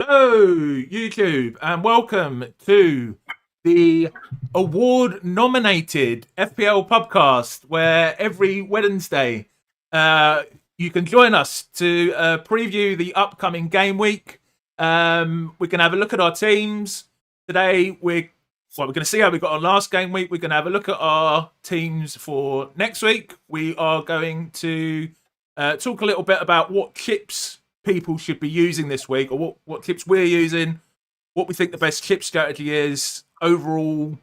Hello, YouTube, and welcome to the award-nominated FPL Pubcast, where every Wednesday you can join us to preview the upcoming game week. We can have a look at our teams. Today, we're going to see how we got on last game week. We're going to have a look at our teams for next week. We are going to talk a little bit about what chips people should be using this week, or what chips we're using, what we think the best chip strategy is overall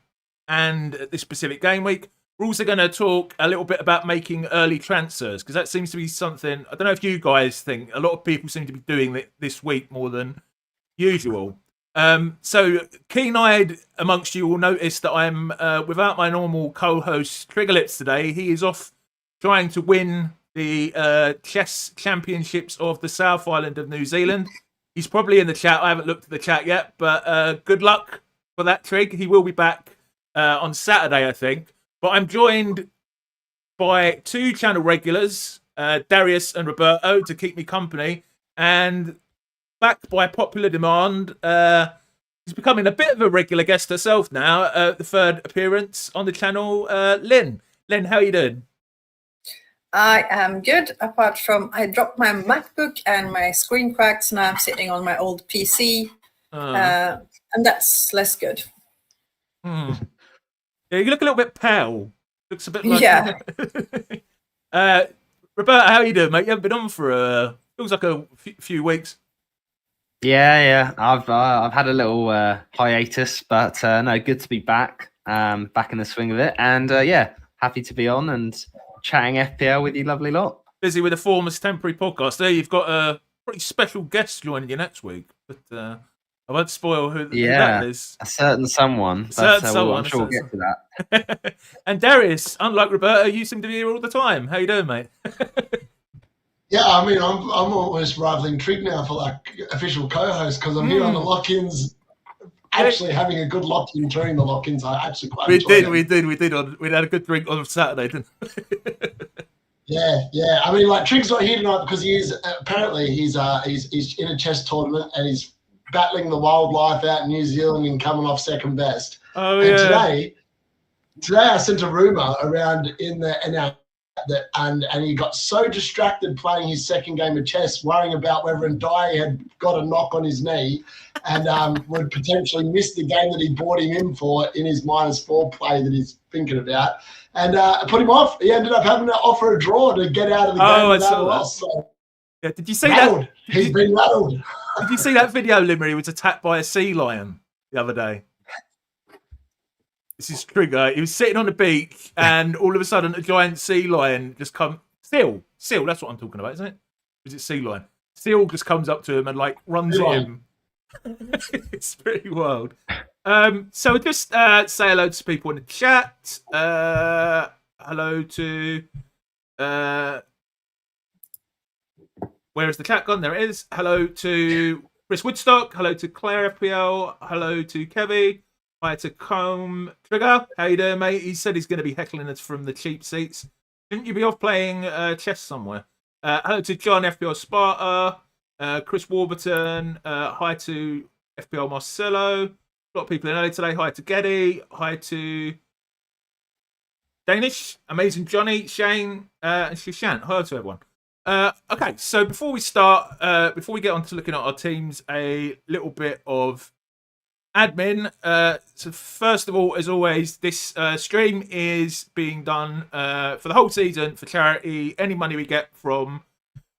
and at this specific game week. We're also going to talk a little bit about making early transfers, because that seems to be something, I don't know if you guys think, a lot of people seem to be doing it this week more than usual. So keen-eyed amongst you will notice that I'm without my normal co-host Trig today. He is off trying to win the chess championships of the South Island of New Zealand. He's probably in the chat. I haven't looked at the chat yet, but good luck for that, Trig. He will be back on Saturday, I think. But I'm joined by two channel regulars, Darius and Roberto, to keep me company. And back by popular demand, he's becoming a bit of a regular guest herself now. The third appearance on the channel, Linn. Linn, how are you doing? I am good, apart from I dropped my MacBook and my screen cracked, so now I'm sitting on my old PC, and that's less good. Yeah, you look a little bit pale. Looks a bit like... Yeah. Roberta, how are you doing, mate? You haven't been on for feels like a few weeks. Yeah. I've had a little hiatus, but no, good to be back. Back in the swing of it, and yeah, happy to be on and chatting FPL with you, lovely lot. Busy with a Formers temporary podcast. There, you've got a pretty special guest joining you next week, but I won't spoil who that is. A certain someone. I'm sure we'll get to that. And Darius, unlike Roberto, you seem to be here all the time. How you doing, mate? Yeah, I mean, I'm almost rivaling Trig now for like official co-host, because I'm here on the lock-ins. Actually, having a good lock-in during the lock-ins, I actually quite enjoyed it. We had a good drink on Saturday, didn't we? Yeah. I mean, like, Trig's not here tonight because he's in a chess tournament and he's battling the wildlife out in New Zealand and coming off second best. Oh, and yeah. Today I sent a rumor around in our and he got so distracted playing his second game of chess, worrying about whether Ndai had got a knock on his knee and would potentially miss the game that he bought him in for in his -4 play that he's thinking about. And put him off. He ended up having to offer a draw to get out of the game. I saw that. So, yeah, did you see rattled. That? He's been rattled. Did you see that video, Linn, where he was attacked by a sea lion the other day? This is Trigger. He was sitting on the beach, and all of a sudden, a giant sea lion just come. Seal. That's what I'm talking about, isn't it? Is it sea lion? Seal just comes up to him and like runs at him. It's pretty wild. So just say hello to people in the chat. Hello to. Where is the chat gone? There it is. Hello to Chris Woodstock. Hello to Claire FPL. Hello to Kevy. Hi to Combe. Trigger, how you doing, mate? He said he's going to be heckling us from the cheap seats. Shouldn't you be off playing chess somewhere? Hello to John FPL Sparta. Chris Warburton. Hi to FPL Marcelo. A lot of people in early today. Hi to Geddy. Hi to Danish. Amazing Johnny. Shane. And Shishant. Hello to everyone. Okay, so before we start, before we get on to looking at our teams, a little bit of admin. So first of all, as always, this stream is being done for the whole season for charity. Any money we get from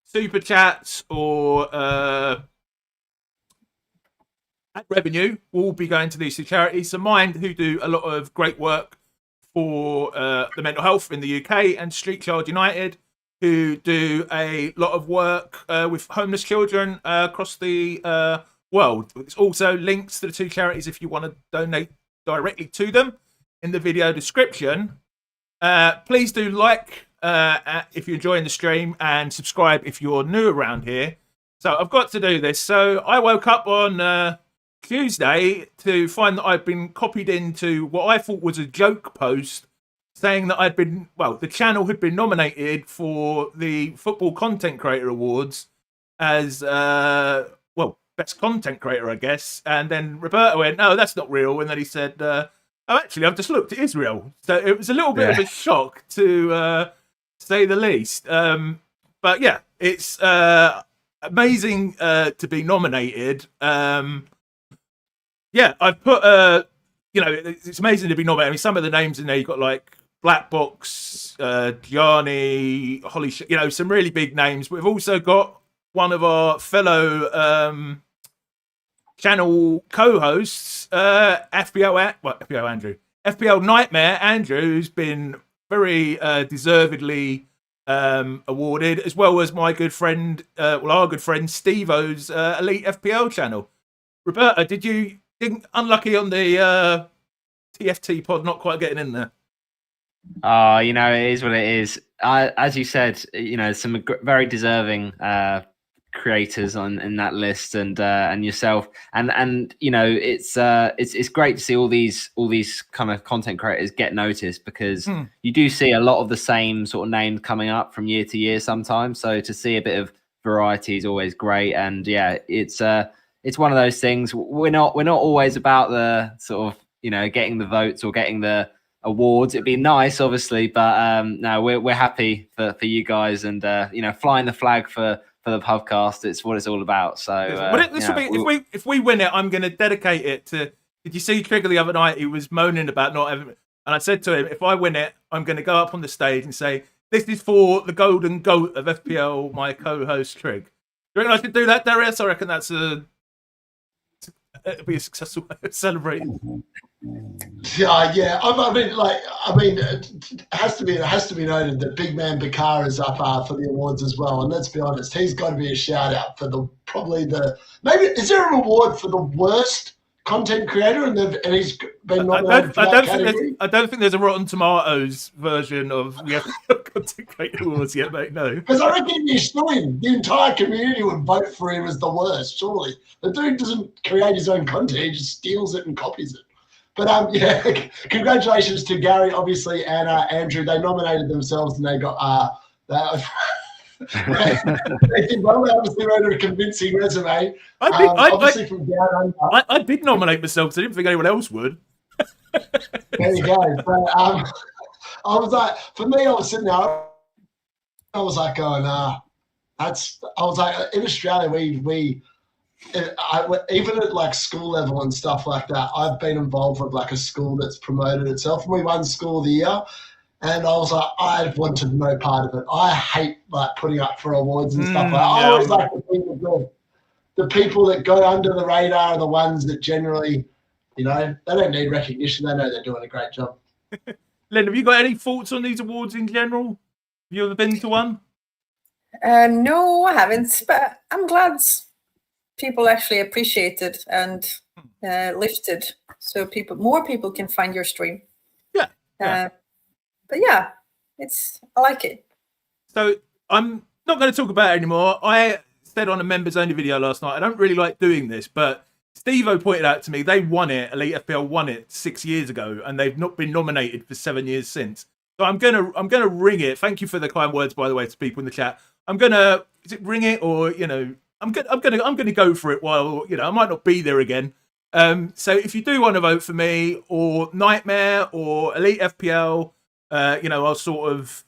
super chats or ad revenue will be going to these two charities. So Mind, who do a lot of great work for the mental health in the UK, and Street Child United, who do a lot of work with homeless children across the world. There's also links to the two charities if you want to donate directly to them in the video description. Please do like if you're enjoying the stream, and subscribe if you're new around here. So I've got to do this. So I woke up on Tuesday to find that I'd been copied into what I thought was a joke post saying that the channel had been nominated for the Football Content Creator Awards as best content creator, I guess. And then Roberto went, no, that's not real. And then he said, oh, actually, I've just looked, it is real. So it was a little bit of a shock, to say the least. But yeah, it's amazing to be nominated. Yeah, I've put, it's amazing to be nominated. I mean, some of the names in there, you've got like Black Box, Gianni, Holly, some really big names. We've also got one of our fellow channel co-hosts, FPL Nightmare Andrew, who's been very deservedly awarded, as well as my good friend, our good friend Steve-O's Elite FPL channel. Roberta, did you think unlucky on the TFT pod not quite getting in there? Oh, it is what it is. As you said, some very deserving creators in that list, and yourself, and it's great to see all these kind of content creators get noticed, because you do see a lot of the same sort of names coming up from year to year sometimes. So to see a bit of variety is always great, and yeah, it's one of those things. We're not always about the sort of getting the votes or getting the awards. It'd be nice, obviously, but no, we're happy for you guys, and flying the flag for the Pubcast. It's what it's all about. So if we win it, I'm going to dedicate it to. Did you see Trig the other night? He was moaning about not having, and I said to him, if I win it, I'm going to go up on the stage and say, this is for the golden goat of FPL, my co-host Trig. Do you reckon I should do that, Darius? I reckon it'd be a successful way of celebrating. Yeah. I mean, it has to be noted that Big Man Bakar is up for the awards as well. And let's be honest, he's got to be a shout out for maybe is there a reward for the worst content creator, and he's been nominated for that category? I don't think there's a Rotten Tomatoes version of the content creator awards yet, mate. No, because I reckon you still in the entire community would vote for him as the worst. Surely the dude doesn't create his own content; he just steals it and copies it. But congratulations to Gary, obviously, and Andrew. They nominated themselves, and they got they did well. They obviously wrote a convincing resume. I did nominate myself, because I didn't think anyone else would. There you go. But I was like, for me, I was sitting there. I was like, going, in Australia, we even at like school level and stuff like that, I've been involved with like a school that's promoted itself, and we won School of the Year. And I was like, I wanted no part of it. I hate like putting up for awards and stuff like that. I always like the people that go under the radar are the ones that generally, they don't need recognition. They know they're doing a great job. Linn, have you got any thoughts on these awards in general? Have you ever been to one? No, I haven't. But I'm glad people actually appreciate it and lifted, so more people can find your stream. Yeah. But yeah, I like it. So I'm not going to talk about it anymore. I said on a members only video last night, I don't really like doing this, but Steve-O pointed out to me they won it. Elite FPL won it 6 years ago, and they've not been nominated for 7 years since. So I'm gonna ring it. Thank you for the kind words, by the way, to people in the chat. Is it ring it, or I'm gonna go for it while I might not be there again. So if you do want to vote for me or Nightmare or Elite FPL, our sort of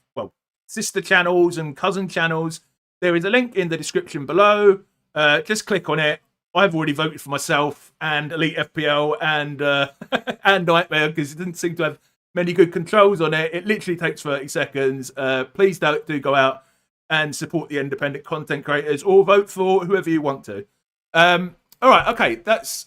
sister channels and cousin channels, there is a link in the description below. Just click on it. I've already voted for myself and Elite FPL and and Nightmare, because it didn't seem to have many good controls on it. It literally takes 30 seconds. Please do go out and support the independent content creators, or vote for whoever you want to. All right, okay, let's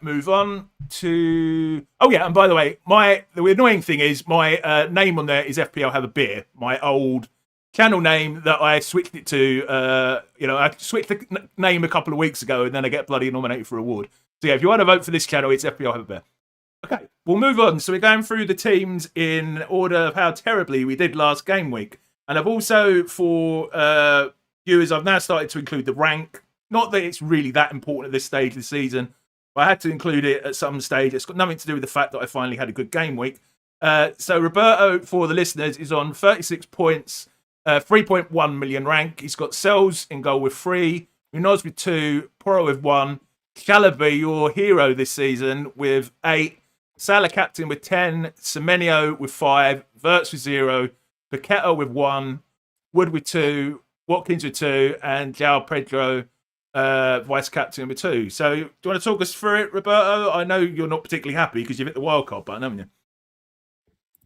move on to... Oh, yeah, and by the way, the annoying thing is my name on there is FPL Have a Beer, my old channel name that I switched it to. I switched the name a couple of weeks ago, and then I get bloody nominated for an award. So, yeah, if you want to vote for this channel, it's FPL Have a Beer. Okay, we'll move on. So we're going through the teams in order of how terribly we did last game week. And I've also, for viewers, I've now started to include the rank. Not that it's really that important at this stage of the season, but I had to include it at some stage. It's got nothing to do with the fact that I finally had a good game week. So Roberto, for the listeners, is on 36 points, 3.1 million rank. He's got Cells in goal with 3, Munoz with 2, Poro with 1, Chalabi, your hero this season, with 8, Salah captain with 10, Semenyo with 5, Verts with 0, Paqueta with 1, Wood with 2, Watkins with 2, and João Pedro vice captain with 2. So, do you want to talk us through it, Roberto? I know you're not particularly happy because you've hit the wildcard button, haven't you?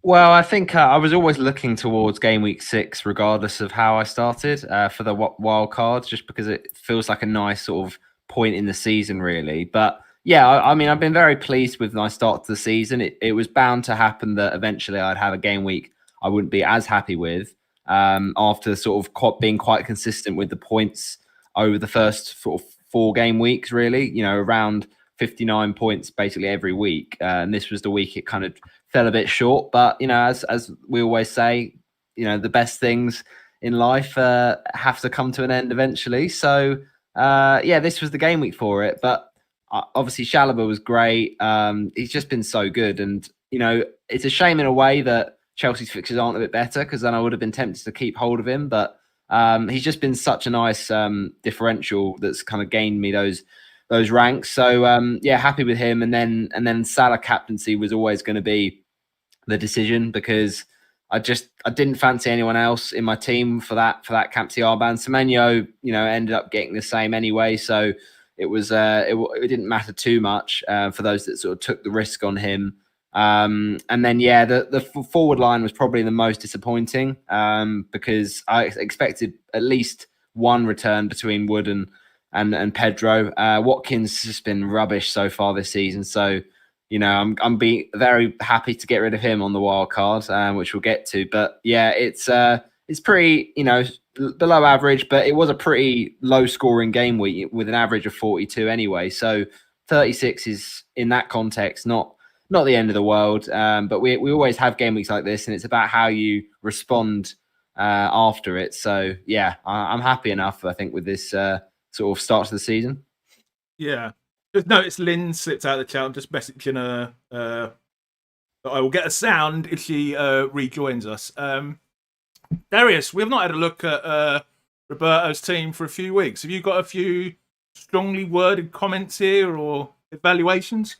Well, I think I was always looking towards game week 6, regardless of how I started for the wild cards, just because it feels like a nice sort of point in the season, really. But yeah, I mean, I've been very pleased with my start to the season. It was bound to happen that eventually I'd have a game week I wouldn't be as happy with after sort of being quite consistent with the points over the first sort of 4 game weeks, really, you know, around 59 points basically every week. And this was the week it kind of fell a bit short. But, you know, as we always say, you know, the best things in life have to come to an end eventually. So, yeah, this was the game week for it. But obviously, Chalobah was great. He's just been so good. And, you know, it's a shame in a way that Chelsea's fixtures aren't a bit better, because then I would have been tempted to keep hold of him. But he's just been such a nice differential that's kind of gained me those ranks. So yeah, happy with him. And then Salah captaincy was always going to be the decision, because I didn't fancy anyone else in my team for that captaincy armband. Semenyo, you know, ended up getting the same anyway, so it was it didn't matter too much for those that sort of took the risk on him. And then yeah, the forward line was probably the most disappointing because I expected at least one return between Wood and Pedro. Watkins has just been rubbish so far this season, so you know I'm being very happy to get rid of him on the wild card, which we'll get to. But yeah, it's pretty, you know, below average, but it was a pretty low scoring game week with an average of 42 anyway. So 36 is in that context not the end of the world, but we always have game weeks like this, and it's about how you respond after it. So yeah, I'm happy enough, I think, with this sort of start to the season. Yeah, just noticed Linn slipped out of the chat. I'm just messaging her that I will get a sound if she rejoins us. Darius, we've not had a look at Roberto's team for a few weeks. Have you got a few strongly worded comments here or evaluations?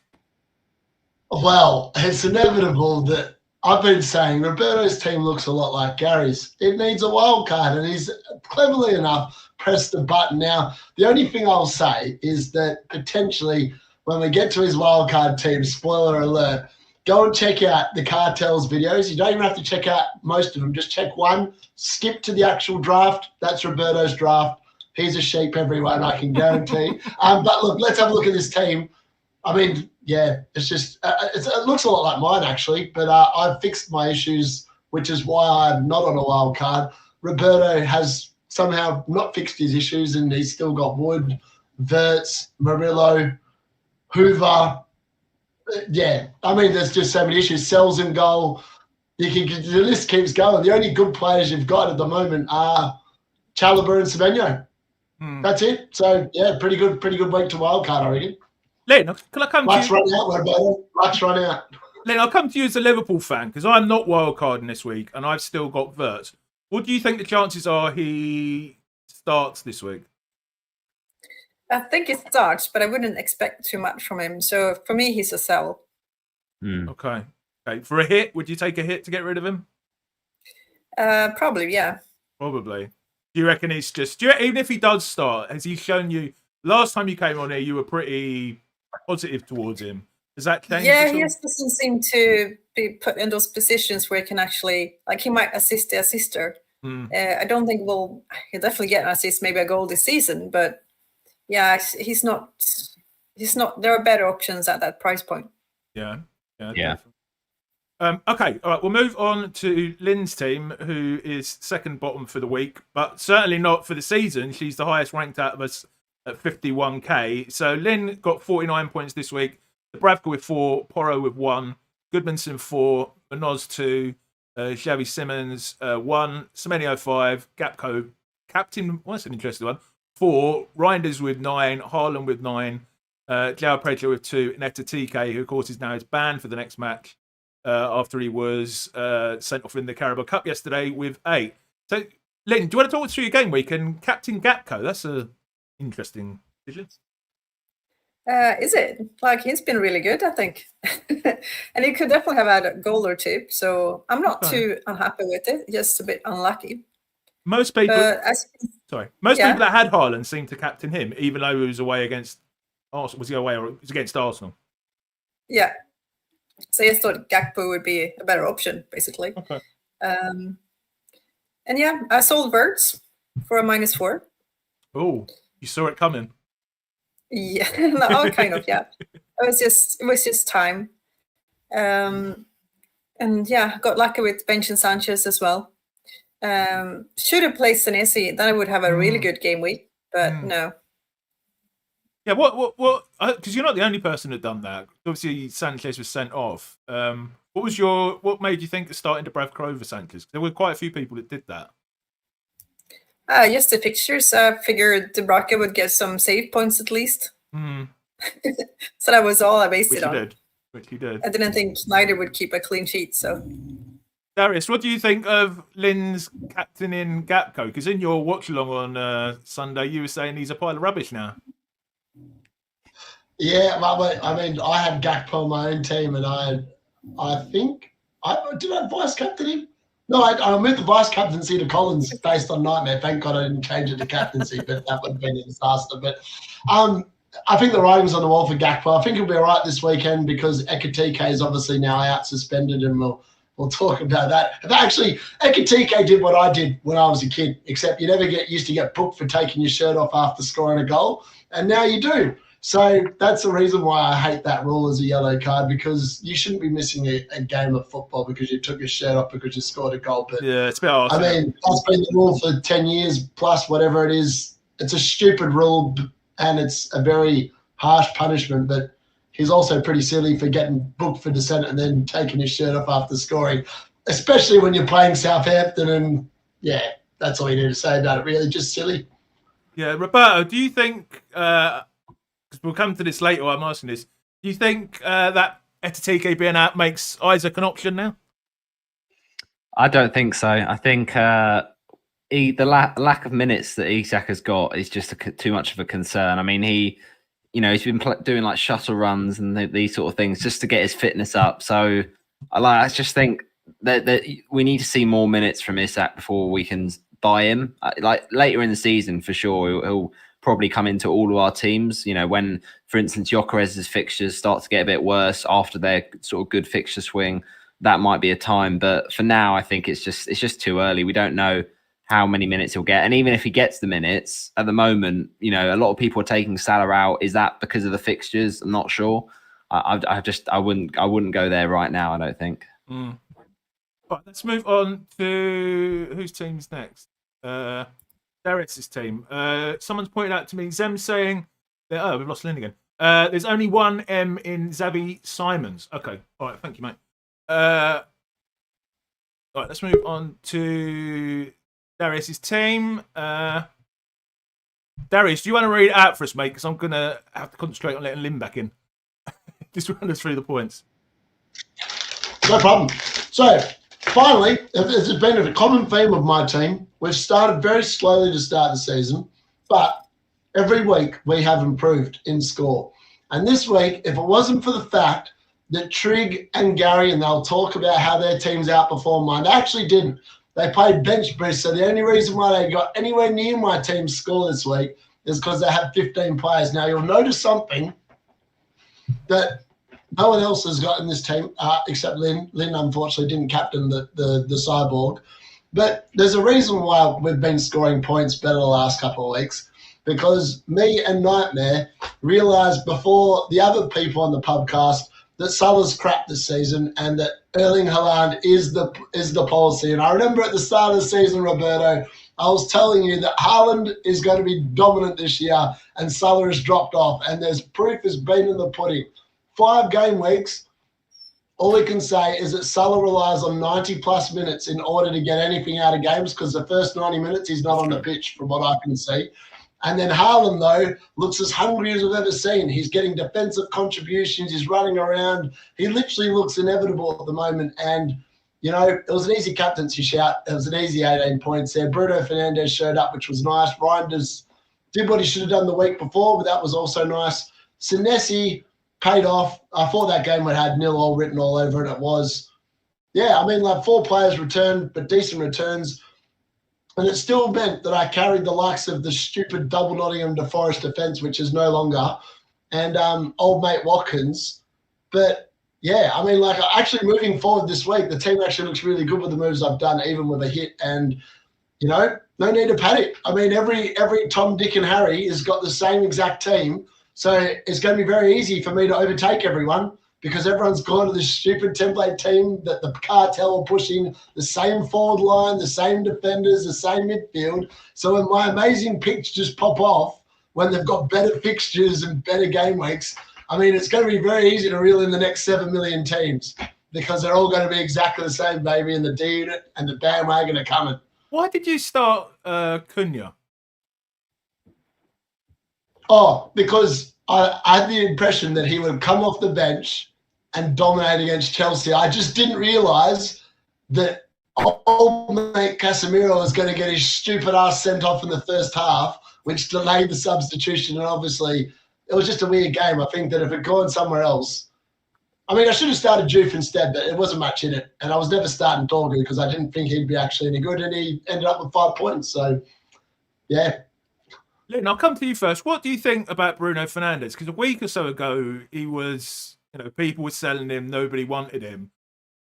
Well, it's inevitable that I've been saying Roberto's team looks a lot like Gary's. It needs a wild card, and he's cleverly enough pressed the button. Now, the only thing I'll say is that potentially when we get to his wild card team, spoiler alert, go and check out the Cartels videos. You don't even have to check out most of them. Just check one, skip to the actual draft. That's Roberto's draft. He's a sheep, everyone, I can guarantee. But look, let's have a look at this team. I mean, yeah, it's just it looks a lot like mine, actually, but I've fixed my issues, which is why I'm not on a wild card. Roberto has somehow not fixed his issues, and he's still got Wood, Verts, Murillo, Hoover. Yeah, I mean, there's just so many issues. Sells in goal. The list keeps going. The only good players you've got at the moment are Chalobah and Semenyo. That's it. So yeah, pretty good week to wildcard, I reckon. Linn, can I come to you? Luck's run out. Linn, I'll come to you as a Liverpool fan, because I'm not wildcarding this week and I've still got Verts. What do you think the chances are he starts this week? I think he starts, but I wouldn't expect too much from him. So for me, he's a sell. Okay. For a hit, would you take a hit to get rid of him? Probably, yeah. Probably. Do you reckon he's just... even if he does start, has he shown you... Last time you came on here, you were pretty positive towards him. Does that change? Yeah, he just doesn't seem to be put in those positions where he can actually... Like, he might assist the assister. I don't think he'll definitely get an assist, maybe a goal this season, but yeah, he's not. There are better options at that price point. Yeah. Okay, all right. We'll move on to Linn's team, who is second bottom for the week, but certainly not for the season. She's the highest ranked out of us at 51k. So Linn got 49 points this week. Dubravka with 4, Poro with 1, Goodmanson 4, Munoz 2, Xavi Simons 1, Semenyo 5, Gapco captain. What's an interesting one? 4, Reinders with 9, Haaland with 9, João Pedro with 2, Neta TK, who of course is now banned for the next match after he was sent off in the Carabao Cup yesterday with 8. So, Linn, do you want to talk us through your game week and Captain Gapco? That's an interesting decision. Is it? Like, he's been really good, I think. And he could definitely have had a goal or two. So I'm not too unhappy with it. Just a bit unlucky. Most people, most Yeah. people that had Haaland seemed to captain him, even though he was away against Arsenal. Was he away or it was against Arsenal? Yeah. So I just thought Gakpo would be a better option, basically. Okay. And yeah, I sold Verts for a -4. Oh, you saw it coming. Yeah, no, kind of. Yeah, it was just time. And yeah, got lucky with benching Sanchez as well. Should have placed Senesi, then I would have a really good game week. But no. Yeah, what? Because you're not the only person who'd done that. Obviously, Sanchez was sent off. What made you think of starting to Bravco over Sanchez? There were quite a few people that did that. Just the fixtures. I figured Dubravka would get some save points at least. So that was all I based it on. Which he did. I didn't think Snyder would keep a clean sheet. So, Darius, what do you think of Linn's captain in Gakpo? Because in your watch along on Sunday, you were saying he's a pile of rubbish now. Yeah, I mean, I had Gakpo on my own team, and I think did I vice captain him? No, I moved the vice captaincy to Collins based on Nightmare. Thank God I didn't change it to captaincy, but that would have been a disaster. But I think the writing's on the wall for Gakpo. I think he'll be all right this weekend because Ekitike is obviously now out suspended, and we'll talk about that. Actually, Ekitike did what I did when I was a kid, except you never used to get booked for taking your shirt off after scoring a goal, and now you do. So that's the reason why I hate that rule as a yellow card, because you shouldn't be missing a game of football because you took your shirt off because you scored a goal. But yeah, it's a bit awesome. I mean, that's been the rule for 10 years plus, whatever it is. It's a stupid rule, and it's a very harsh punishment. But he's also pretty silly for getting booked for dissent and then taking his shirt off after scoring, especially when you're playing Southampton. And, yeah, that's all you need to say about it, really. Just silly. Yeah, Roberto, do you think... because we'll come to this later, I'm asking this. Do you think that Ekitike being out makes Isaac an option now? I don't think so. I think the lack of minutes that Isak has got is just too much of a concern. I mean, he's been doing like shuttle runs and these sort of things just to get his fitness up. So I just think that we need to see more minutes from Isak before we can buy him. Like later in the season, for sure, he'll probably come into all of our teams. When, for instance, Gyökeres's fixtures start to get a bit worse after their sort of good fixture swing, that might be a time. But for now, I think it's just too early. We don't know how many minutes he'll get, and even if he gets the minutes at the moment, a lot of people are taking Salah out. Is that because of the fixtures? I'm not sure. I wouldn't go there right now. I don't think. Right, let's move on to whose team's next. Darius's team. Someone's pointed out to me, Zem saying that, we've lost Linn again. There's only one M in Xavi Simons. Okay. All right. Thank you, mate. All right. Let's move on to Darius's team. Darius, do you want to read it out for us, mate? Because I'm going to have to concentrate on letting Linn back in. Just run us through the points. No problem. So, finally, this has been a common theme of my team. We've started very slowly to start the season, but every week we have improved in score. And this week, if it wasn't for the fact that Trig and Gary, and they'll talk about how their teams outperformed mine, they actually didn't. They played bench boost, so the only reason why they got anywhere near my team's score this week is because they had 15 players. Now, you'll notice something that no one else has got in this team except Linn. Linn, unfortunately, didn't captain the cyborg. But there's a reason why we've been scoring points better the last couple of weeks, because me and Nightmare realised before the other people on the pubcast that Salah's crap this season and that Erling Haaland is the policy. And I remember at the start of the season, Roberto, I was telling you that Haaland is going to be dominant this year and Salah has dropped off. And there's proof has been in the pudding. 5 game weeks, all we can say is that Salah relies on 90-plus minutes in order to get anything out of games, because the first 90 minutes he's not on the pitch from what I can see. And then Haaland, though, looks as hungry as we've ever seen. He's getting defensive contributions. He's running around. He literally looks inevitable at the moment. And, it was an easy captaincy shout. It was an easy 18 points there. Bruno Fernandes showed up, which was nice. Reinders did what he should have done the week before, but that was also nice. Senesi paid off. I thought that game would have nil all written all over it. It was. Yeah, I mean, like 4 players returned, but decent returns. And it still meant that I carried the likes of the stupid double Nottingham to Forest defence, which is no longer, and old mate Watkins. But yeah, I mean, like actually moving forward this week, the team actually looks really good with the moves I've done, even with a hit. And, you know, no need to panic. I mean, every Tom, Dick and Harry has got the same exact team. So it's going to be very easy for me to overtake everyone, because everyone's gone to this stupid template team that the cartel are pushing, the same forward line, the same defenders, the same midfield. So when my amazing picks just pop off, when they've got better fixtures and better game weeks, I mean, it's going to be very easy to reel in the next 7 million teams, because they're all going to be exactly the same, baby, and the D-Unit and the bandwagon are coming. Why did you start Cunha? Oh, because I had the impression that he would come off the bench and dominate against Chelsea. I just didn't realise that old mate Casemiro was going to get his stupid ass sent off in the first half, which delayed the substitution. And obviously, it was just a weird game. I think that if it had gone somewhere else, I mean, I should have started Juve instead, but it wasn't much in it. And I was never starting Dorgu because I didn't think he'd be actually any good, and he ended up with 5 points. So, yeah. Linn, I'll come to you first. What do you think about Bruno Fernandes? Because a week or so ago, he was, people were selling him, nobody wanted him.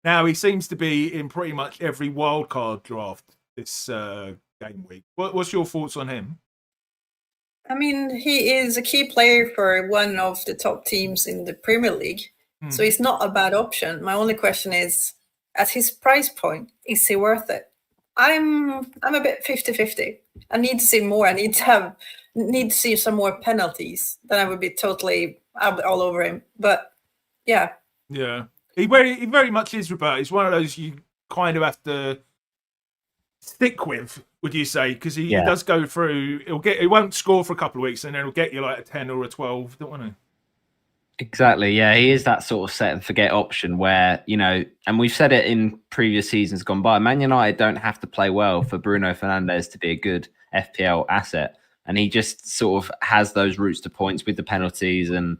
Now he seems to be in pretty much every wildcard draft this game week. What's your thoughts on him? I mean, he is a key player for one of the top teams in the Premier League. So he's not a bad option. My only question is, at his price point, is he worth it? I'm a bit 50-50. I need to see more. I need to see some more penalties. Then I would be totally all over him. But yeah. Yeah. He very much is, Roberto. He's one of those you kind of have to stick with, would you say? Because he does go through. He won't score for a couple of weeks, and then he'll get you like a 10 or a 12, don't want to. Exactly. Yeah, he is that sort of set and forget option where, and we've said it in previous seasons gone by, Man United don't have to play well for Bruno Fernandes to be a good FPL asset. And he just sort of has those routes to points with the penalties and,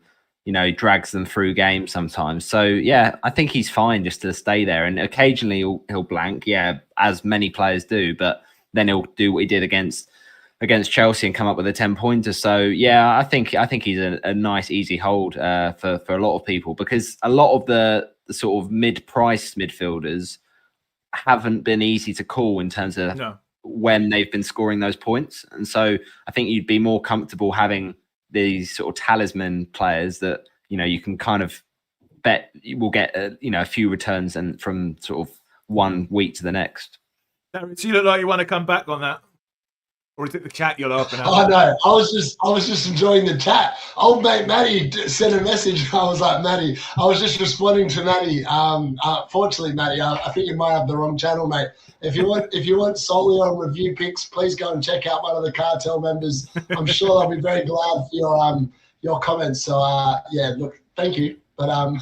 drags them through games sometimes. So, yeah, I think he's fine just to stay there. And occasionally he'll blank, as many players do. But then he'll do what he did against Chelsea and come up with a 10-pointer. So, yeah, I think he's a nice, easy hold for a lot of people, because a lot of the sort of mid-priced midfielders haven't been easy to call in terms of when they've been scoring those points. And so I think you'd be more comfortable having these sort of talisman players that, you can kind of bet you will get, a few returns and from sort of one week to the next. Darius, you look like you want to come back on that. Or is it the chat you're laughing at? Oh no, I was just enjoying the chat. Old mate Matty sent a message. I was like, Matty, I was just responding to Matty. Fortunately, Matty, I think you might have the wrong channel, mate. If you want solely on review picks, please go and check out one of the cartel members. I'm sure they'll be very glad for your comments. So look, thank you, but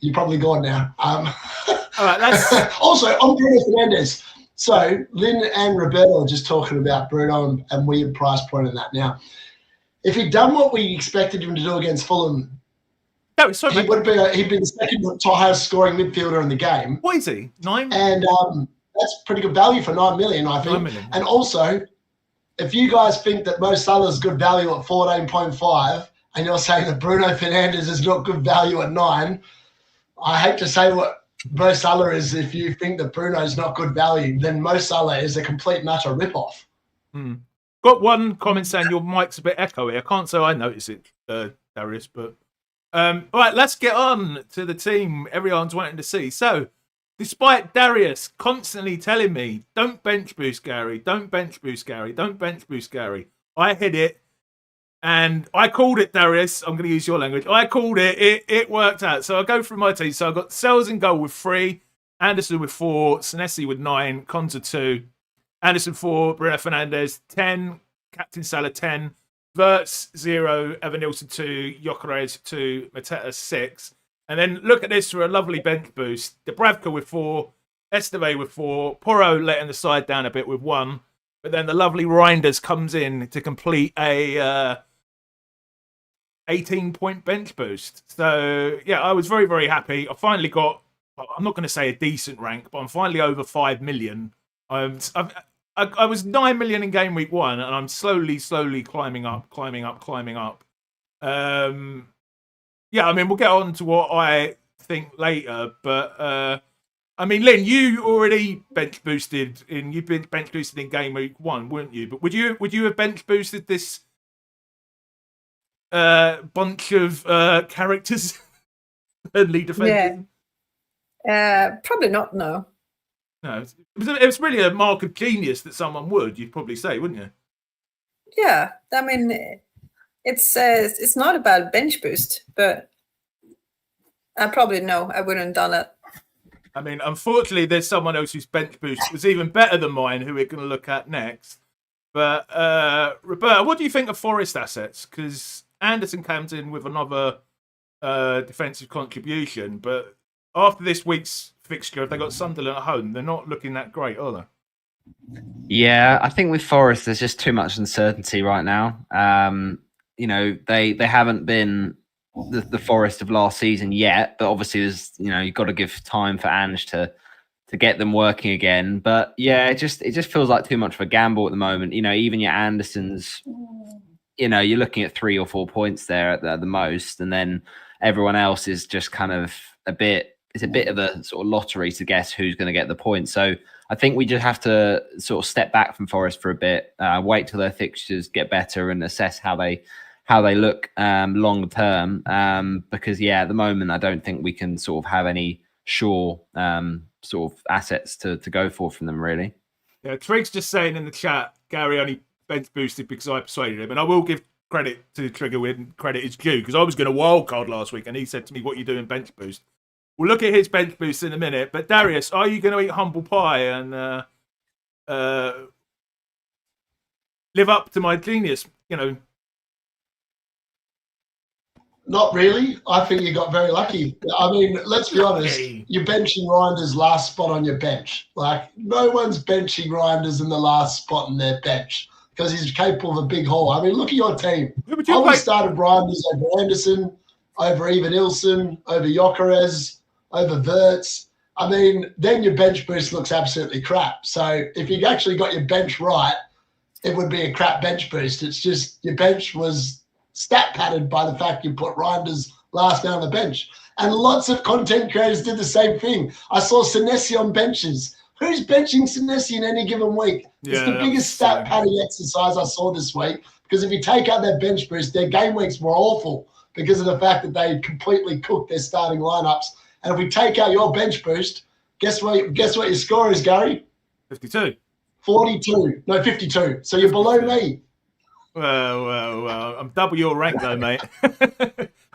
you're probably gone now. All right, that's also on Bruno Fernandes. So Linn and Roberto are just talking about Bruno and weird price point and that. Now, if he'd done what we expected him to do against Fulham, he'd be the second highest scoring midfielder in the game. What is he? 9? And that's pretty good value for 9 million, I think. 9 million. And also, if you guys think that Mo Salah's good value at 14.5, and you're saying that Bruno Fernandes is not good value at 9, I hate to say what Mo Salah is. If you think that Bruno's not good value, then Mo Salah is a complete and utter rip-off. Got one comment saying your mic's a bit echoey. I can't say I notice it, Darius, but all right, let's get on to the team everyone's wanting to see. So, despite Darius constantly telling me, don't bench boost Gary, don't bench boost Gary, don't bench boost Gary, I hit it. And I called it, Darius. I'm going to use your language. I called it. It worked out. So I go through my team. So I've got Sells in goal with 3, Anderson with 4, Senesi with 9, Konza 2, Anderson 4, Bruno Fernandes 10, Captain Salah 10, Wirtz 0, Evan Nilsson 2, Gyökeres 2, Mateta 6. And then look at this for a lovely bench boost. Dubravka with 4, Esteve with 4, Porro letting the side down a bit with 1, but then the lovely Reinders comes in to complete a 18-point bench boost. So yeah, I was very, very happy. I finally got, I'm not going to say a decent rank, but I'm finally over 5 million. I was 9 million in game week 1, and I'm slowly climbing up. Yeah, I mean, we'll get on to what I think later, but I mean, Linn, you already bench boosted you've been bench boosted in game week 1, weren't you? But would you have bench boosted this bunch of characters and lead defenders? Yeah. Probably not, no. No, it was really a mark of genius that someone would, you'd probably say, wouldn't you? Yeah, I mean, it's not a bad bench boost, but I probably I wouldn't have done it. I mean, unfortunately, there's someone else whose bench boost was even better than mine, who we're going to look at next. But Roberto, what do you think of Forest assets? Because Anderson comes in with another defensive contribution, but after this week's fixture, if they got Sunderland at home, they're not looking that great, are they? Yeah, I think with Forest, there's just too much uncertainty right now. You know, they haven't been the Forest of last season yet, but obviously there's, you know, you've got to give time for Ange to get them working again. But yeah, it just feels like too much of a gamble at the moment. You know, even your Andersons, you know, you're looking at 3 or 4 points there at the most, and then everyone else is just kind of it's a bit of a sort of lottery to guess who's going to get the points. So I think we just have to sort of step back from Forest for a bit, wait till their fixtures get better and assess how they look long term. Because yeah, at the moment, I don't think we can sort of have any sure sort of assets to go for from them, really. Yeah, Trig's just saying in the chat, Gary only bench boosted because I persuaded him, and I will give credit to Trigger when credit is due, because I was going to wildcard last week, and he said to me, "What are you doing bench boost?" We'll look at his bench boost in a minute. But Darius, are you going to eat humble pie and live up to my genius? You know. Not really. I think you got very lucky. I mean, let's be honest. You're benching Reinders' last spot on your bench. Like, no one's benching Reinders in the last spot on their bench because he's capable of a big haul. I mean, look at your team. I would have started Reinders over Anderson, over even Ilson, over Jokeres, over Verts. I mean, then your bench boost looks absolutely crap. So if you actually got your bench right, it would be a crap bench boost. It's just your bench was stat padded by the fact you put Reinders last down the bench. And lots of content creators did the same thing. I saw Senesi on benches. Who's benching Senesi in any given week? It's the biggest stat padding exercise I saw this week, because if you take out their bench boost, their game weeks were awful because of the fact that they completely cooked their starting lineups. And if we take out your bench boost, guess what your score is, Gary? 52. 42. No, 52. So you're below me. Well, I'm double your rank though, mate. All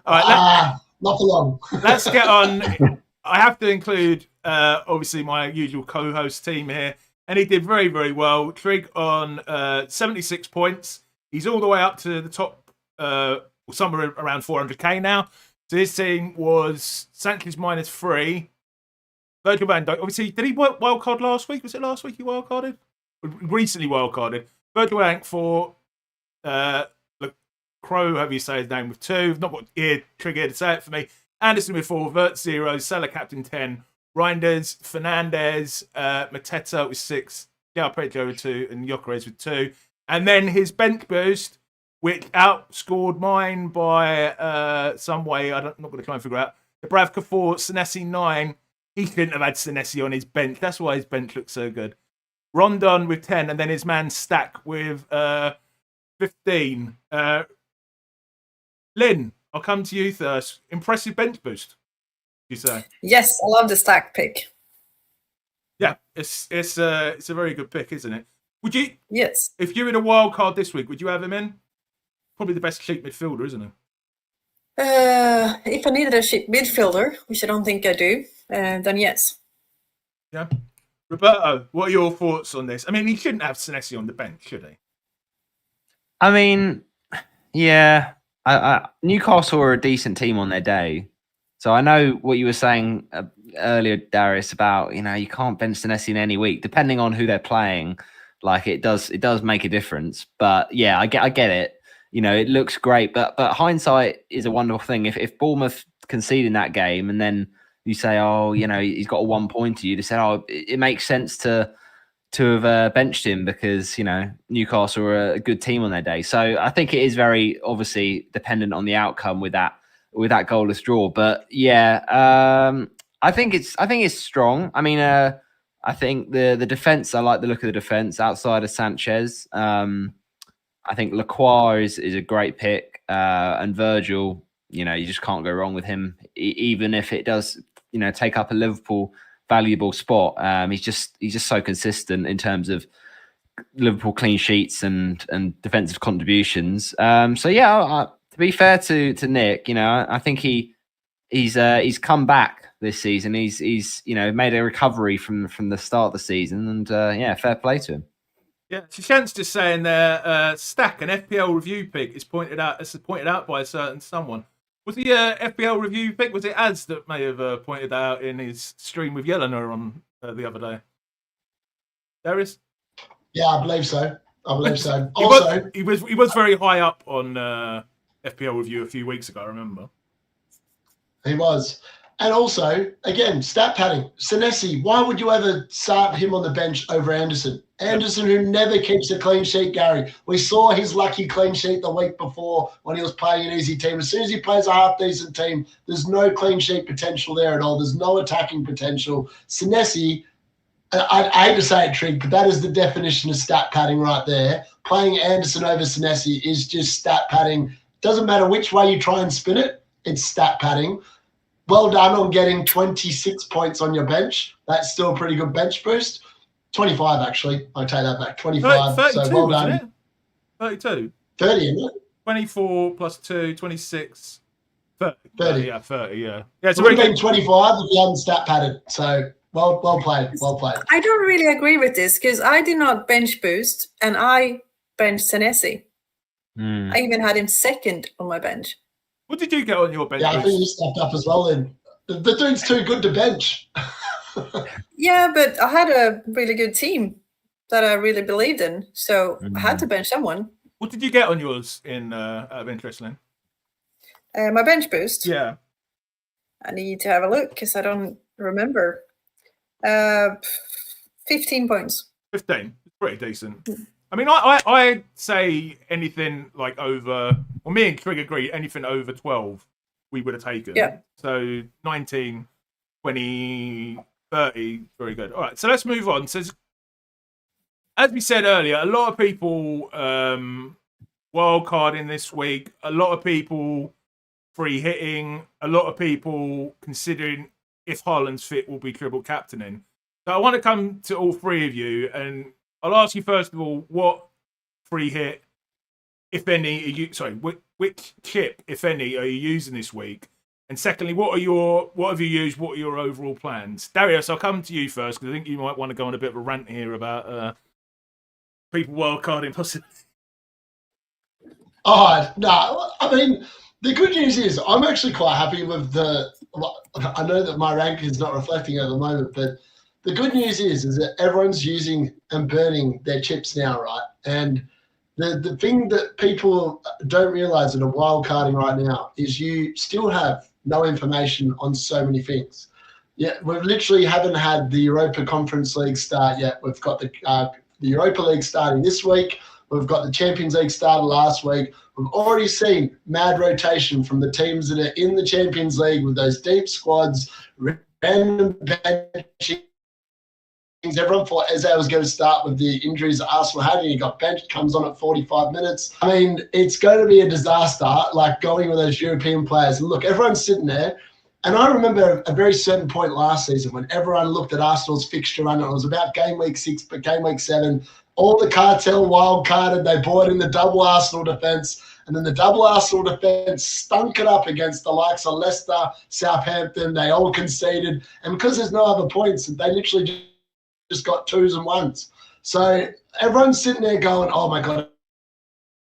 right, not for long. Let's get on. I have to include, obviously, my usual co-host team here, and he did very, very well. Trig on 76 points. He's all the way up to the top, somewhere around 400k now. So his team was Sanchez -3. Virgil van Dijk. Obviously, did he wildcard last week? Was it last week he wildcarded? Recently wildcarded. Virgil van Dijk for Crow, however you say his name, with 2. Not got Trig here to say it for me. Anderson with 4, Vert 0, Salah captain 10, Reinders, Fernandez, Mateta with 6, João Pedro with 2, and Jokeres with 2. And then his bench boost, which outscored mine by some way. I'm not going to try and figure out. Dubravka 4, Senesi 9. He shouldn't have had Senesi on his bench. That's why his bench looks so good. Rondon with 10, and then his man Stack with 15. Linn, I'll come to you first. Impressive bench boost, you say? Yes, I love the Stack pick. Yeah, it's a very good pick, isn't it? Would you? Yes. If you're in a wild card this week, would you have him in? Probably the best cheap midfielder, isn't he? If I needed a cheap midfielder, which I don't think I do, then yes. Yeah. Roberto, what are your thoughts on this? I mean, he shouldn't have Senesi on the bench, should he? I mean, yeah. Newcastle are a decent team on their day. So I know what you were saying earlier, Darius, about, you know, you can't bench Senesi in any week, depending on who they're playing. Like it does make a difference. But yeah, I get it. You know, it looks great, but hindsight is a wonderful thing. If Bournemouth concede in that game and then you say, oh, you know, he's got a 1 pointer, you just say, oh, it makes sense to have benched him because, you know, Newcastle are a good team on their day. So I think it is very obviously dependent on the outcome with that goalless draw. But yeah, I think it's strong. I mean, I think the defense, I like the look of the defense outside of Sanchez. I think Lacroix is a great pick, and Virgil, you know, you just can't go wrong with him, even if it does, you know, take up a Liverpool valuable spot. He's just so consistent in terms of Liverpool clean sheets and defensive contributions. So yeah, to be fair to Nick, you know, I think he's come back this season. He's you know, made a recovery from the start of the season, and yeah, fair play to him. Yeah, Shishant's just saying there, Stack, an FPL review pick is pointed out by a certain someone. Was the FPL review pick, was it Az that may have pointed that out in his stream with Yelena on the other day? Darius? Yeah, I believe so. He was very high up on FPL review a few weeks ago, I remember. He was. And also, again, stat padding. Senesi, why would you ever start him on the bench over Anderson? Anderson, who never keeps a clean sheet, Gary. We saw his lucky clean sheet the week before when he was playing an easy team. As soon as he plays a half-decent team, there's no clean sheet potential there at all. There's no attacking potential. Senesi, I hate to say it, Trig, but that is the definition of stat padding right there. Playing Anderson over Senesi is just stat padding. Doesn't matter which way you try and spin it, it's stat padding. Well done on getting 26 points on your bench. That's still a pretty good bench boost. 25, actually. I take that back. 25. 32, so well done. It? 32. 30, isn't it? 24 plus 2, 26. 30. Yeah, 30, yeah. Yeah, it would have been 25 if you hadn't stat padded. So well played. Well played. I don't really agree with this because I did not bench boost and I benched Senesi. I even had him second on my bench. What did you get on your bench? Yeah, I think you stepped up as well then. The dude's too good to bench. Yeah, but I had a really good team that I really believed in, so I had to bench someone. What did you get on yours in out of interest, Linn? My bench boost? Yeah. I need to have a look because I don't remember. 15 points. 15. Pretty decent. I mean, I'd say anything like over, well, me and Trig agree, anything over 12 we would have taken. Yeah. So 19, 20, 30, very good. All right, so let's move on. So as we said earlier, a lot of people wildcarding this week, a lot of people free hitting, a lot of people considering if Haaland's fit will be triple captaining. So I want to come to all three of you, and I'll ask you first of all, what free hit, if any, which chip, if any, are you using this week? And secondly, what have you used? What are your overall plans? Darius, I'll come to you first because I think you might want to go on a bit of a rant here about people wildcarding possibly. Oh, no. I mean, the good news is I'm actually quite happy with I know that my rank is not reflecting at the moment, but the good news is that everyone's using and burning their chips now, right? And the thing that people don't realize in a wildcarding right now is you still have no information on so many things. Yeah, we literally haven't had the Europa Conference League start yet. We've got the Europa League starting this week. We've got the Champions League started last week. We've already seen mad rotation from the teams that are in the Champions League with those deep squads, random benching. Everyone thought Eze was going to start with the injuries that Arsenal had, and he got benched, comes on at 45 minutes. I mean, it's going to be a disaster, like going with those European players. And look, everyone's sitting there. And I remember a very certain point last season when everyone looked at Arsenal's fixture run, and it was about game week 6, but game week 7, all the cartel wildcarded, they brought in the double Arsenal defence, and then the double Arsenal defence stunk it up against the likes of Leicester, Southampton. They all conceded. And because there's no other points, they literally just got 2s and 1s. So everyone's sitting there going, oh my God,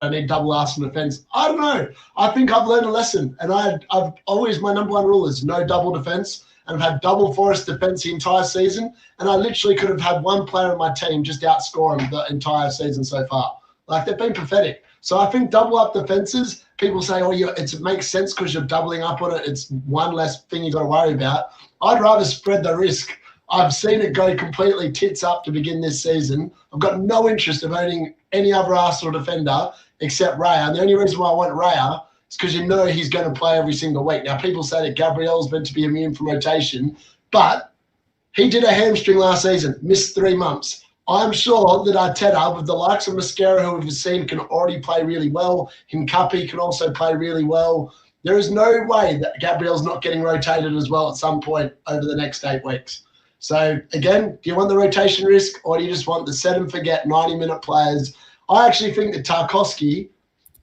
I need double Arsenal defence. I don't know. I think I've learned a lesson. And I've always, my number one rule is no double defence. and I've had double Forest defense the entire season, and I literally could have had one player in my team just outscore him the entire season so far. Like, they've been pathetic. So I think double up defenses, people say, oh, it makes sense because you're doubling up on it. It's one less thing you got to worry about. I'd rather spread the risk. I've seen it go completely tits up to begin this season. I've got no interest of owning any other Arsenal defender except Raya. And the only reason why I want Raya is because you know he's going to play every single week. Now, people say that Gabriel's meant to be immune from rotation, but he did a hamstring last season, missed 3 months. I'm sure that Arteta, with the likes of Mascara, who we've seen can already play really well, Hincapi can also play really well. There is no way that Gabriel's not getting rotated as well at some point over the next 8 weeks. So, again, do you want the rotation risk or do you just want the set and forget 90-minute players? I actually think that Tarkowski,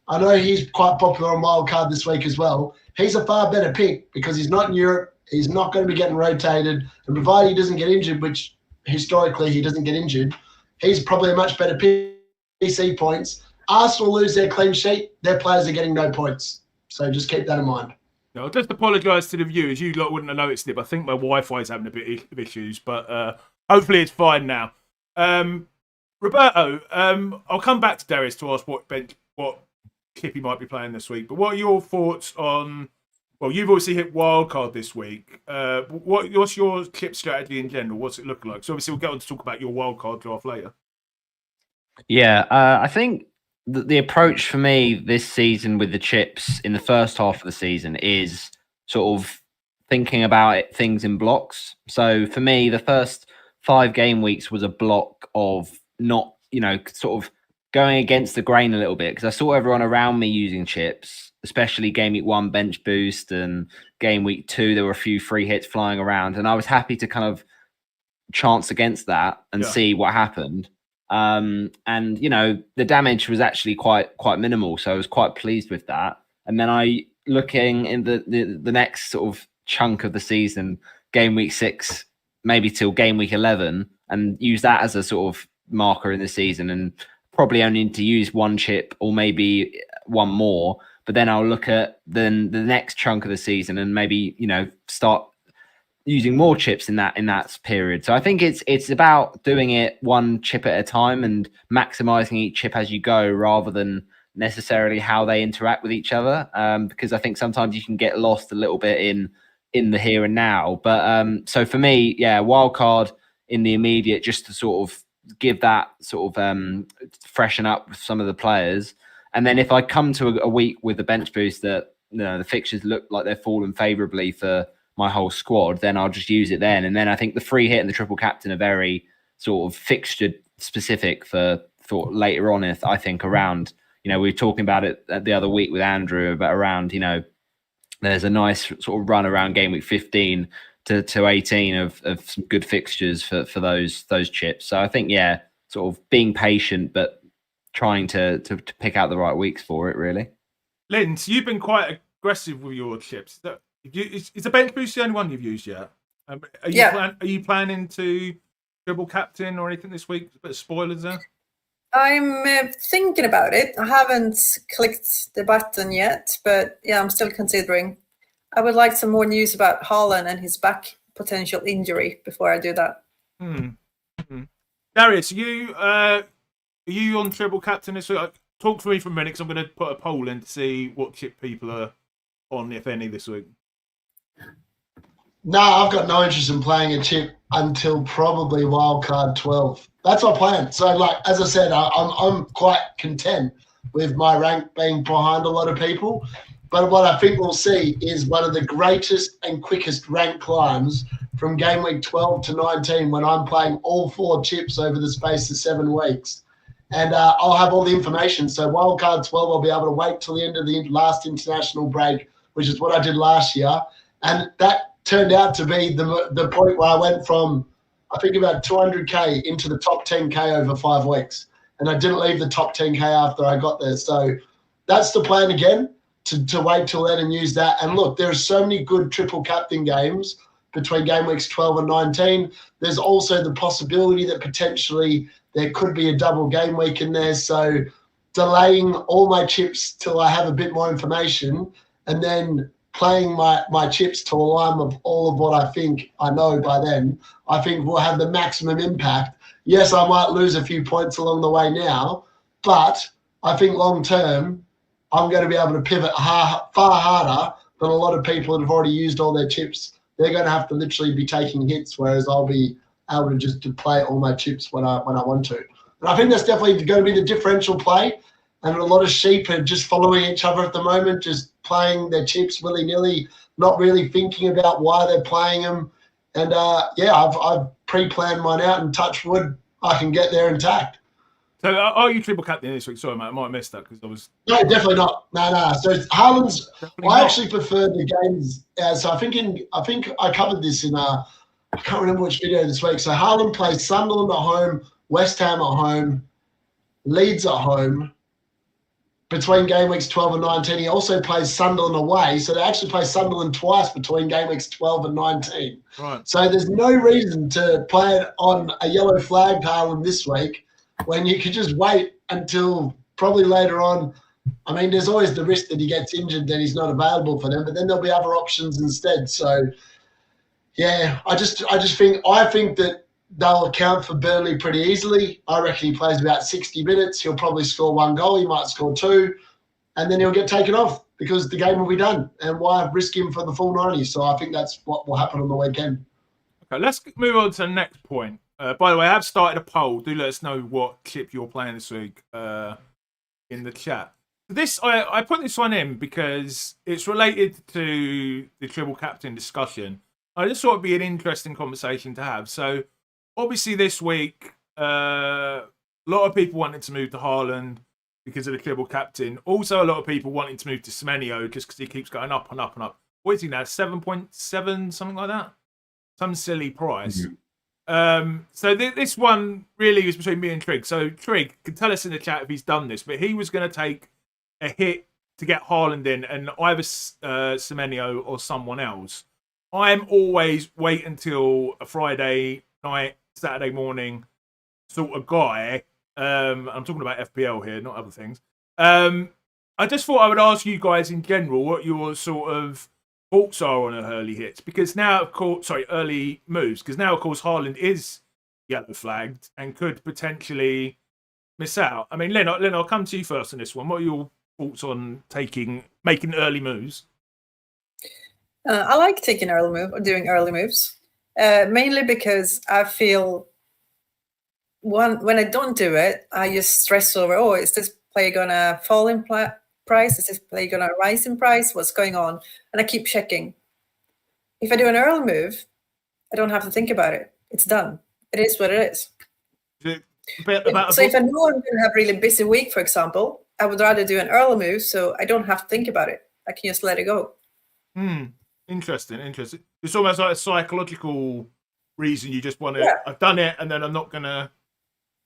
I know he's quite popular on Wildcard this week as well. He's a far better pick because he's not in Europe. He's not going to be getting rotated. And provided he doesn't get injured, which historically he doesn't get injured, he's probably a much better PC points. Arsenal lose their clean sheet. Their players are getting no points. So just keep that in mind. No, I'll just apologise to the viewers. You lot wouldn't have noticed it, but I think my Wi-Fi is having a bit of issues. But hopefully it's fine now. Roberto, I'll come back to Darius to ask what Kippy might be playing this week. But what are your thoughts on... Well, you've obviously hit Wildcard this week. What's your chip strategy in general? What's it looking like? So obviously we'll get on to talk about your Wildcard draft later. Yeah, I think the approach for me this season with the chips in the first half of the season is sort of thinking about things in blocks. So for me, the first 5 game weeks was a block of not, sort of going against the grain a little bit because I saw everyone around me using chips, especially game week 1 bench boost and game week 2. There were a few free hits flying around and I was happy to kind of chance against that and see what happened. And the damage was actually quite minimal, so I was quite pleased with that. And then I looking in the next sort of chunk of the season, game week 6 maybe till game week 11, and use that as a sort of marker in the season, and probably only need to use 1 chip or maybe 1 more. But then I'll look at the next chunk of the season and maybe start using more chips in that period. So I think it's about doing it 1 chip at a time and maximizing each chip as you go, rather than necessarily how they interact with each other. Because I think sometimes you can get lost a little bit in the here and now. But so for me, Wildcard in the immediate, just to sort of give that sort of freshen up with some of the players. And then if I come to a week with the bench boost that the fixtures look like they're falling favourably for my whole squad, then I'll just use it then. And then I think the free hit and the triple captain are very sort of fixture specific for later on. I think around, we were talking about it the other week with Andrew, but around, there's a nice sort of run around game week 15 to 18 of some good fixtures for those chips. So I think, sort of being patient, but trying to pick out the right weeks for it, really. Linn, so you've been quite aggressive with your chips. Is the bench boost the only one you've used yet? Are you planning to triple captain or anything this week? A bit of spoilers there. I'm thinking about it. I haven't clicked the button yet, but I'm still considering. I would like some more news about Haaland and his back potential injury before I do that. Darius, are you on triple captain this week? Talk to me for a minute, because I'm going to put a poll in to see what chip people are on, if any, this week. No, I've got no interest in playing a chip until probably Wildcard 12. That's my plan. So, as I said, I'm quite content with my rank being behind a lot of people. But what I think we'll see is one of the greatest and quickest rank climbs from game week 12 to 19 when I'm playing all 4 chips over the space of 7 weeks. And I'll have all the information. So Wildcard 12, I'll be able to wait till the end of the last international break, which is what I did last year. And that turned out to be the point where I went from, I think, about 200K into the top 10K over 5 weeks. And I didn't leave the top 10K after I got there. So that's the plan again, to wait till then and use that. And look, there are so many good triple captain games between game weeks 12 and 19. There's also the possibility that potentially there could be a double game week in there. So delaying all my chips till I have a bit more information, and then playing my chips to align with all of what I think I know by then, I think will have the maximum impact. Yes, I might lose a few points along the way now, but I think long term, I'm going to be able to pivot far harder than a lot of people that have already used all their chips. They're going to have to literally be taking hits, whereas I'll be able to just to play all my chips when I want to. And I think that's definitely going to be the differential play. And a lot of sheep are just following each other at the moment, just playing their chips willy-nilly, not really thinking about why they're playing them. And I've pre-planned mine out, and touch wood, I can get there intact. So are you triple captain this week? Sorry, mate, I might have missed that because I was... No, definitely not. No. So Haaland's... I actually prefer the games... so I think I covered this in... I can't remember which video this week. So Haaland plays Sunderland at home, West Ham at home, Leeds at home. Between game weeks 12 and 19, he also plays Sunderland away. So they actually play Sunderland twice between game weeks 12 and 19. Right. So there's no reason to play it on a yellow flag Haaland this week when you could just wait until probably later on. I mean, there's always the risk that he gets injured, that he's not available for them, but then there'll be other options instead. So, yeah, I think that they'll account for Burnley pretty easily. I reckon he plays about 60 minutes. He'll probably score 1 goal. He might score 2. And then he'll get taken off because the game will be done. And why risk him for the full 90? So I think that's what will happen on the weekend. Okay, let's move on to the next point. By the way, I have started a poll. Do let us know what chip you're playing this week in the chat. This I put this one in because it's related to the triple captain discussion. I just thought it'd be an interesting conversation to have. So, obviously, this week, a lot of people wanted to move to Haaland because of the triple captain. Also, a lot of people wanting to move to Semenyo just because he keeps going up and up and up. What is he now? 7.7, something like that? Some silly price. So this one really was between me and Trig. So Trig can tell us in the chat if he's done this, but he was going to take a hit to get Haaland in and either Semenyo or someone else. I'm always wait until a Friday night, Saturday morning sort of guy. I'm talking about FPL here, not other things. I just thought I would ask you guys in general what your sort of thoughts are on early hits, because now, of course, early moves, because now, of course, Haaland is yellow flagged and could potentially miss out. I mean, Linn, I'll come to you first on this one. What are your thoughts on making early moves? I like taking doing early moves, mainly because I feel when I don't do it, I just stress over, is this player going to fall in price? Is this player going to rise in price? What's going on? And I keep checking. If I do an early move, I don't have to think about it. It's done. It is what it is. So if I know I'm going to have a really busy week, for example, I would rather do an early move so I don't have to think about it. I can just let it go. Interesting. It's almost like a psychological reason. You just want to, I've done it, and then I'm not going to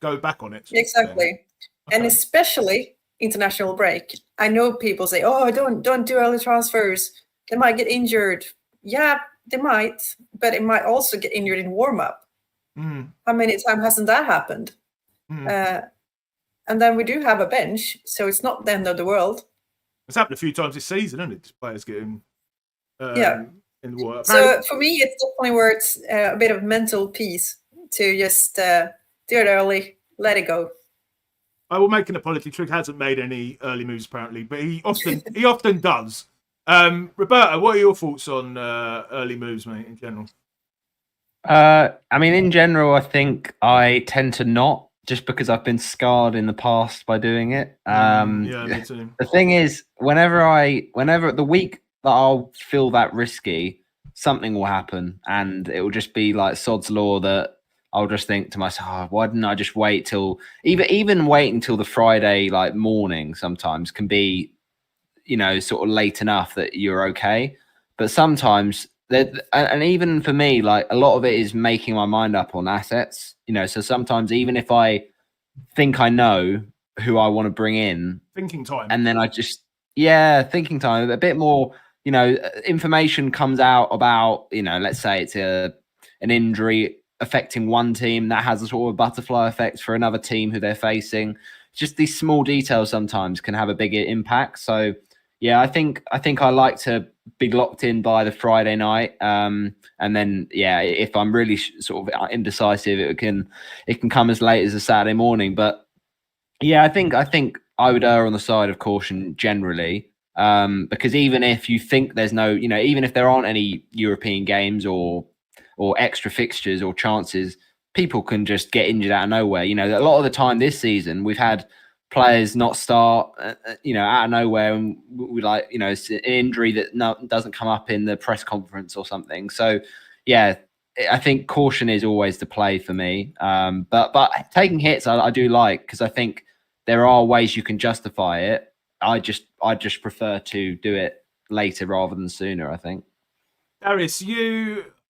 go back on it. Exactly. Okay. And especially international break. I know people say, don't do early transfers. They might get injured. Yeah, they might, but it might also get injured in warm-up. How many times hasn't that happened? And then we do have a bench, so it's not the end of the world. It's happened a few times this season, hasn't it? Just players getting in the water. So for me, it's definitely where it's a bit of mental peace to just do it early, let it go. I will make an apology. Trig hasn't made any early moves apparently, but he often does. Roberto, what are your thoughts on early moves, mate, in general? I mean, in general, I think I tend to not, just because I've been scarred in the past by doing it. Yeah, me too. The thing is, whenever the week that I'll feel that risky, something will happen, and it will just be like sod's law that I'll just think to myself, why didn't I just wait till even wait until the Friday like morning sometimes can be, sort of late enough that you're okay. But sometimes, and even for me, like a lot of it is making my mind up on assets, so sometimes even if I think I know who I want to bring in, thinking time, and then I just, thinking time, a bit more, information comes out about, let's say it's an injury affecting one team that has a sort of butterfly effect for another team who they're facing. Just these small details sometimes can have a bigger impact. So yeah, I think I like to be locked in by the Friday night, and then if I'm really sort of indecisive, it can come as late as a Saturday morning. But yeah, I think I would err on the side of caution generally, because even if you think there's no, even if there aren't any European games or extra fixtures or chances, people can just get injured out of nowhere. A lot of the time this season we've had players not start, out of nowhere, and we it's an injury that doesn't come up in the press conference or something. So, yeah, I think caution is always the play for me. But taking hits, I do like, because I think there are ways you can justify it. I just prefer to do it later rather than sooner, I think. Darius,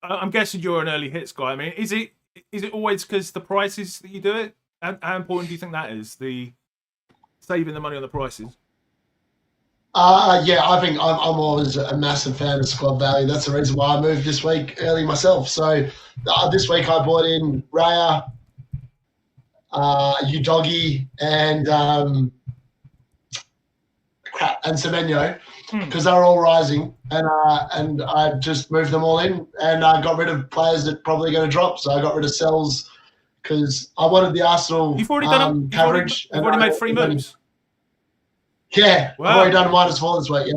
I'm guessing you're an early hits guy. I mean, is it always because the prices that you do it? How important do you think that is? The saving the money on the prices? Yeah, I think I'm always a massive fan of squad value. That's the reason why I moved this week early myself. So this week I bought in Raya, Udogi, and Semenyo, because they're all rising, and I just moved them all in, and I got rid of players that probably going to drop. So I got rid of Sells because I wanted the Arsenal You've already done coverage. You've already made 3 moves. Yeah, wow. I've already done -4 this week.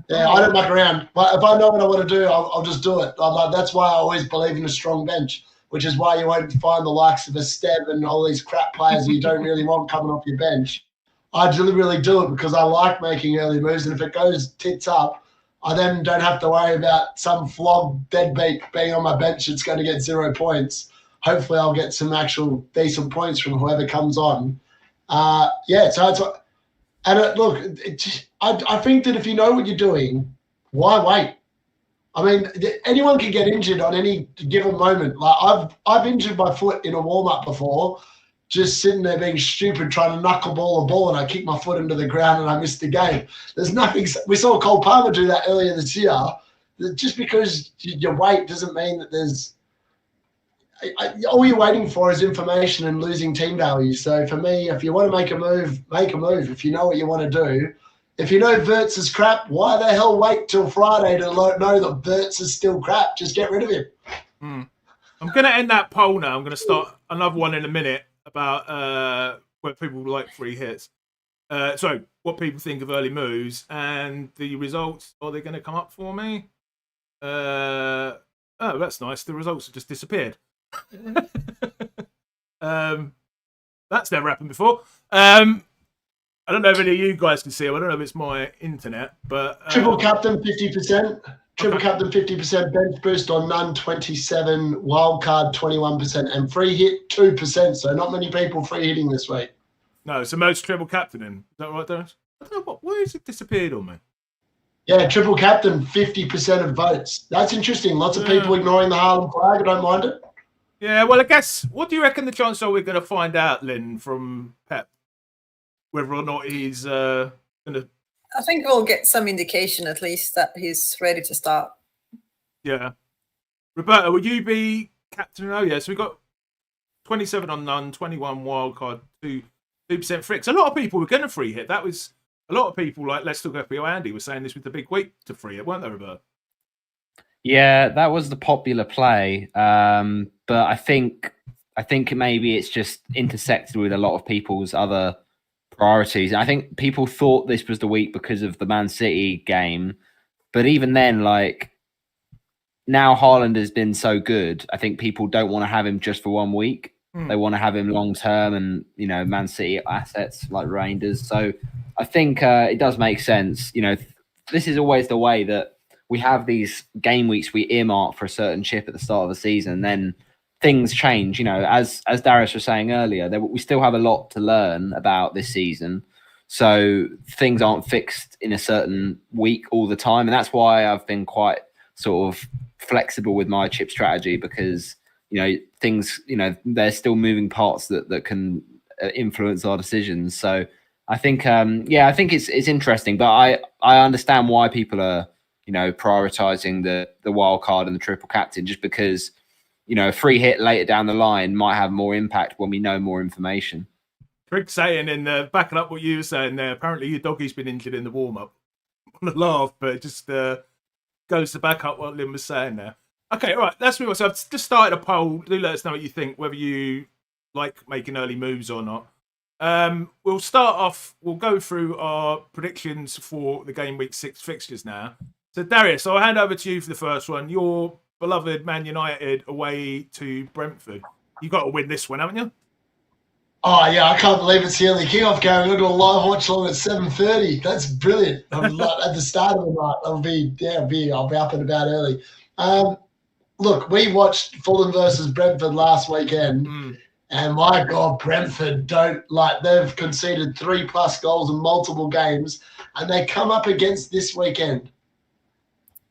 Yeah, I don't muck around. But if I know what I want to do, I'll just do it. That's why I always believe in a strong bench, which is why you won't find the likes of a Steb and all these crap players you don't really want coming off your bench. I really do it because I like making early moves, and if it goes tits up, I then don't have to worry about some flog deadbeat being on my bench that's going to get 0 points. Hopefully I'll get some actual decent points from whoever comes on. So it's... And I think that if you know what you're doing, why wait? I mean, anyone can get injured on any given moment. Like I've injured my foot in a warm-up before, just sitting there being stupid, trying to knuckleball a ball, and I kicked my foot into the ground and I missed the game. There's nothing. We saw Cole Palmer do that earlier this year. Just because you wait doesn't mean that there's... all you're waiting for is information and losing team value. So for me, if you want to make a move, make a move. If you know what you want to do, if you know Wirtz is crap, why the hell wait till Friday to know that Wirtz is still crap? Just get rid of him. I'm going to end that poll now. I'm going to start another one in a minute about where people like free hits. So what people think of early moves, and the results, are they going to come up for me? Oh, that's nice. The results have just disappeared. That's never happened before. I don't know if any of you guys can see them. I don't know if it's my internet, but triple captain 50%, triple captain 50%, bench boost on none 27, wildcard 21%, and free hit 2%. So not many people free hitting this week. No, it's the most triple captaining. Is that right, Dennis? I don't know why has it disappeared on me? Yeah, triple captain 50% of votes. That's interesting. Lots of people ignoring the Harlem flag. I don't mind it. Yeah, well, I guess, what do you reckon the chances are we're going to find out, Linn, from Pep? Whether or not he's going to... I think we'll get some indication, at least, that he's ready to start. Yeah. Roberto, will you be captain? Oh, yeah, so we've got 27 on none, 21 wildcard, 2% free. A lot of people were going to free hit. That was... A lot of people, like Let's Talk FPL Andy, were saying this was the big week to free it, weren't they, Roberto? Yeah, that was the popular play. But I think maybe it's just intersected with a lot of people's other priorities. And I think people thought this was the week because of the Man City game. But even then, like, now Haaland has been so good, I think people don't want to have him just for 1 week. They want to have him long term, and Man City assets like Rangers. So I think it does make sense. This is always the way that we have these game weeks we earmark for a certain chip at the start of the season. Then things change. As Darius was saying earlier, we still have a lot to learn about this season. So things aren't fixed in a certain week all the time, and that's why I've been quite sort of flexible with my chip strategy, because things, there's still moving parts that can influence our decisions. So I think, I think it's interesting, but I understand why people are, prioritizing the wild card and the triple captain, just because, a free hit later down the line might have more impact when we know more information. Trig saying, backing up what you were saying there, apparently your doggie's been injured in the warm-up. want to laugh, but it just goes to back up what Linn was saying there. Okay, all right, let's move on. So I've just started a poll. Do let us know what you think, whether you like making early moves or not. We'll start off, we'll go through our predictions for the game week 6 fixtures now. So Darius, I'll hand over to you for the first one. Your beloved Man United away to Brentford. You've got to win this one, haven't you? Oh, yeah, I can't believe it's the early kickoff game. We've got a live watch along at 7:30. That's brilliant. I'm like, at the start of the night, I'll be up and about early. Look, we watched Fulham versus Brentford last weekend, and my God, Brentford they've conceded 3+ goals in multiple games, and they come up against this weekend.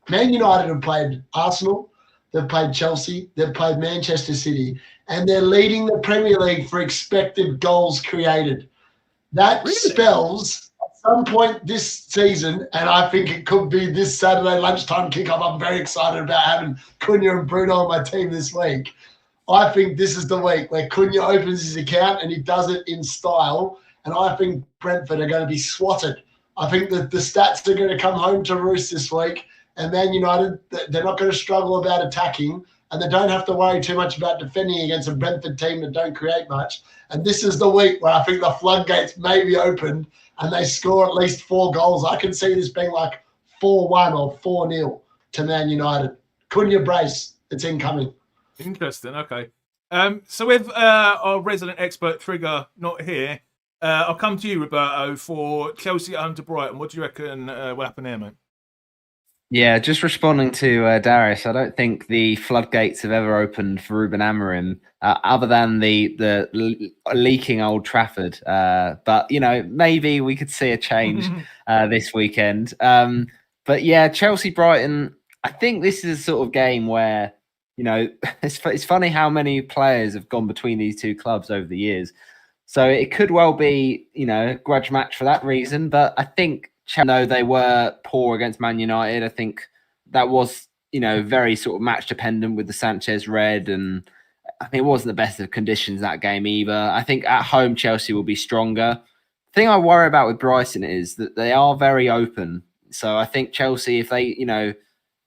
Man United have played Arsenal, they've played Chelsea, they've played Manchester City, and they're leading the Premier League for expected goals created. That spells at some point this season, and I think it could be this Saturday lunchtime kickoff. I'm very excited about having Cunha and Bruno on my team this week. I think this is the week where Cunha opens his account and he does it in style, and I think Brentford are going to be swatted. I think that the stats are going to come home to roost this week, and Man United, they're not going to struggle about attacking, and they don't have to worry too much about defending against a Brentford team that don't create much. And this is the week where I think the floodgates may be opened and they score at least 4 goals. I can see this being like 4-1 or 4-0 to Man United. Cunha brace, it's incoming. Interesting, okay. So with our resident expert Trigger not here, I'll come to you, Roberto, for Chelsea at home to Brighton. What do you reckon will happen here, mate? Yeah, just responding to Darius, I don't think the floodgates have ever opened for Ruben Amorim, other than the leaking Old Trafford. But, maybe we could see a change this weekend. But yeah, Chelsea-Brighton, I think this is a sort of game where, it's funny how many players have gone between these two clubs over the years. So it could well be, a grudge match for that reason. But I think Chelsea, they were poor against Man United. I think that was, very sort of match dependent with the Sanchez red, and I think it wasn't the best of conditions that game either. I think at home Chelsea will be stronger. The thing I worry about with Brighton is that they are very open. So I think Chelsea, if they,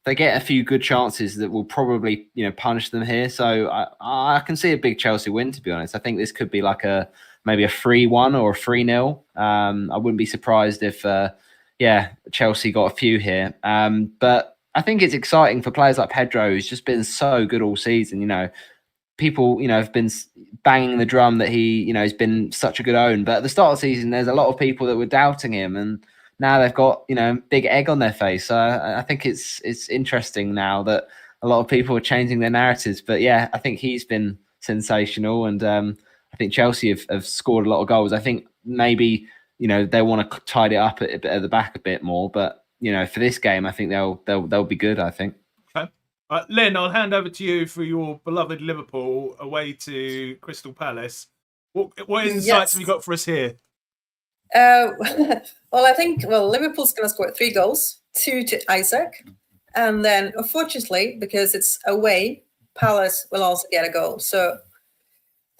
they get a few good chances, that will probably, punish them here. So I can see a big Chelsea win, to be honest. I think this could be like maybe a 3-1 or a 3-0. I wouldn't be surprised if, Chelsea got a few here. But I think it's exciting for players like Pedro, who's just been so good all season. People, have been banging the drum that he, has been such a good own. But at the start of the season, there's a lot of people that were doubting him, and now they've got, big egg on their face. So I think it's interesting now that a lot of people are changing their narratives. But yeah, I think he's been sensational, and I think Chelsea have scored a lot of goals. I think maybe, they want to tidy it up at the back a bit more. But, for this game, I think they'll be good, I think. Okay. Linn, I'll hand over to you for your beloved Liverpool away to Crystal Palace. What insights have you got for us here? I think Liverpool's going to score 3 goals, 2 to Isaac, and then unfortunately, because it's away, Palace will also get a goal. So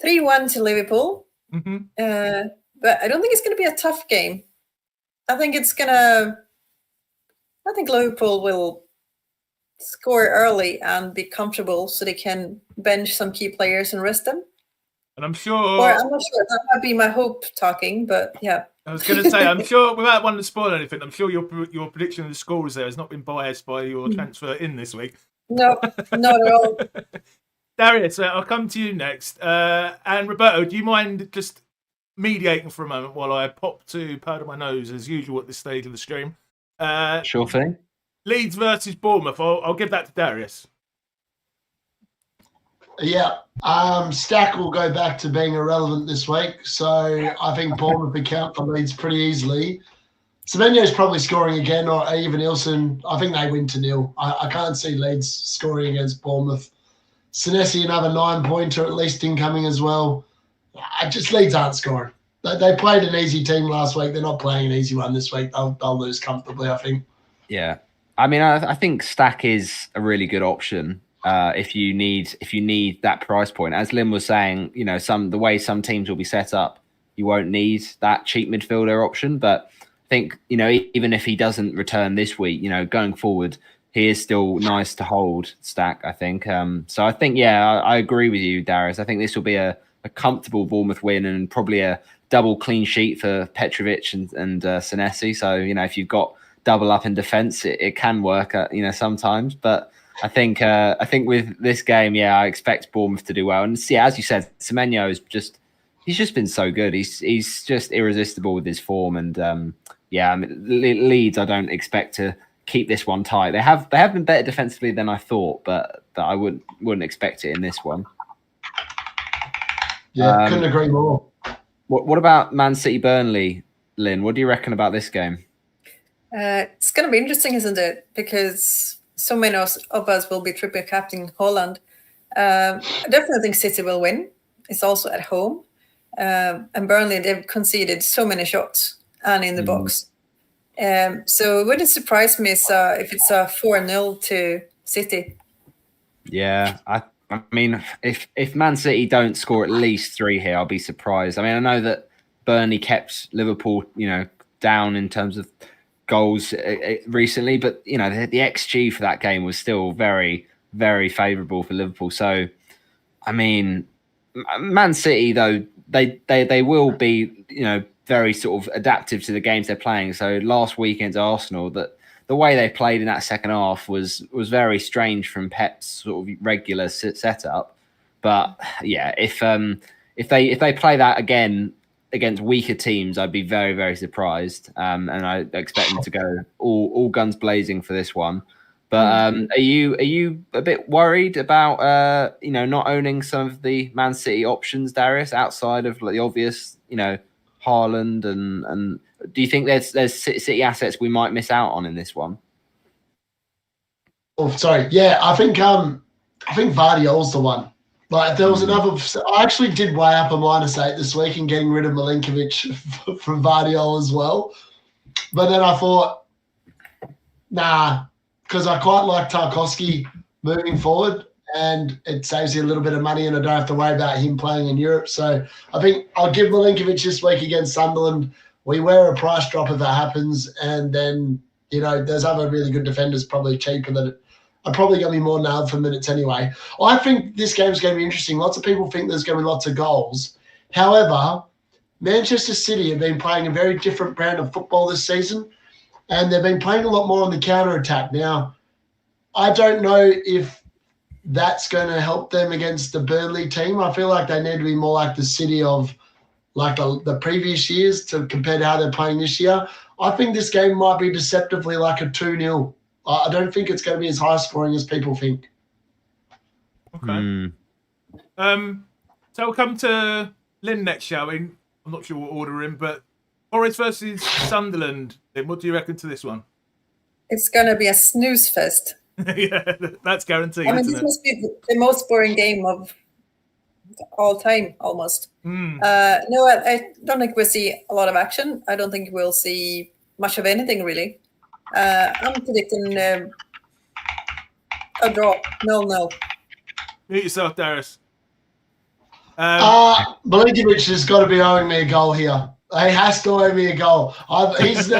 3-1 to Liverpool. But I don't think it's going to be a tough game. I think Liverpool will score early and be comfortable, so they can bench some key players and rest them. And I'm sure, I'm not sure, that might be my hope talking, but yeah. I was going to say, I'm sure, without wanting to spoil anything, I'm sure your prediction of the scores there has not been biased by your transfer in this week. No, not at all. Darius, I'll come to you next. And Roberto, do you mind just mediating for a moment while I pop to powder my nose, as usual at this stage of the stream? Sure thing. Leeds versus Bournemouth. I'll give that to Darius. Yeah, Stack will go back to being irrelevant this week, so I think Bournemouth account for Leeds pretty easily. Semenyo's probably scoring again, or even Ilson. I think they win 2-0. I can't see Leeds scoring against Bournemouth. Senesi, another 9-pointer at least incoming as well. Leeds aren't scoring. They played an easy team last week. They're not playing an easy one this week. They'll lose comfortably, I think. Yeah, I mean, I think Stack is a really good option. If you need that price point, as Linn was saying, the way some teams will be set up, you won't need that cheap midfielder option. But think, even if he doesn't return this week, going forward, he is still nice to hold stack, I think. So I think, I agree with you, Darius. I think this will be a comfortable Bournemouth win and probably a double clean sheet for Petrovic and Senesi. So, if you've got double up in defence, it can work, sometimes. But I think with this game, I expect Bournemouth to do well. And as you said, Semenyo he's just been so good. He's just irresistible with his form. And Leeds, I don't expect to keep this one tight. They have been better defensively than I thought, but I wouldn't expect it in this one. Yeah, couldn't agree more. What about Man City Burnley, Linn? What do you reckon about this game? It's going to be interesting, isn't it? Because so many of us will be triple captaining Holland. I definitely think City will win. It's also at home. And Burnley, they've conceded so many shots and in the box. So it wouldn't surprise me if it's a 4-0 to City. Yeah, I mean, if Man City don't score at least 3 here, I'll be surprised. I mean, I know that Burnley kept Liverpool, down in terms of goals recently, but the XG for that game was still very, very favourable for Liverpool. So, I mean, Man City though they will be very sort of adaptive to the games they're playing. So last week against Arsenal, that the way they played in that second half was very strange from Pep's sort of regular setup. But if they play that again against weaker teams, I'd be very, very surprised. And I expect them to go all guns blazing for this one. But are you a bit worried about not owning some of the Man City options, Darius, outside of the obvious Haaland and do you think there's City assets we might miss out on in this one? Oh, sorry. Yeah, I think Vardyol's the one. Like there was another. I actually did weigh up a -8 this week and getting rid of Milinkovic from Vardyol as well. But then I thought, nah, because I quite like Tarkowski moving forward, and it saves you a little bit of money, and I don't have to worry about him playing in Europe. So I think I'll give Milinkovic this week against Sunderland. We wear a price drop if that happens, and then there's other really good defenders probably cheaper that are probably going to be more nailed for minutes anyway. I think this game is going to be interesting. Lots of people think there's going to be lots of goals. However, Manchester City have been playing a very different brand of football this season, and they've been playing a lot more on the counter-attack. Now, I don't know if that's going to help them against the Burnley team. I feel like they need to be more like the City of like the previous years compared to how they're playing this year. I think this game might be deceptively like a 2-0. I don't think it's going to be as high scoring as people think. Okay. So we'll come to Linn next, shall we? I'm not sure what order we're in, but Forest versus Sunderland. Linn, what do you reckon to this one? It's going to be a snooze fest. Yeah, that's guaranteed. I mean, this must be the most boring game of all time, almost. No, I don't think we'll see a lot of action. I don't think we'll see much of anything, really. I'm predicting a draw. 0-0. Mute yourself, Darius. Milinkovic has got to be owing me a goal here. He has to owe me a goal. He's the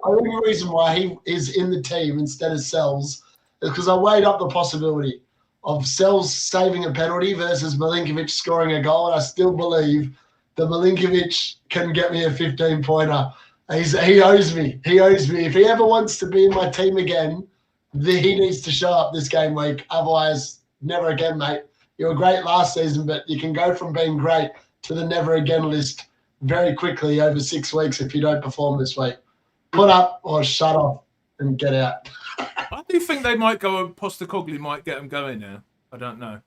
only reason why he is in the team instead of Sells is because I weighed up the possibility of Sells saving a penalty versus Milinkovic scoring a goal, and I still believe that Milinkovic can get me a 15-pointer. He owes me. He owes me. If he ever wants to be in my team again, he needs to show up this game week. Otherwise, never again, mate. You were great last season, but you can go from being great to the never again list very quickly over 6 weeks if you don't perform this week. Put up or shut off and get out. I do think they might go. Postecoglou might get them going now. I don't know.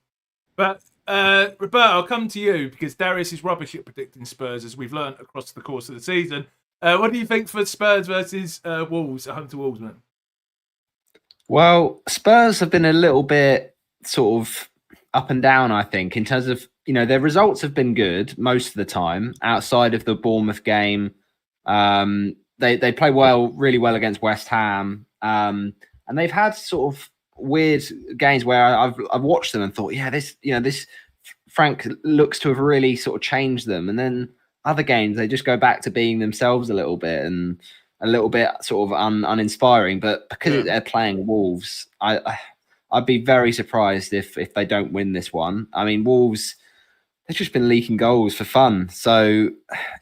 But Roberto, I'll come to you because Darius is rubbish at predicting Spurs, as we've learned across the course of the season. What do you think for Spurs versus Wolves at home to Wolves, man? Well, Spurs have been a little bit sort of up and down, I think, in terms of, their results have been good most of the time outside of the Bournemouth game. They play really well against West Ham. And they've had sort of weird games where I've watched them and thought, this Frank looks to have really sort of changed them. And then other games they just go back to being themselves a little bit and a little bit sort of uninspiring. But because they're playing Wolves, I'd be very surprised if they don't win this one. I mean, Wolves, they've just been leaking goals for fun. So,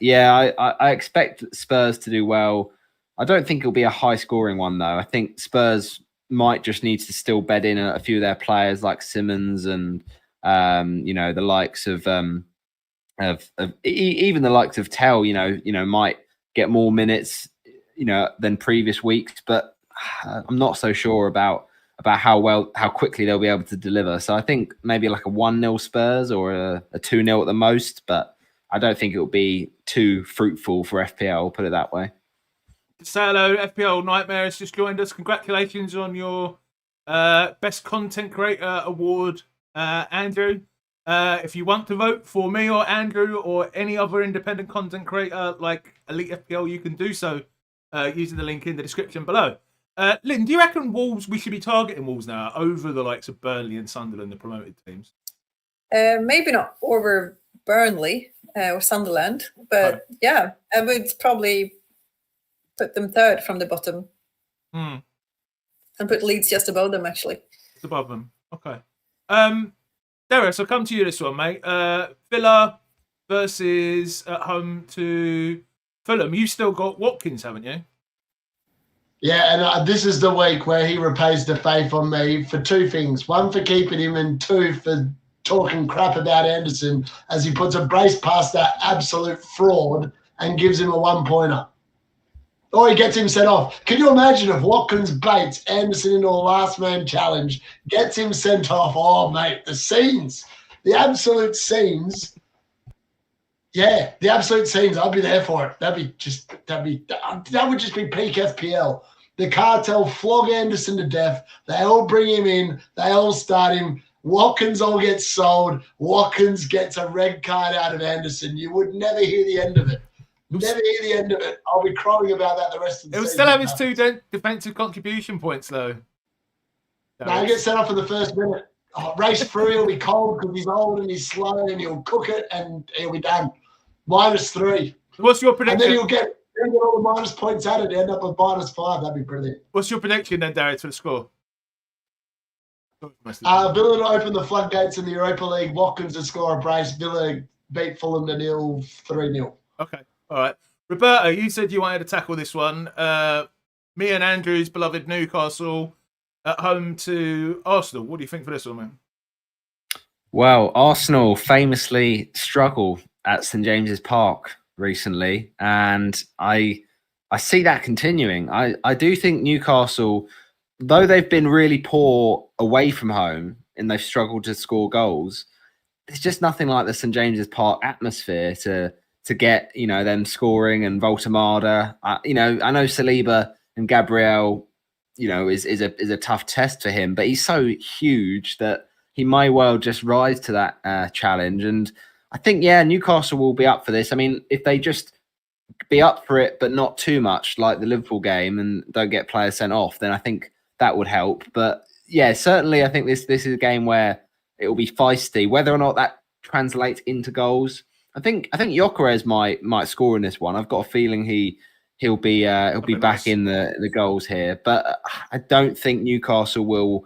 yeah, I expect Spurs to do well. I don't think it'll be a high-scoring one, though. I think Spurs might just need to still bed in a few of their players like Simmons and, the likes of even the likes of Tell, might get more minutes, than previous weeks. But I'm not so sure about how quickly they'll be able to deliver. So I think maybe like a 1-0 Spurs or a 2-0 at the most, but I don't think it will be too fruitful for FPL, put it that way. Say hello, FPL Nightmare has just joined us. Congratulations on your Best Content Creator Award, Andrew. If you want to vote for me or Andrew or any other independent content creator like Elite FPL, you can do so using the link in the description below. Linn, do you reckon Wolves, we should be targeting Wolves now over the likes of Burnley and Sunderland, the promoted teams? Maybe not over Burnley or Sunderland, but yeah, I would probably put them third from the bottom and put Leeds just above them, actually. Just above them. Okay. Darius, I'll come to you this one, mate. Villa versus at home to Fulham. You've still got Watkins, haven't you? Yeah, and this is the week where he repays the faith on me for two things. One, for keeping him, and two, for talking crap about Anderson as he puts a brace past that absolute fraud and gives him a 1-pointer. Or he gets him sent off. Can you imagine if Watkins baits Anderson into a last man challenge, gets him sent off? Oh, mate, the scenes, the absolute scenes. Yeah, the absolute scenes. I'll be there for it. That would just be peak FPL. The cartel flog Anderson to death. They all bring him in. They all start him. Watkins all gets sold. Watkins gets a red card out of Anderson. You would never hear the end of it. Never hear the end of it. I'll be crying about that the rest of the season. It will still have his 2 defensive contribution points, though. No, he gets sent off in the first minute. Race through, he'll be cold because he's old and he's slow, and he'll cook it and he'll be done. -3. What's your prediction? And then he'll get all the minus points added, end up with -5. That'd be brilliant. What's your prediction then, Darius, for the score? Villa to open the floodgates in the Europa League. Watkins to score a brace. Villa beat Fulham to 3-0. Okay. All right. Roberto, you said you wanted to tackle this one. Me and Andrew's beloved Newcastle at home to Arsenal. What do you think for this one, man? Well, Arsenal famously struggle at St James's Park recently, and I see that continuing. I do think Newcastle, though they've been really poor away from home and they've struggled to score goals, there's just nothing like the St James's Park atmosphere to get, them scoring, and Voltemada. I know Saliba and Gabriel, is a tough test for him, but he's so huge that he may well just rise to that challenge. And I think, Newcastle will be up for this. I mean, if they just be up for it, but not too much, like the Liverpool game, and don't get players sent off, then I think that would help. But yeah, certainly I think this is a game where it will be feisty. Whether or not that translates into goals, I think Gyökeres might score in this one. I've got a feeling he'll be back in the goals here, but I don't think Newcastle will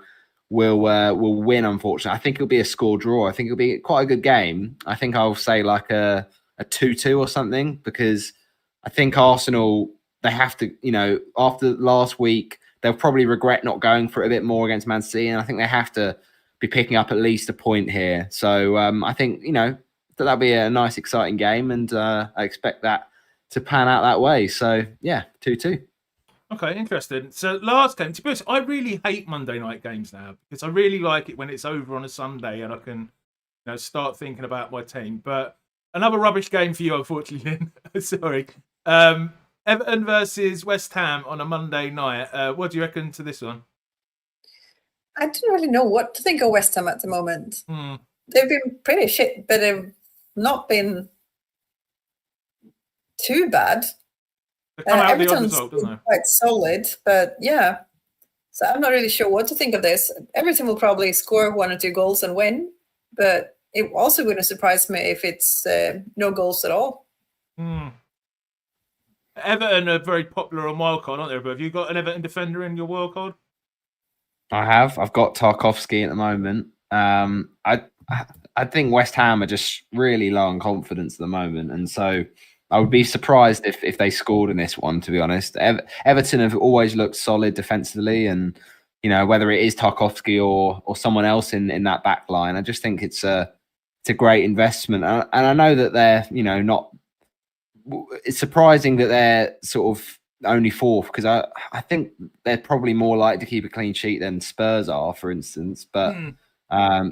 win. Unfortunately, I think it'll be a score draw. I think it'll be quite a good game. I think I'll say like a 2-2 or something, because I think Arsenal, they have to, after last week, they'll probably regret not going for it a bit more against Man City, and I think they have to be picking up at least a point here. So I think that'll be a nice, exciting game, and I expect that to pan out that way. So, 2-2. Okay, interesting. So, last game, to be honest, I really hate Monday night games now, because I really like it when it's over on a Sunday and I can start thinking about my team. But another rubbish game for you, unfortunately, Linn. Sorry. Everton versus West Ham on a Monday night. What do you reckon to this one? I don't really know what to think of West Ham at the moment. They've been pretty shit, but they've not been too bad. They come out Everton's the result, don't they? quite solid, but yeah. So I'm not really sure what to think of this. Everton will probably score 1 or 2 goals and win, but it also wouldn't surprise me if it's no goals at all. Everton are very popular on Wildcard, aren't they? But have you got an Everton defender in your Wildcard? I have. I've got Tarkovsky at the moment. I think West Ham are just really low on confidence at the moment, and so I would be surprised if they scored in this one. To be honest, Everton have always looked solid defensively, and whether it is Tarkovsky or someone else in that back line, I just think it's a great investment. And I know that they're not. It's surprising that they're sort of only fourth, because I think they're probably more likely to keep a clean sheet than Spurs are, for instance. But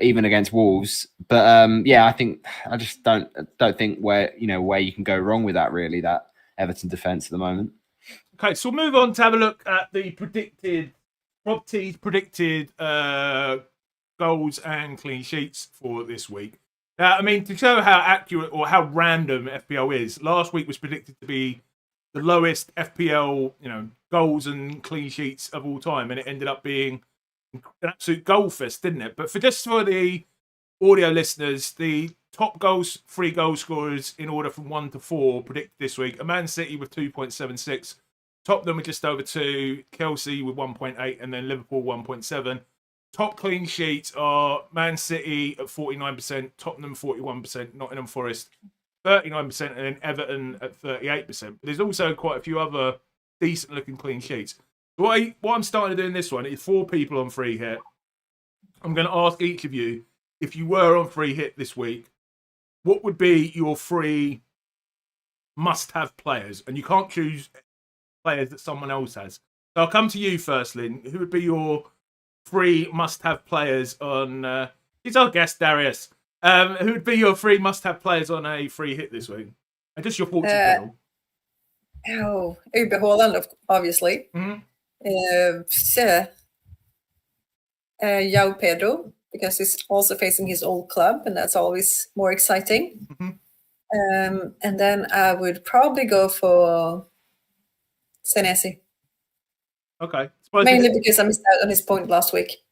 even against Wolves, but I just don't think where you can go wrong with that, really, that Everton defence at the moment. Okay, so we'll move on to have a look at the Rob T's predicted goals and clean sheets for this week. To show how accurate or how random FPL is, last week was predicted to be the lowest FPL, goals and clean sheets of all time, and it ended up being an absolute goal fest, didn't it? But for the audio listeners, the top free goal scorers in order from 1 to 4 predicted this week are Man City with 2.76, Tottenham with just over 2, Chelsea with 1.8, and then Liverpool 1.7. Top clean sheets are Man City at 49%, Tottenham 41%, Nottingham Forest 39%, and then Everton at 38%. But there's also quite a few other decent looking clean sheets. What I'm starting to do in this one is 4 people on free hit. I'm going to ask each of you, if you were on free hit this week, what would be your 3 must-have players? And you can't choose players that someone else has. So I'll come to you first, Linn. Who would be your 3 must-have players on... he's our guest, Darius. Who would be your 3 must-have players on a free hit this week? And just your thoughts in general. Uber Haaland, obviously. João Pedro, because he's also facing his old club, and that's always more exciting. And then I would probably go for Senesi. Okay. Mainly because I missed out on his point last week.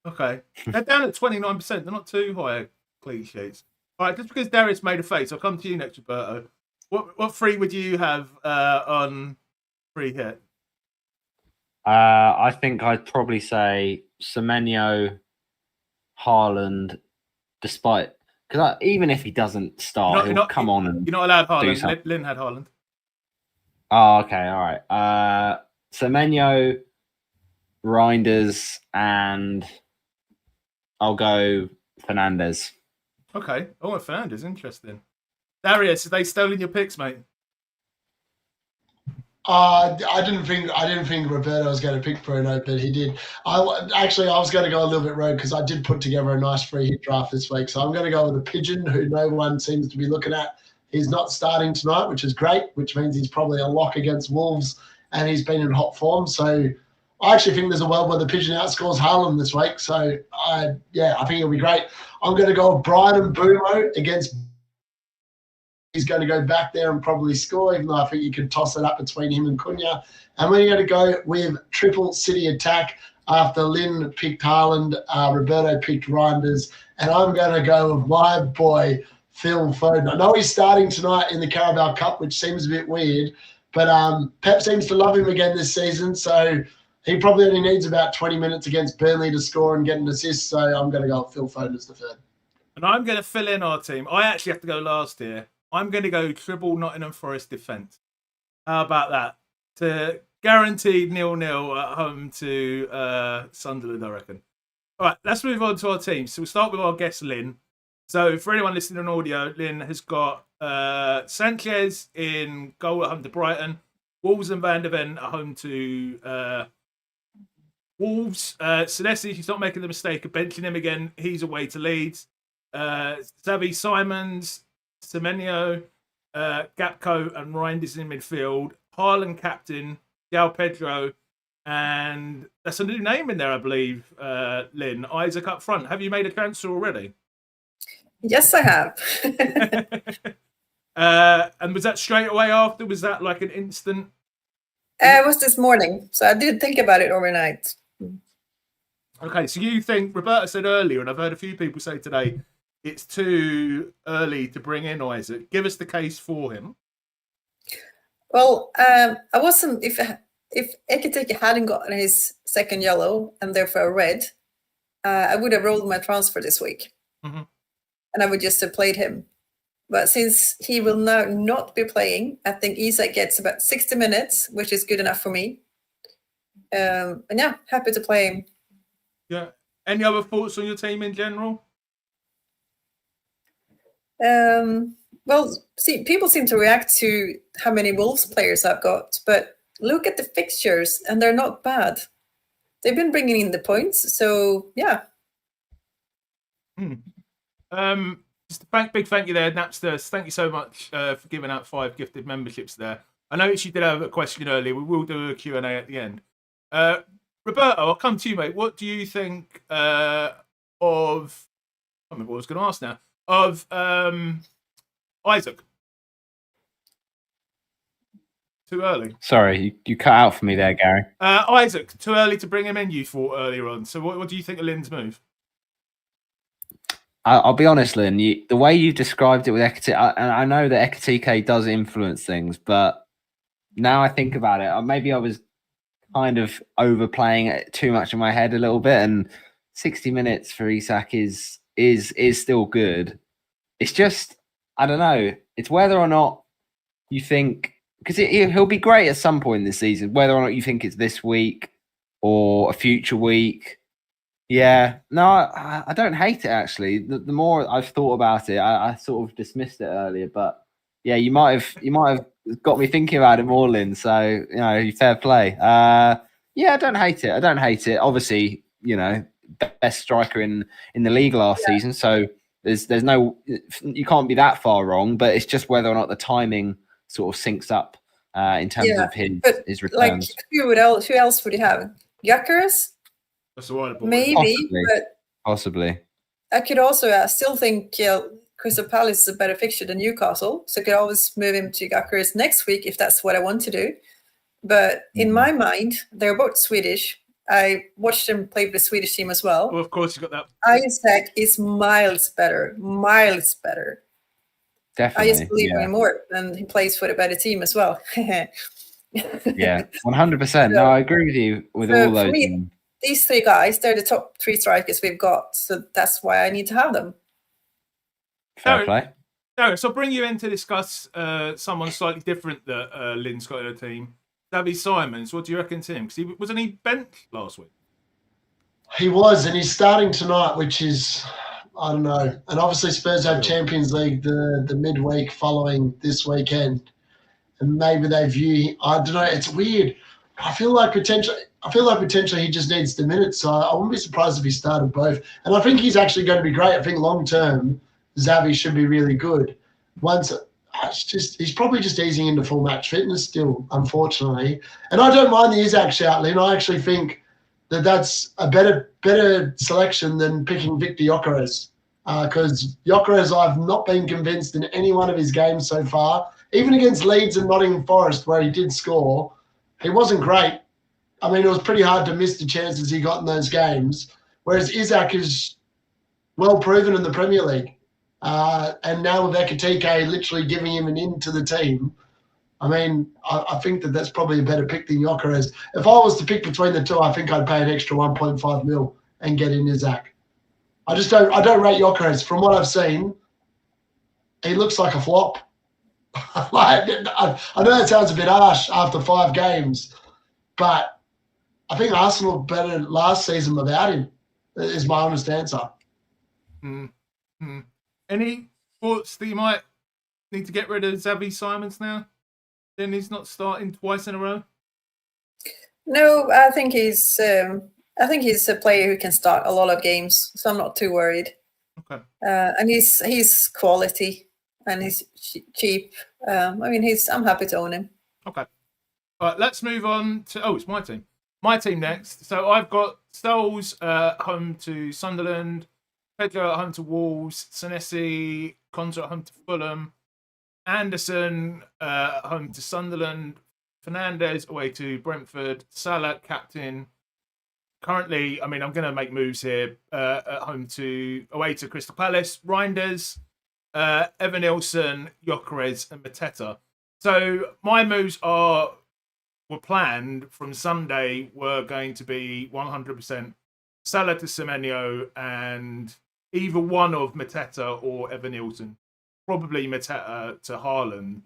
Okay. They're down at 29%. They're not too high clean sheets. All right, just because Darius made a face, I'll come to you next, Roberto. What 3 would you have on free hit? I think I'd probably say Semenyo, Haaland, despite... Because even if he doesn't start, he'll come on and... You're not allowed Haaland. Linn had Haaland. Oh, okay, all right. Semenyo, Reinders, and I'll go Fernandes. Okay. Oh, Fernandes, interesting. Darius, have they stolen your picks, mate? I didn't think Roberto was going to pick Bruno, but he did. I was going to go a little bit rogue because I did put together a nice free hit draft this week. So I'm going to go with a Pigeon, who no one seems to be looking at. He's not starting tonight, which is great, which means he's probably a lock against Wolves, and he's been in hot form. So I actually think there's a world where the Pigeon outscores Haaland this week. So I think it'll be great. I'm going to go with Brian and Bumo against. He's going to go back there and probably score, even though I think you can toss it up between him and Cunha. And we're going to go with triple City attack after Linn picked Haaland, Roberto picked Reinders, and I'm going to go with my boy, Phil Foden. I know he's starting tonight in the Carabao Cup, which seems a bit weird, but Pep seems to love him again this season, so he probably only needs about 20 minutes against Burnley to score and get an assist, so I'm going to go with Phil Foden as the third. And I'm going to fill in our team. I actually have to go last here. I'm going to go triple Nottingham Forest defence. How about that? To guaranteed 0-0 at home to Sunderland, I reckon. All right, let's move on to our team. So we'll start with our guest, Linn. So for anyone listening on audio, Linn has got Sanchez in goal at home to Brighton, Wolves and Van der Ven at home to Wolves. Senesi, she's not making the mistake of benching him again. He's away to Leeds. Xavi Simons, Semenyo, Gapco and Reinders in midfield. Haaland captain, João Pedro, and that's a new name in there, I believe, Linn. Isaac up front. Have you made a transfer already? Yes, I have. And was that straight away after? Was that like an instant? It was this morning, so I did think about it overnight. Okay, so you think, Roberta said earlier, and I've heard a few people say today, it's too early to bring in Isaac. Give us the case for him. Well, I wasn't if Ekitike hadn't gotten his second yellow and therefore a red, I would have rolled my transfer this week, and I would just have played him. But since he will now not be playing, I think Isak gets about 60 minutes, which is good enough for me. And yeah, happy to play him. Yeah. Any other thoughts on your team in general? Well, people seem to react to how many Wolves players I've got, but look at the fixtures, and they're not bad. They've been bringing in the points, so yeah. Just a big thank you there, Napsters. Thank you so much for giving out 5 gifted memberships there. I noticed you did have a question earlier. We will do a Q&A at the end. Roberto, I'll come to you, mate. What do you think of... I don't remember what I was going to ask now. Of Isaac? Too early. Sorry, you cut out for me there, Gary. Isaac, too early to bring him in, you thought earlier on. So what do you think of Linn's move? I'll be honest, Linn. The way you described it with Ekitike, and I know that Ekitike does influence things, but now I think about it, maybe I was kind of overplaying it too much in my head a little bit. And 60 minutes for Isak is still good. It's just, I don't know. It's whether or not you think, because he'll be great at some point this season, whether or not you think it's this week or a future week. Yeah, no, I don't hate it actually. The more I've thought about it, I sort of dismissed it earlier, but yeah, you might have got me thinking about it more, Linn. So fair play. Yeah, I don't hate it. Obviously, best striker in the league last season. So there's no, you can't be that far wrong. But it's just whether or not the timing sort of syncs up in terms of his returns. Like who else would you have? Gyökeres? That's the right. Maybe, possibly. I could also still think Crystal Palace is a better fixture than Newcastle, so I could always move him to Gyökeres next week if that's what I want to do. But in my mind, they're both Swedish. I watched him play with the Swedish team as well. Well, of course, you got that. Isaac is miles better. Definitely. I just believe him more, and he plays for the better team as well. Yeah, 100%. No, I agree with you with all those. For me, these 3 guys, they're the top 3 strikers we've got, so that's why I need to have them. Fair play. So I'll bring you in to discuss someone slightly different that Linn's got in her team. Xavi Simons, what do you reckon to him? Because wasn't he benched last week? He was, and he's starting tonight, which is, I don't know. And obviously Spurs have Champions League the midweek following this weekend. And maybe they view, I don't know, it's weird. I feel like potentially he just needs the minutes, so I wouldn't be surprised if he started both. And I think he's actually going to be great. I think long term, Xavi should be really good. He's probably just easing into full match fitness still, unfortunately. And I don't mind the Isak shout, Linn. I actually think that's a better selection than picking Victor Gyökeres, because Gyökeres I've not been convinced in any one of his games so far. Even against Leeds and Nottingham Forest, where he did score, he wasn't great. I mean, it was pretty hard to miss the chances he got in those games, whereas Isak is well proven in the Premier League. And now with Ekitike literally giving him an in to the team, I mean, I think that's probably a better pick than Gyökeres. If I was to pick between the two, I think I'd pay an extra 1.5 mil and get in Isak. I don't rate Gyökeres. From what I've seen, he looks like a flop. I know that sounds a bit harsh after 5 games, but I think Arsenal better last season without him, is my honest answer. Any thoughts that you might need to get rid of Xavi Simons now? Then he's not starting twice in a row? No, I think he's a player who can start a lot of games, so I'm not too worried. Okay. And he's quality and he's cheap. I'm happy to own him. Okay. All right, let's move on to it's my team. My team next. So I've got Stoles home to Sunderland, Pedro at home to Wolves, Senesi, Konza at home to Fulham, Anderson at home to Sunderland, Fernandez away to Brentford, Salah captain. Currently, I'm going to make moves here. Away to Crystal Palace, Reinders, Evan Nilsson, Gyökeres, and Mateta. So my moves were planned from Sunday were going to be 100% Salah to Semenyo and either one of Mateta or Evanilson. Probably Mateta to Haaland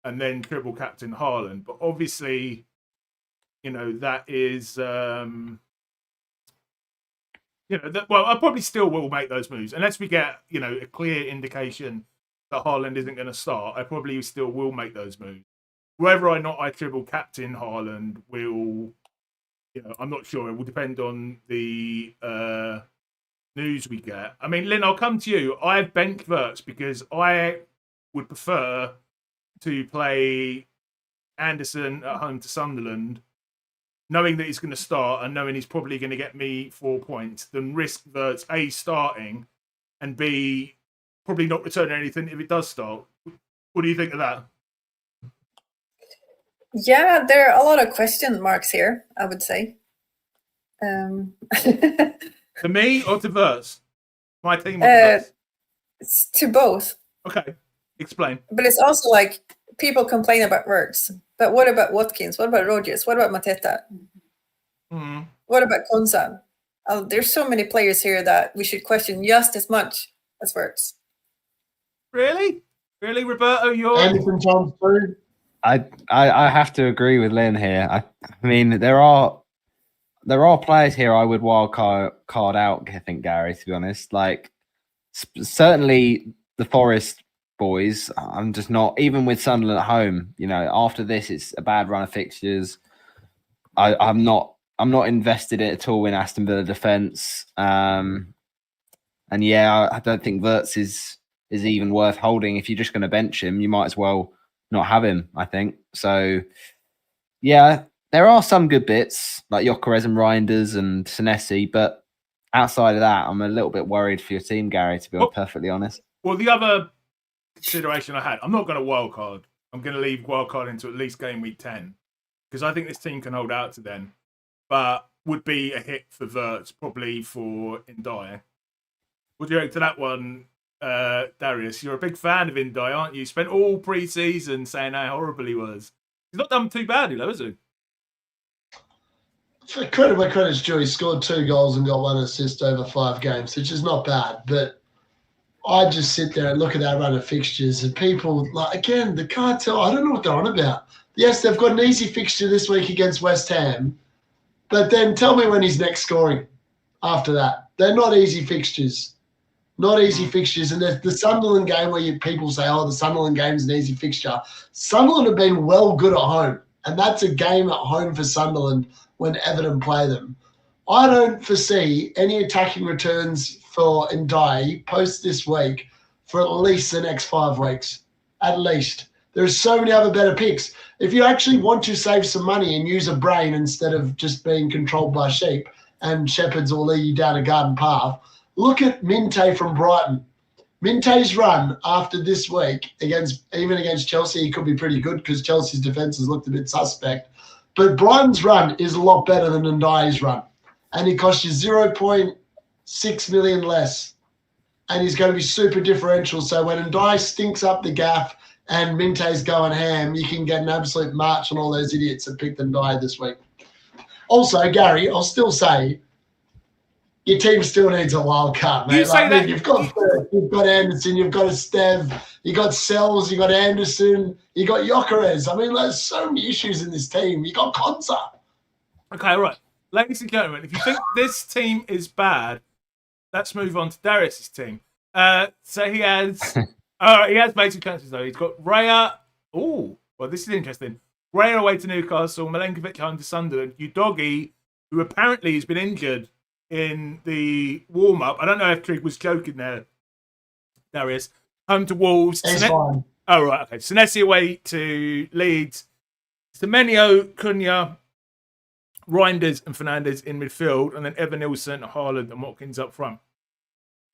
and then triple captain Haaland. But obviously, that is, well, I probably still will make those moves. Unless we get, a clear indication that Haaland isn't going to start, I probably still will make those moves. Whether or not I triple captain Haaland will, I'm not sure. It will depend on the news we get. I mean, Linn, I'll come to you. I've benched Wirtz because I would prefer to play Anderson at home to Sunderland, knowing that he's going to start and knowing he's probably going to get me 4 points, than risk Wirtz A, starting, and B, probably not returning anything if it does start. What do you think of that? Yeah, there are a lot of question marks here, I would say. To me or to Wirtz? My team or to Wirtz? It's to both. Okay, explain. But it's also like people complain about Wirtz. But what about Watkins? What about Rodgers? What about Mateta? Mm. What about Konsa? There's so many players here that we should question just as much as Wirtz. Really? Really, Roberto? Anderson times 2. I have to agree with Linn here. I mean, there are players here I would wild card out, I think, Gary, to be honest. Like, certainly the Forest boys, I'm just not, even with Sunderland at home, after this, it's a bad run of fixtures. I'm not invested at all in Aston Villa defence. And yeah, I don't think Wirtz is even worth holding. If you're just going to bench him, you might as well not have him, I think. So, yeah, there are some good bits, like Gyökeres and Reinders and Senesi, but outside of that, I'm a little bit worried for your team, Gary, to be perfectly honest. Well, the other consideration I had, I'm not going to wildcard. I'm going to leave wildcard into at least game week 10, because I think this team can hold out to then, but would be a hit for Wirtz, probably for Ndiaye. What do you react to that one, Darius? You're a big fan of Ndiaye, aren't you? Spent all pre-season saying how horrible he was. He's not done too badly, though, has he? For credit where credit's due, he scored 2 goals and got 1 assist over 5 games, which is not bad. But I just sit there and look at that run of fixtures, and people, like, again, the cartel, I don't know what they're on about. Yes, they've got an easy fixture this week against West Ham, but then tell me when he's next scoring after that. They're not easy fixtures. Not easy fixtures. And the Sunderland game where people say, the Sunderland game's an easy fixture. Sunderland have been well good at home, and that's a game at home for Sunderland when Everton play them. I don't foresee any attacking returns for Ndiaye post this week for at least the next 5 weeks. At least. There's so many other better picks. If you actually want to save some money and use a brain instead of just being controlled by sheep and shepherds will lead you down a garden path, look at Minte from Brighton. Minte's run after this week, even against Chelsea, he could be pretty good because Chelsea's defence has looked a bit suspect. But Brighton's run is a lot better than Ndiaye's run. And he costs you 0.6 million less. And he's going to be super differential. So when Ndiaye stinks up the gaff and Minte's going ham, you can get an absolute march on all those idiots that picked Ndiaye this week. Also, Gary, I'll still say, your team still needs a wild card, mate. You say that. You've got Anderson, you've got Estev, you've got Sells, you've got Anderson, you've got Gyökeres. I mean, there's so many issues in this team. You've got Konsa. Okay, right. Ladies and gentlemen, if you think this team is bad, let's move on to Darius's team. So he has made some transfers, though. He's got Raya. Oh, well, this is interesting. Raya away to Newcastle, Milenkovic home to Sunderland, Udogie, who apparently has been injured in the warm-up. I don't know if Trig was joking there, Darius. Home to Wolves. It's fine. Oh, right, okay. Senesi away to Leeds. Semenyo, Cunha, Reinders and Fernandes in midfield, and then Evanilson, Haaland and Watkins up front.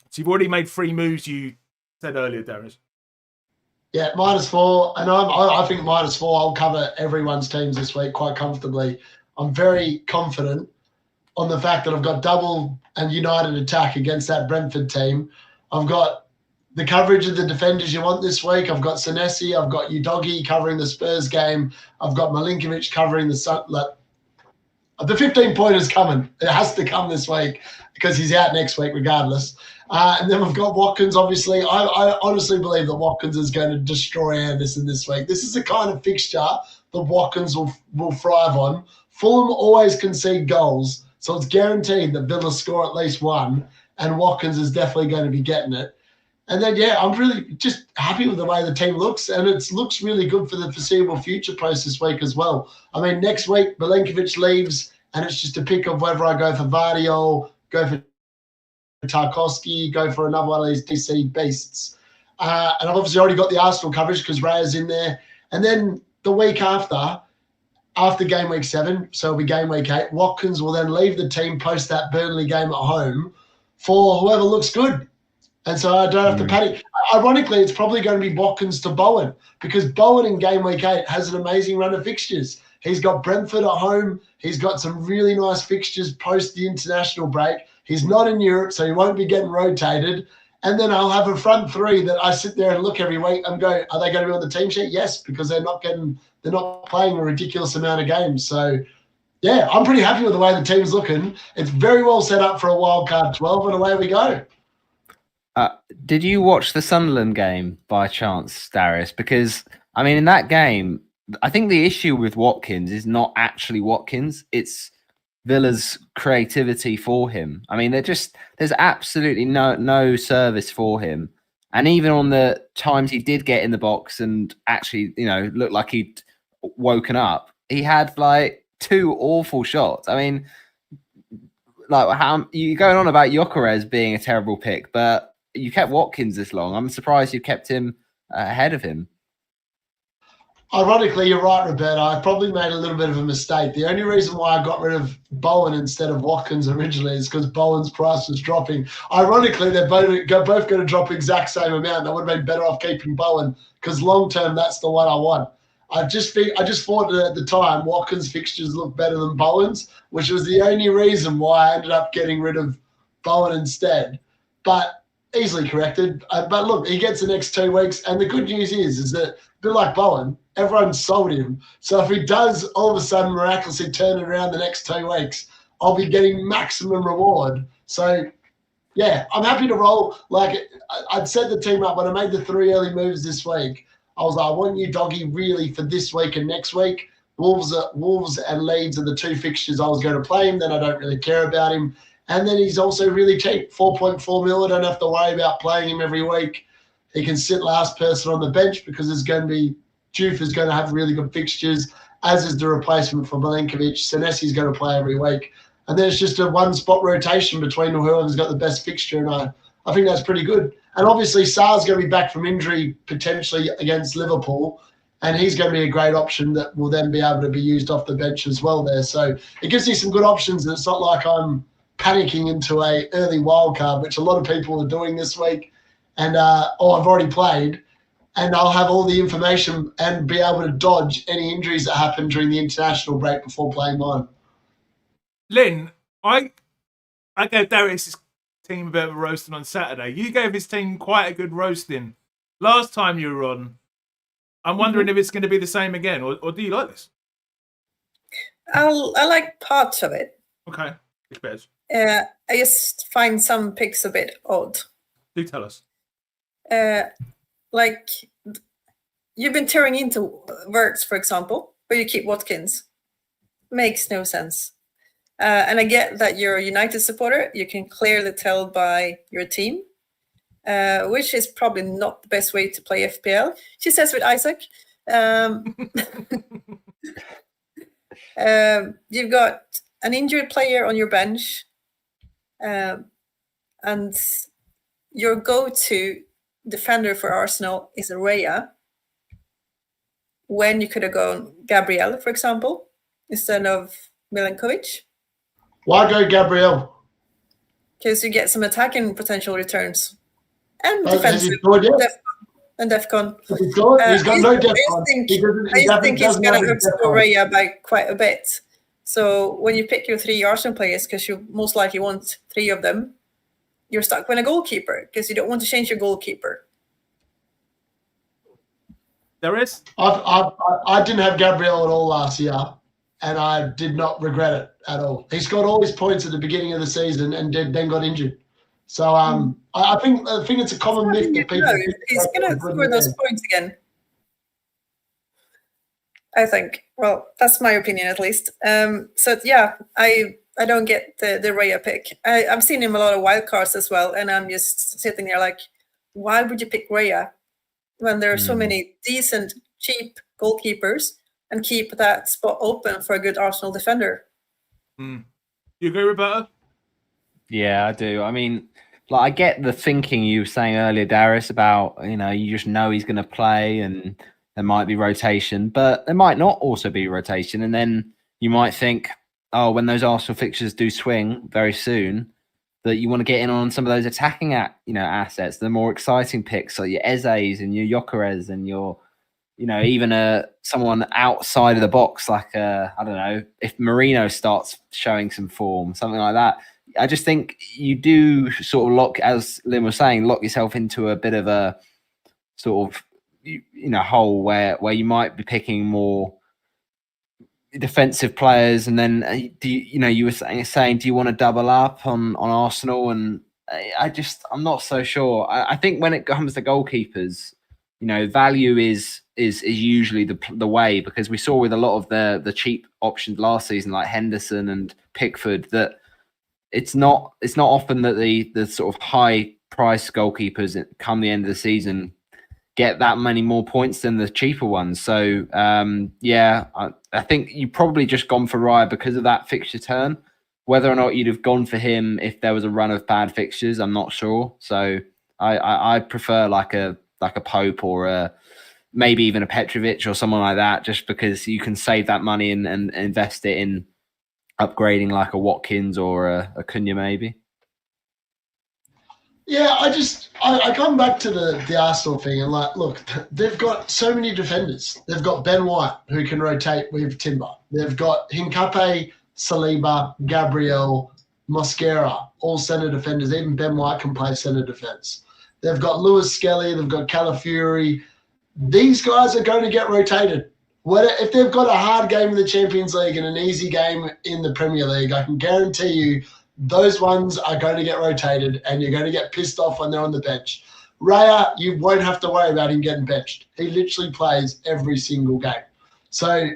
So you've already made 3 moves, you said earlier, Darius. Yeah, -4. And I think -4, I'll cover everyone's teams this week quite comfortably. I'm very confident on the fact that I've got double and United attack against that Brentford team. I've got the coverage of the defenders you want this week. I've got Senesi, I've got Udogi covering the Spurs game, I've got Milinkovic covering the 15-pointer's coming. It has to come this week because he's out next week regardless. And then we've got Watkins, obviously. I honestly believe that Watkins is going to destroy Anderson this week. This is the kind of fixture that Watkins will thrive on. Fulham always concede goals, so it's guaranteed that Villa score at least one, and Watkins is definitely going to be getting it. And then, I'm really just happy with the way the team looks, and it looks really good for the foreseeable future post this week as well. I mean, next week, Milinkovic leaves, and it's just a pick of whether I go for Vardiol, go for Tarkowski, go for another one of these DC beasts. And I've obviously already got the Arsenal coverage because Raya's in there. And then the week after game week 7, so it'll be game week 8, Watkins will then leave the team post that Burnley game at home for whoever looks good. And so I don't have to panic. Ironically, it's probably going to be Watkins to Bowen because Bowen in game week 8 has an amazing run of fixtures. He's got Brentford at home. He's got some really nice fixtures post the international break. He's not in Europe, so he won't be getting rotated. And then I'll have a front three that I sit there and look every week and go, are they going to be on the team sheet? Yes, because they're not playing a ridiculous amount of games. So, I'm pretty happy with the way the team's looking. It's very well set up for a wildcard 12, and away we go. Did you watch the Sunderland game by chance, Darius? Because, I mean, in that game, I think the issue with Watkins is not actually Watkins. It's Villa's creativity for him. I mean, there's absolutely no service for him. And even on the times he did get in the box and actually, looked like he'd woken up, he had like 2 awful shots. I mean, like how you're going on about Gyökeres being a terrible pick, but you kept Watkins this long. I'm surprised you kept him ahead of him. Ironically, you're right, Roberto. I probably made a little bit of a mistake. The only reason why I got rid of Bowen instead of Watkins originally is because Bowen's price was dropping. Ironically, they're both going to drop exact same amount. I would have been better off keeping Bowen because long-term, that's the one I want. I just thought that at the time, Watkins' fixtures looked better than Bowen's, which was the only reason why I ended up getting rid of Bowen instead. But easily corrected. But look, he gets the next 2 weeks. And the good news is that a bit like Bowen, everyone sold him. So if he does all of a sudden miraculously turn it around the next 2 weeks, I'll be getting maximum reward. So, I'm happy to roll. Like, I'd set the team up when I made the 3 early moves this week. I was like, I want you, Doggy, really for this week and next week. Wolves and Leeds are the 2 fixtures I was going to play him. Then I don't really care about him. And then he's also really cheap, 4.4 mil. I don't have to worry about playing him every week. He can sit last person on the bench because there's going to be Juve is going to have really good fixtures, as is the replacement for Milinkovic. Senesi's going to play every week. And then it's just a one-spot rotation between whoever's got the best fixture, and I think that's pretty good. And obviously, Sarr's going to be back from injury potentially against Liverpool, and he's going to be a great option that will then be able to be used off the bench as well there. So it gives you some good options, and it's not like I'm panicking into a early wild card, which a lot of people are doing this week, and I've already played. And I'll have all the information and be able to dodge any injuries that happen during the international break before playing mine. Linn, I gave Darius' team a bit of a roasting on Saturday. You gave his team quite a good roasting last time you were on. I'm wondering if it's going to be the same again, or do you like this? I like parts of it. Okay, which bits? I just find some picks a bit odd. Do tell us. Like, you've been tearing into Wirtz, for example, but you keep Watkins. Makes no sense. And I get that you're a United supporter. You can clearly tell by your team, which is probably not the best way to play FPL. She says with Isaac. You've got an injured player on your bench, and your go-to defender for Arsenal is Raya, when you could have gone Gabriel, for example, instead of Milinkovic. Why go Gabriel? Because you get some attacking potential returns and Has defensive and DEFCON. He's got no DEFCON. I think he's going to outscore Raya by quite a bit. So when you pick your 3 Arsenal players, because you most likely want 3 of them, you're stuck with a goalkeeper because you don't want to change your goalkeeper. There is. I didn't have Gabriel at all last year, and I did not regret it at all. He scored all his points at the beginning of the season and then got injured. So I think it's a common myth that people think he's going to score those points again. I think. Well, that's my opinion at least. So yeah, I don't get the Raya pick. I've seen him a lot of wildcards as well, and I'm just sitting there like, why would you pick Raya when there are so many decent, cheap goalkeepers and keep that spot open for a good Arsenal defender? You agree, Roberto? Yeah, I do. I mean, like, I get the thinking you were saying earlier, Darius, about, you just know he's going to play and there might be rotation, but there might not also be rotation. And then you might think, oh, when those Arsenal fixtures do swing very soon, that you want to get in on some of those attacking assets, the more exciting picks, like your Eze's and your Gyökeres and your, even someone outside of the box, like I don't know, if Marino starts showing some form, something like that. I just think you do sort of lock, as Linn was saying, lock yourself into a bit of a sort of hole where you might be picking more defensive players, and then you were saying, do you want to double up on Arsenal? And I'm not so sure. I think when it comes to goalkeepers, value is usually the way, because we saw with a lot of the cheap options last season, like Henderson and Pickford, that it's not often that the sort of high price goalkeepers come the end of the season get that many more points than the cheaper ones. So I think you probably just gone for Raya because of that fixture turn. Whether or not you'd have gone for him if there was a run of bad fixtures, I'm not sure. So I prefer like a Pope or maybe even a Petrovic or someone like that, just because you can save that money and invest it in upgrading like a Watkins or a Cunha maybe. Yeah, I come back to the Arsenal thing and look, they've got so many defenders. They've got Ben White, who can rotate with Timber. They've got Hincapié, Saliba, Gabriel, Mosquera, all centre defenders. Even Ben White can play centre defence. They've got Lewis Skelly, they've got Calafiori. These guys are going to get rotated. If they've got a hard game in the Champions League and an easy game in the Premier League, I can guarantee you those ones are going to get rotated and you're going to get pissed off when they're on the bench. Raya, you won't have to worry about him getting benched. He literally plays every single game. So,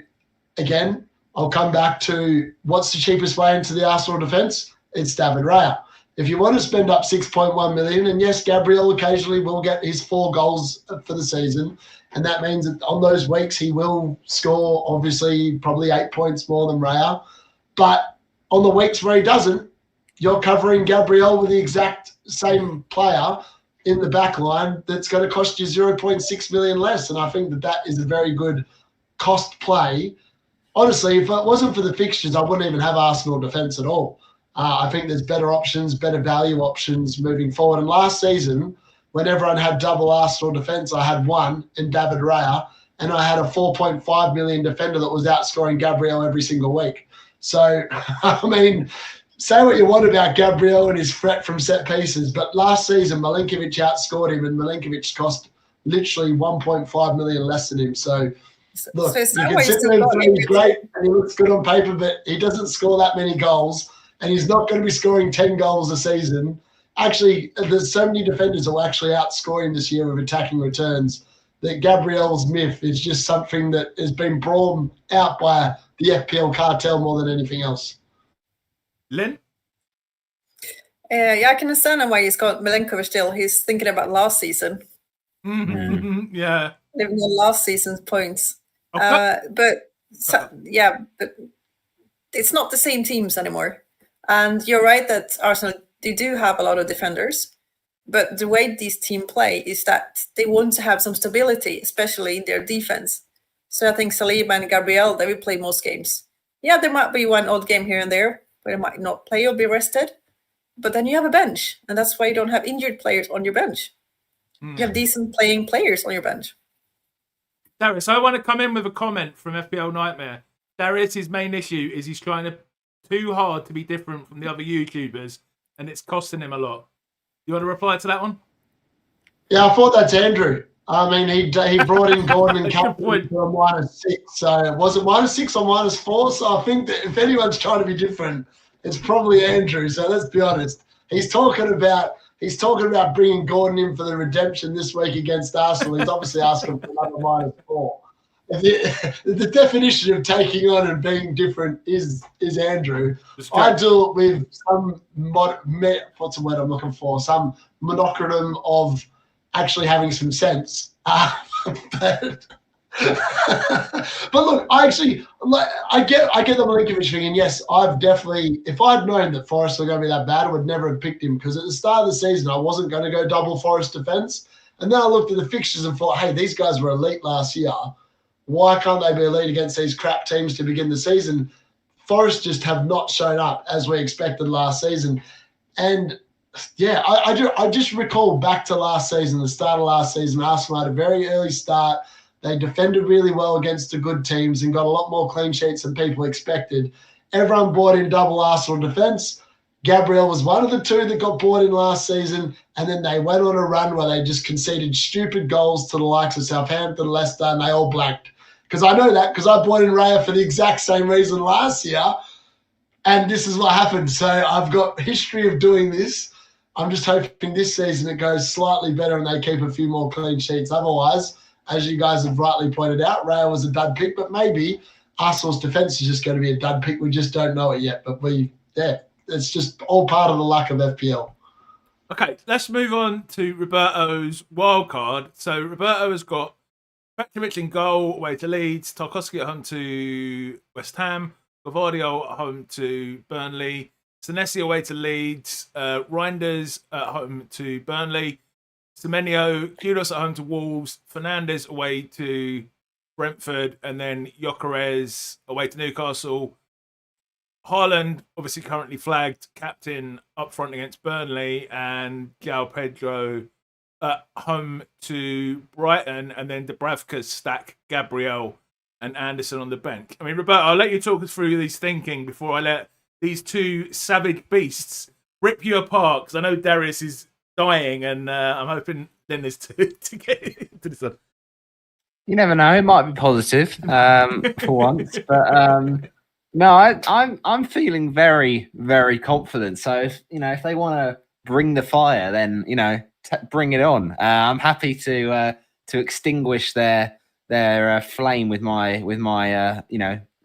again, I'll come back to what's the cheapest way into the Arsenal defence? It's David Raya. If you want to spend up 6.1 million, and yes, Gabriel occasionally will get his 4 goals for the season, and that means that on those weeks he will score, obviously, probably 8 points more than Raya. But on the weeks where he doesn't, you're covering Gabriel with the exact same player in the back line that's going to cost you 0.6 million less. And I think that is a very good cost play. Honestly, if it wasn't for the fixtures, I wouldn't even have Arsenal defence at all. I think there's better options, better value options moving forward. And last season, when everyone had double Arsenal defence, I had one in David Raya, and I had a 4.5 million defender that was outscoring Gabriel every single week. So, I mean, say what you want about Gabriel and his threat from set pieces, but last season Milinkovic outscored him, and Milinkovic cost literally 1.5 million less than him. So, look, you can sit there and say he's great and he looks good on paper, but he doesn't score that many goals, and he's not going to be scoring 10 goals a season. Actually, there's so many defenders who will actually outscore him this year with attacking returns that Gabriel's myth is just something that has been brought out by the FPL cartel more than anything else. Linn? Yeah, I can understand why he's got Milinkovic still. He's thinking about last season. Yeah. Living on last season's points. Okay. But it's not the same teams anymore. And you're right that Arsenal, they do have a lot of defenders. But the way these teams play is that they want to have some stability, especially in their defense. So I think Saliba and Gabriel, they will play most games. Yeah, there might be one odd game here and there where they might not play or be rested. But then you have a bench, and that's why you don't have injured players on your bench. You have decent playing players on your bench. Darius, I want to come in with a comment from FPL Nightmare. Darius's main issue is he's trying too hard to be different from the other YouTubers, and it's costing him a lot. You want to reply to that one? Yeah, I thought that's Andrew. I mean, he brought in Gordon and Good point. Captain for a -6. So was it -6 or -4? So I think that if anyone's trying to be different, it's probably Andrew. So let's be honest. He's talking about bringing Gordon in for the redemption this week against Arsenal. He's obviously asking for another -4. The definition of taking on and being different is Andrew. I do it with some what's the word I'm looking for? Some monochronym of actually having some sense. But look, I get the Milinkovic thing, and yes, I've definitely, if I'd known that Forest were going to be that bad, I would never have picked him, because at the start of the season I wasn't going to go double Forest defence, and then I looked at the fixtures and thought, hey, these guys were elite last year. Why can't they be elite against these crap teams to begin the season? Forest just have not shown up as we expected last season. And yeah, I just recall back to last season, the start of last season, Arsenal had a very early start. They defended really well against the good teams and got a lot more clean sheets than people expected. Everyone bought in double Arsenal defence. Gabriel was one of the two that got bought in last season, and then they went on a run where they just conceded stupid goals to the likes of Southampton, Leicester, and they all blanked. Because I know that, because I bought in Raya for the exact same reason last year, and this is what happened. So I've got history of doing this. I'm just hoping this season it goes slightly better and they keep a few more clean sheets. Otherwise, as you guys have rightly pointed out, Raya was a dud pick, but maybe Arsenal's defence is just going to be a dud pick. We just don't know it yet, but it's just all part of the luck of FPL. Okay, let's move on to Roberto's wildcard. So Roberto has got Petrovic in goal away to Leeds, Tarkowski at home to West Ham, Gavardio at home to Burnley, Senesi away to Leeds, Reinders at home to Burnley, Semenyo, Kudos at home to Wolves, Fernandes away to Brentford, and then Gyökeres away to Newcastle. Haaland, obviously currently flagged captain up front against Burnley, and João Pedro at home to Brighton, and then Dubravka's stack Gabriel and Anderson on the bench. I mean, Roberto, I'll let you talk us through these thinking before I let these two savage beasts rip you apart, because I know Darius is dying, and I'm hoping Linn is to get into this one. You never know; it might be positive for once. But no, I'm feeling very, very confident. So if they want to bring the fire, then bring it on. I'm happy to extinguish their flame with my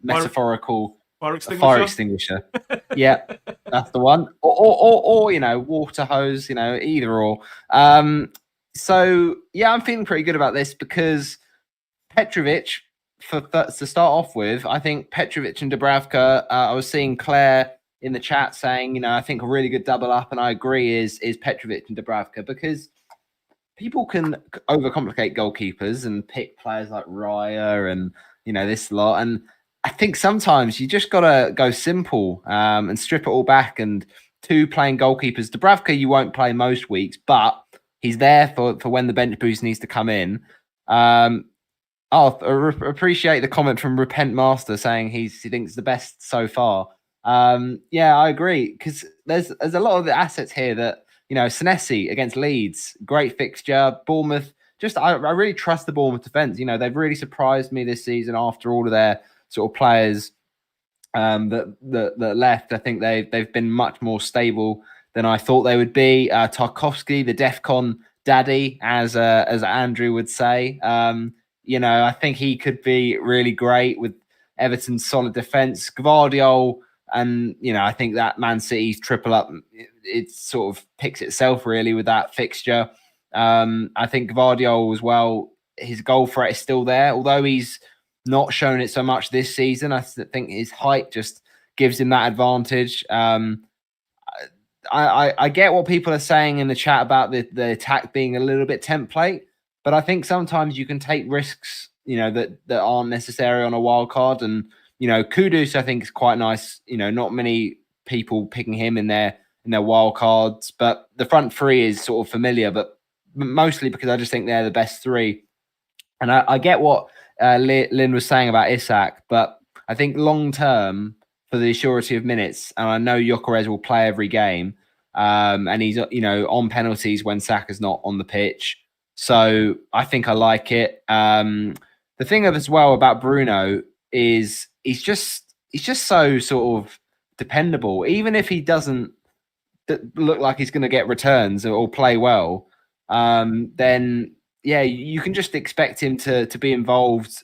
metaphorical fire extinguisher. Yeah, that's the one. Or water hose. Either or. So yeah, I'm feeling pretty good about this, because Petrovic, to start off with, I think Petrovic and Dubravka. I was seeing Claire in the chat saying, I think a really good double up, and I agree, is Petrovic and Dubravka, because people can overcomplicate goalkeepers and pick players like Raya and this lot, and I think sometimes you just gotta go simple and strip it all back. And two playing goalkeepers, Dubravka you won't play most weeks, but he's there for when the bench boost needs to come in. Appreciate the comment from Repent Master saying he thinks the best so far. Yeah, I agree, because there's a lot of the assets here that Senesi against Leeds, great fixture. Bournemouth, I really trust the Bournemouth defence. They've really surprised me this season after all of their sort of players that left. I think they've been much more stable than I thought they would be. Tarkowski, the DEFCON daddy, as Andrew would say. I think he could be really great with Everton's solid defence. Gvardiol, and I think that Man City's triple up, it sort of picks itself really with that fixture. I think Gvardiol as well, his goal threat is still there, although he's not shown it so much this season. I think his height just gives him that advantage. I get what people are saying in the chat about the attack being a little bit template, but I think sometimes you can take risks, that aren't necessary on a wild card. And Kudus, I think, is quite nice. Not many people picking him in their wild cards, but the front three is sort of familiar, but mostly because I just think they're the best three. And I get what Linn was saying about Isak, but I think long term, for the surety of minutes, and I know Gyökeres will play every game, and he's on penalties when Saka's not on the pitch. So I think I like it. The thing as well about Bruno is he's just so sort of dependable. Even if he doesn't look like he's going to get returns or play well, then yeah, you can just expect him to be involved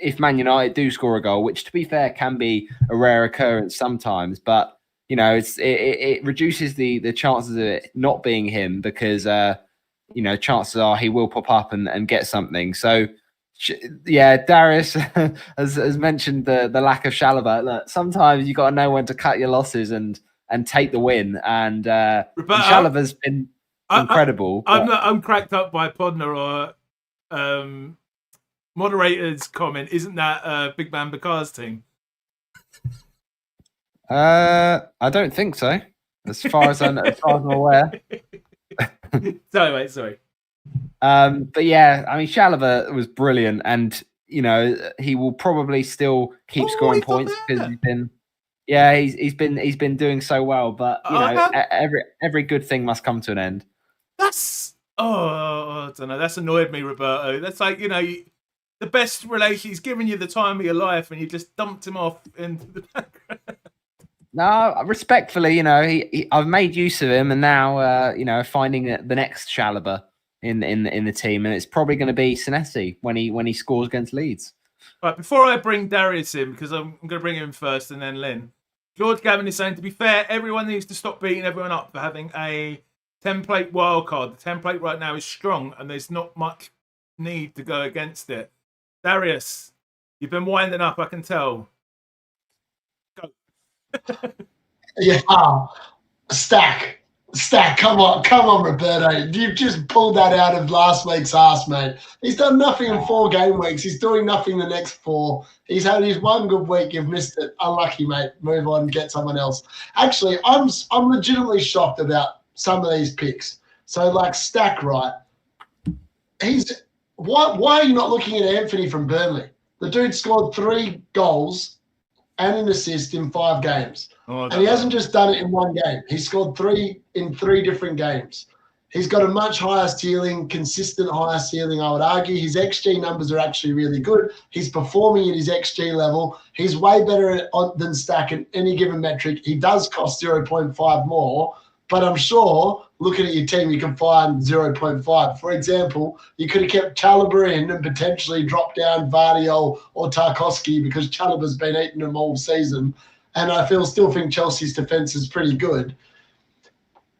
if Man United do score a goal, which to be fair can be a rare occurrence sometimes. But you know, it reduces the chances of it not being him because you know, chances are he will pop up and get something. So. Yeah, Darius has mentioned the lack of Chalobah. Look, sometimes you got to know when to cut your losses and take the win. And Chalobah's been incredible. I'm cracked up by Podner or moderator's comment. Isn't that Big Man Bakar's team? I don't think so. As far as I'm aware. Sorry, mate. Sorry. But yeah, I mean, Chalobah was brilliant, and you know he will probably still keep scoring points because he's been doing so well. But you know, every good thing must come to an end. That's I don't know. That's annoyed me, Roberto. That's like, you know, the best relation. He's giving you the time of your life, and you just dumped him off into the background. No, respectfully, you know, I've made use of him, and now you know, finding the next Chalobah in the team, and it's probably going to be Senesi when he scores against Leeds. Right, before I bring Darius in, because I'm going to bring him first and then Linn. George Gavin is saying, to be fair, everyone needs to stop beating everyone up for having a template wildcard. The template right now is strong, and there's not much need to go against it. Darius, you've been winding up, I can tell. Go. Yeah, Stack, come on, Roberto. You've just pulled that out of last week's ass, mate. He's done nothing in 4 game weeks. He's doing nothing the next 4. He's had his one good week. You've missed it. Unlucky, mate. Move on, get someone else. Actually, I'm legitimately shocked about some of these picks. So, like Stack, right? Why are you not looking at Anthony from Burnley? The dude scored 3 goals and an assist in 5 games. And he hasn't just done it in 1 game. He scored 3 in 3 different games. He's got a much higher ceiling, consistent higher ceiling, I would argue. His XG numbers are actually really good. He's performing at his XG level. He's way better than Stack at any given metric. He does cost 0.5 more, but I'm sure looking at your team, you can find 0.5. For example, you could have kept Chalobah in and potentially dropped down Vardy or Tarkowski because Chalobah's been eating them all season. And I still think Chelsea's defence is pretty good.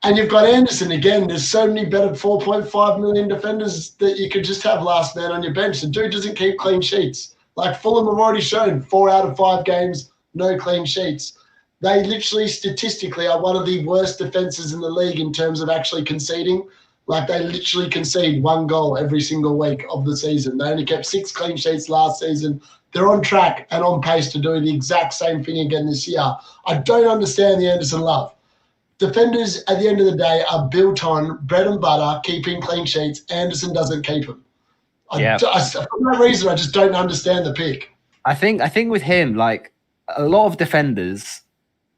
And you've got Anderson again. There's so many better 4.5 million defenders that you could just have last man on your bench. The dude doesn't keep clean sheets. Like Fulham have already shown 4 out of 5 games, no clean sheets. They literally statistically are one of the worst defences in the league in terms of actually conceding. Like they literally concede 1 goal every single week of the season. They only kept 6 clean sheets last season. They're on track and on pace to do the exact same thing again this year. I don't understand the Anderson love. Defenders, at the end of the day, are built on bread and butter, keeping clean sheets. Anderson doesn't keep them. For that reason, I just don't understand the pick. I think with him, like a lot of defenders,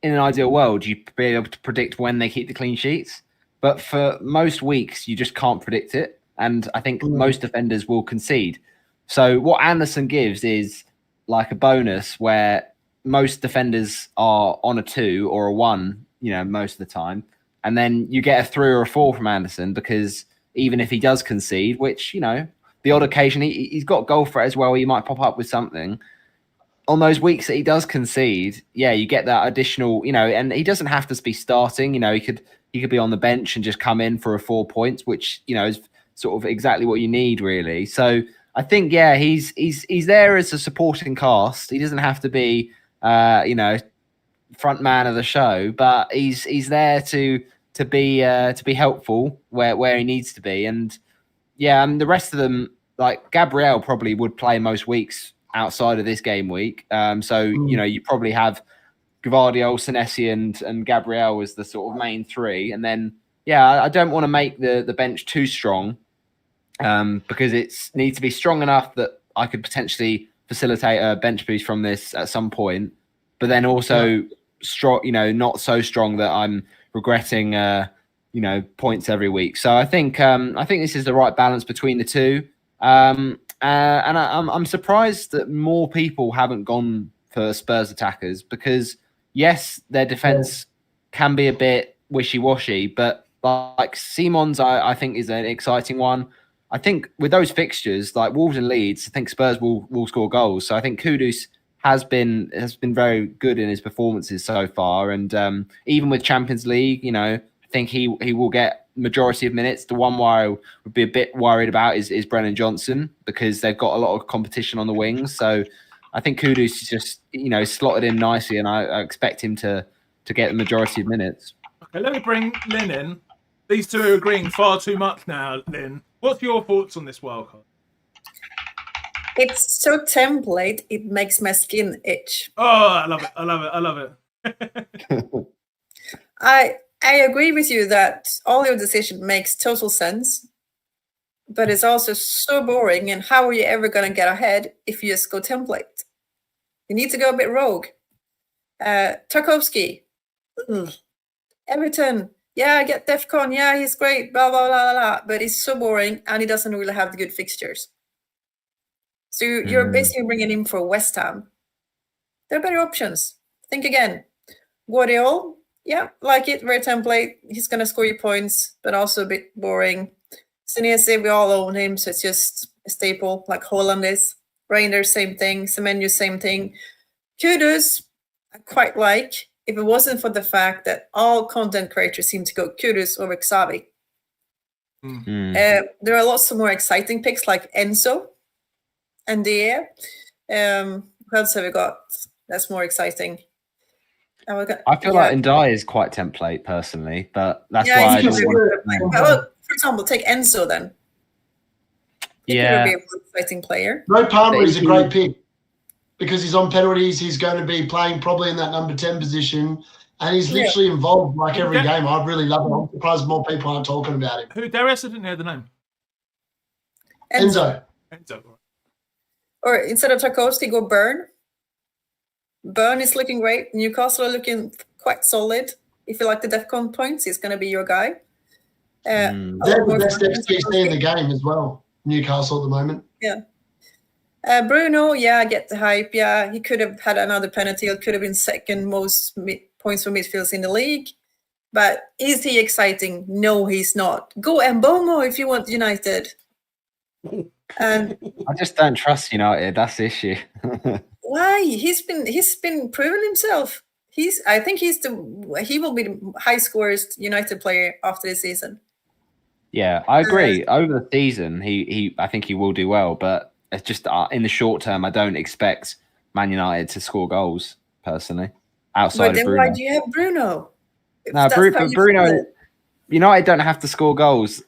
in an ideal world, you'd be able to predict when they keep the clean sheets. But for most weeks, you just can't predict it. And I think most defenders will concede. So what Anderson gives is like a bonus where most defenders are on a 2 or a 1, you know, most of the time. And then you get a 3 or a 4 from Anderson because even if he does concede, which, you know, the odd occasion, he's got goal threat as well. He might pop up with something. On those weeks that he does concede, yeah, you get that additional, you know, and he doesn't have to be starting. You know, he could be on the bench and just come in for a 4 points, which, you know, is sort of exactly what you need, really. So I think, yeah, he's there as a supporting cast. He doesn't have to be, you know, front man of the show, but he's there to be helpful where he needs to be. And yeah, and the rest of them, like Gabriel, probably would play most weeks outside of this game week. So you know, you probably have Gvardiol, Senesi, and Gabriel as the sort of main 3, and then yeah, I don't want to make the bench too strong. Because it needs to be strong enough that I could potentially facilitate a bench boost from this at some point, but then also strong, you know, not so strong that I'm regretting points every week. So I think this is the right balance between the two. And I'm surprised that more people haven't gone for Spurs attackers because yes, their defense can be a bit wishy-washy, but like Simon's, I think is an exciting one. I think with those fixtures like Wolves and Leeds, I think Spurs will score goals. So I think Kudus has been very good in his performances so far, and even with Champions League, I think he will get majority of minutes. The one where I would be a bit worried about is Brennan Johnson because they've got a lot of competition on the wings. So I think Kudus is just slotted in nicely, and I expect him to get the majority of minutes. Okay, let me bring Linn in. These two are agreeing far too much now. Linn, what's your thoughts on this wildcard? It's so template, it makes my skin itch. Oh, I love it. I love it. I love it. I agree with you that all your decision makes total sense, but it's also so boring. And how are you ever going to get ahead if you just go template? You need to go a bit rogue. Tarkovsky, Everton, yeah, get DEFCON, yeah, he's great, blah, blah, blah, blah, but he's so boring and he doesn't really have the good fixtures. So you're basically bringing him for West Ham. There are better options. Think again. Guardiola, yeah, like it, very template. He's going to score you points, but also a bit boring. Senesi, we all own him, so it's just a staple, like Holland is. Rangers, same thing. Semenyo, same thing. Kudus, I quite like, if it wasn't for the fact that all content creators seem to go Kudus over Xavi. There are lots of more exciting picks like Enzo and the who else have we got that's more exciting? I feel like Ndai is quite template personally, but that's why I just for example, take Enzo then. He could be a more exciting player. Ray Palmer is a great pick because he's on penalties. He's going to be playing probably in that number 10 position, and he's literally involved like every game. I really love it. I'm surprised more people aren't talking about him. Who? Darius, I didn't hear the name. Enzo. Enzo. Or instead of Tarkovsky, go Burn. Burn is looking great. Newcastle are looking quite solid. If you like the DEFCON points, he's going to be your guy. They're the best XGC in the game as well, Newcastle at the moment. Yeah. Bruno, I get the hype. Yeah, he could have had another penalty. It could have been second most points for midfielders in the league. But is he exciting? No, he's not. Go Mbomo if you want United. And I just don't trust United. That's the issue. Why? He's been proven himself. I think he will be the high scorest United player after this season. Yeah, I agree. Over the season, I think he will do well, but it's just in the short term, I don't expect Man United to score goals personally. Outside of Bruno. Why do you have Bruno? No, Bruno. United don't have to score goals.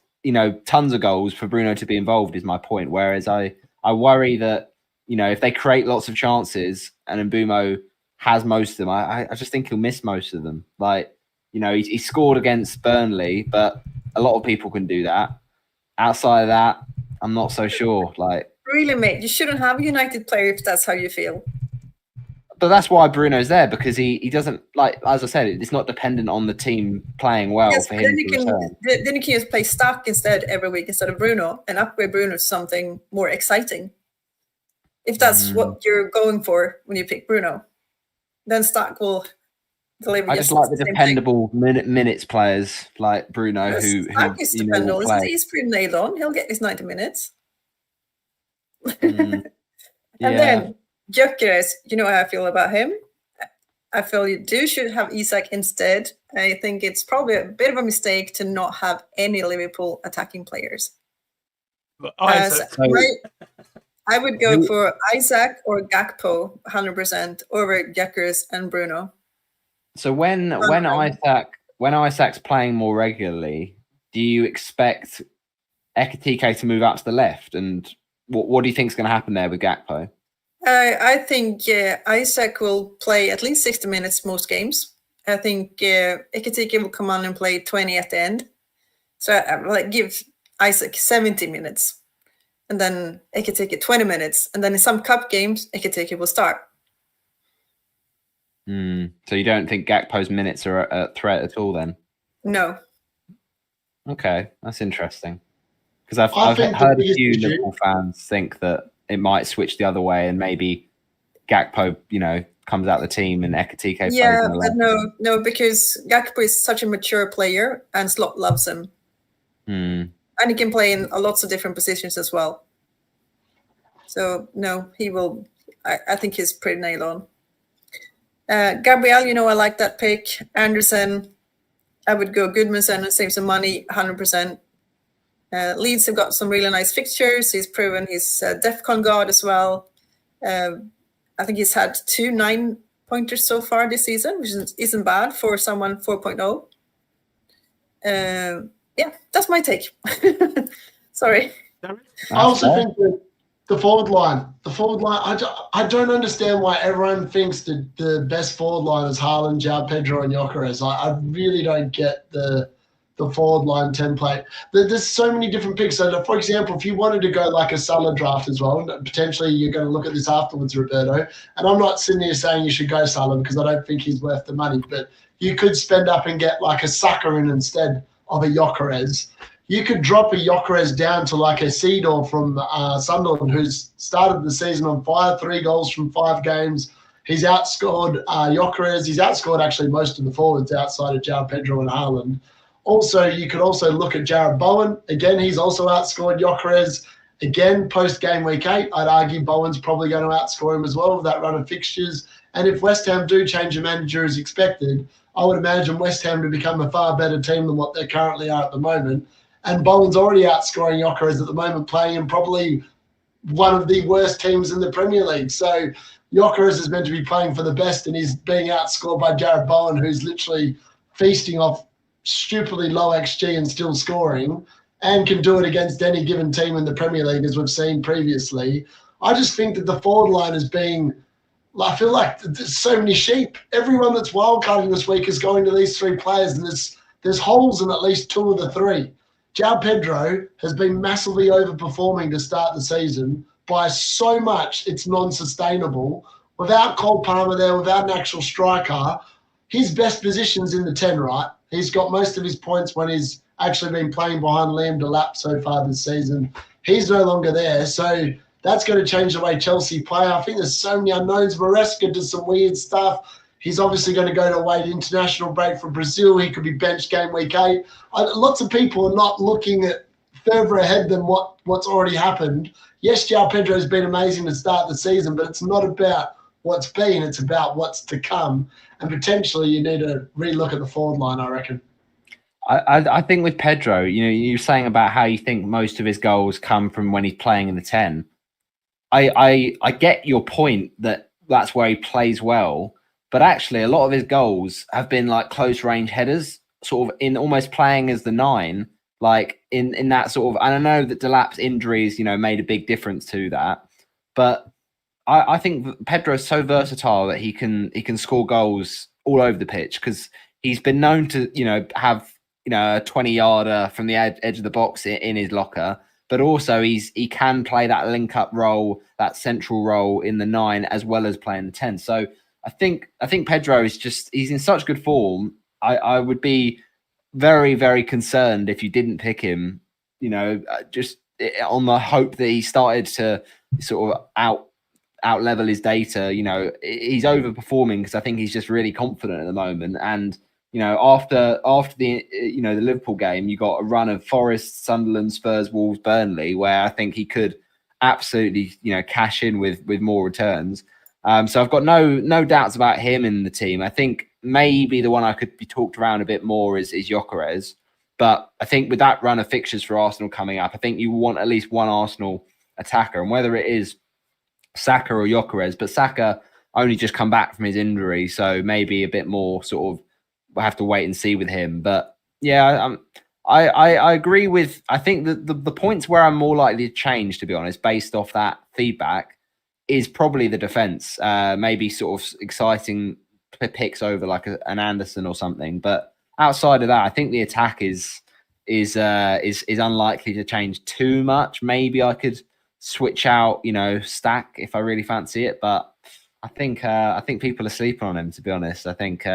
Tons of goals for Bruno to be involved is my point. Whereas I worry that if they create lots of chances and Mbumo has most of them, I just think he'll miss most of them. Like he scored against Burnley, but a lot of people can do that. Outside of that, I'm not so sure. Like, really, mate, you shouldn't have a United player if that's how you feel. But that's why Bruno's there, because he doesn't, like, as I said, it's not dependent on the team playing well for him. Then you can just play Stark instead every week instead of Bruno and upgrade Bruno to something more exciting. If that's what you're going for when you pick Bruno, then Stark will deliver. I just like the dependable minutes players like Bruno, Stark is dependable. He's pretty nailed on. He'll get his 90 minutes. And then Gyökeres, you know how I feel about him. I feel you should have Isak instead. I think it's probably a bit of a mistake to not have any Liverpool attacking players. I would go for Isak or Gakpo 100% over Gyökeres and Bruno. So when Isak's playing more regularly, do you expect Ekitike to move out to the left? And what do you think is going to happen there with Gakpo? I think Isak will play at least 60 minutes most games. I think Ekitike will come on and play 20 at the end. So I will give Isak 70 minutes. And then Ekitike 20 minutes. And then in some cup games, Ekitike will start. So you don't think Gakpo's minutes are a threat at all then? No. Okay, that's interesting. Because I've think the heard a biggest few issue- Liverpool fans think that it might switch the other way, and maybe Gakpo, comes out the team and Ekitike plays in the but left. no, because Gakpo is such a mature player and Slot loves him. And he can play in lots of different positions as well. So no, he will. I think he's pretty nailed on. Gabriel, I like that pick. Anderson, I would go Goodmanson and save some money, 100%. Leeds have got some really nice fixtures. He's proven he's a DEFCON guard as well. I think he's had 2 9-pointers so far this season, which isn't bad for someone 4.0. Yeah, that's my take. Sorry. I also think that the forward line, I don't understand why everyone thinks the best forward line is Haaland, João Pedro, and Gyökeres. I really don't get the forward line template. There's so many different picks. So, for example, if you wanted to go like a Salah draft as well, and potentially you're going to look at this afterwards, Roberto, and I'm not sitting here saying you should go Salah because I don't think he's worth the money, but you could spend up and get like a Saka in instead of a Gyökeres. You could drop a Gyökeres down to like a Seedorf from Sunderland, who's started the season on fire, 3 goals from 5 games. He's outscored Gyökeres. He's outscored actually most of the forwards outside of João Pedro and Haaland. Also, you could also look at Jarrod Bowen. Again, he's also outscored Gyökeres. Again, post-game week 8, I'd argue Bowen's probably going to outscore him as well with that run of fixtures. And if West Ham do change the manager as expected, I would imagine West Ham to become a far better team than what they currently are at the moment. And Bowen's already outscoring Gyökeres at the moment, playing in probably one of the worst teams in the Premier League. So Gyökeres is meant to be playing for the best, and he's being outscored by Jarrod Bowen, who's literally feasting off stupidly low XG and still scoring, and can do it against any given team in the Premier League, as we've seen previously. I just think that the forward line is being, I feel like there's so many sheep. Everyone that's wildcarding this week is going to these 3 players, and there's holes in at least 2 of the 3. João Pedro has been massively overperforming to start the season by so much it's non-sustainable. Without Cole Palmer there, without an actual striker, his best position's in the 10, right? He's got most of his points when he's actually been playing behind Liam Delap so far this season. He's no longer there, so that's going to change the way Chelsea play. I think there's so many unknowns. Maresca does some weird stuff. He's obviously going to go to a late international break for Brazil. He could be benched game week 8. Lots of people are not looking at further ahead than what's already happened. Yes, João Pedro has been amazing to start the season, but it's not about what's been, it's about what's to come. And potentially you need to relook at the forward line, I reckon. I think with Pedro, you're saying about how you think most of his goals come from when he's playing in the 10. I get your point that that's where he plays well. But actually, a lot of his goals have been like close range headers, sort of in almost playing as the 9, like in that sort of. And I know that Delap's injuries, made a big difference to that. But I think Pedro's so versatile that he can score goals all over the pitch, because he's been known to have a 20-yarder from the edge of the box in his locker. But also he can play that link up role, that central role in the 9, as well as playing the 10. So I think Pedro is he's in such good form. I would be very, very concerned if you didn't pick him, just on the hope that he started to sort of out level his data. He's overperforming because I think he's just really confident at the moment. And, after the, the Liverpool game, you got a run of Forest, Sunderland, Spurs, Wolves, Burnley, where I think he could absolutely, cash in with more returns. So I've got no doubts about him in the team. I think maybe the one I could be talked around a bit more is Gyökeres. But I think with that run of fixtures for Arsenal coming up, I think you want at least one Arsenal attacker. And whether it is Saka or Gyökeres, but Saka only just come back from his injury, so maybe a bit more sort of we'll have to wait and see with him. But yeah, I agree with, I think that the points where I'm more likely to change, to be honest, based off that feedback, is probably the defense. Maybe sort of exciting picks over like an Anderson or something. But outside of that, I think the attack is unlikely to change too much. Maybe I could switch out, Stack if I really fancy it. But I think people are sleeping on him, to be honest. I think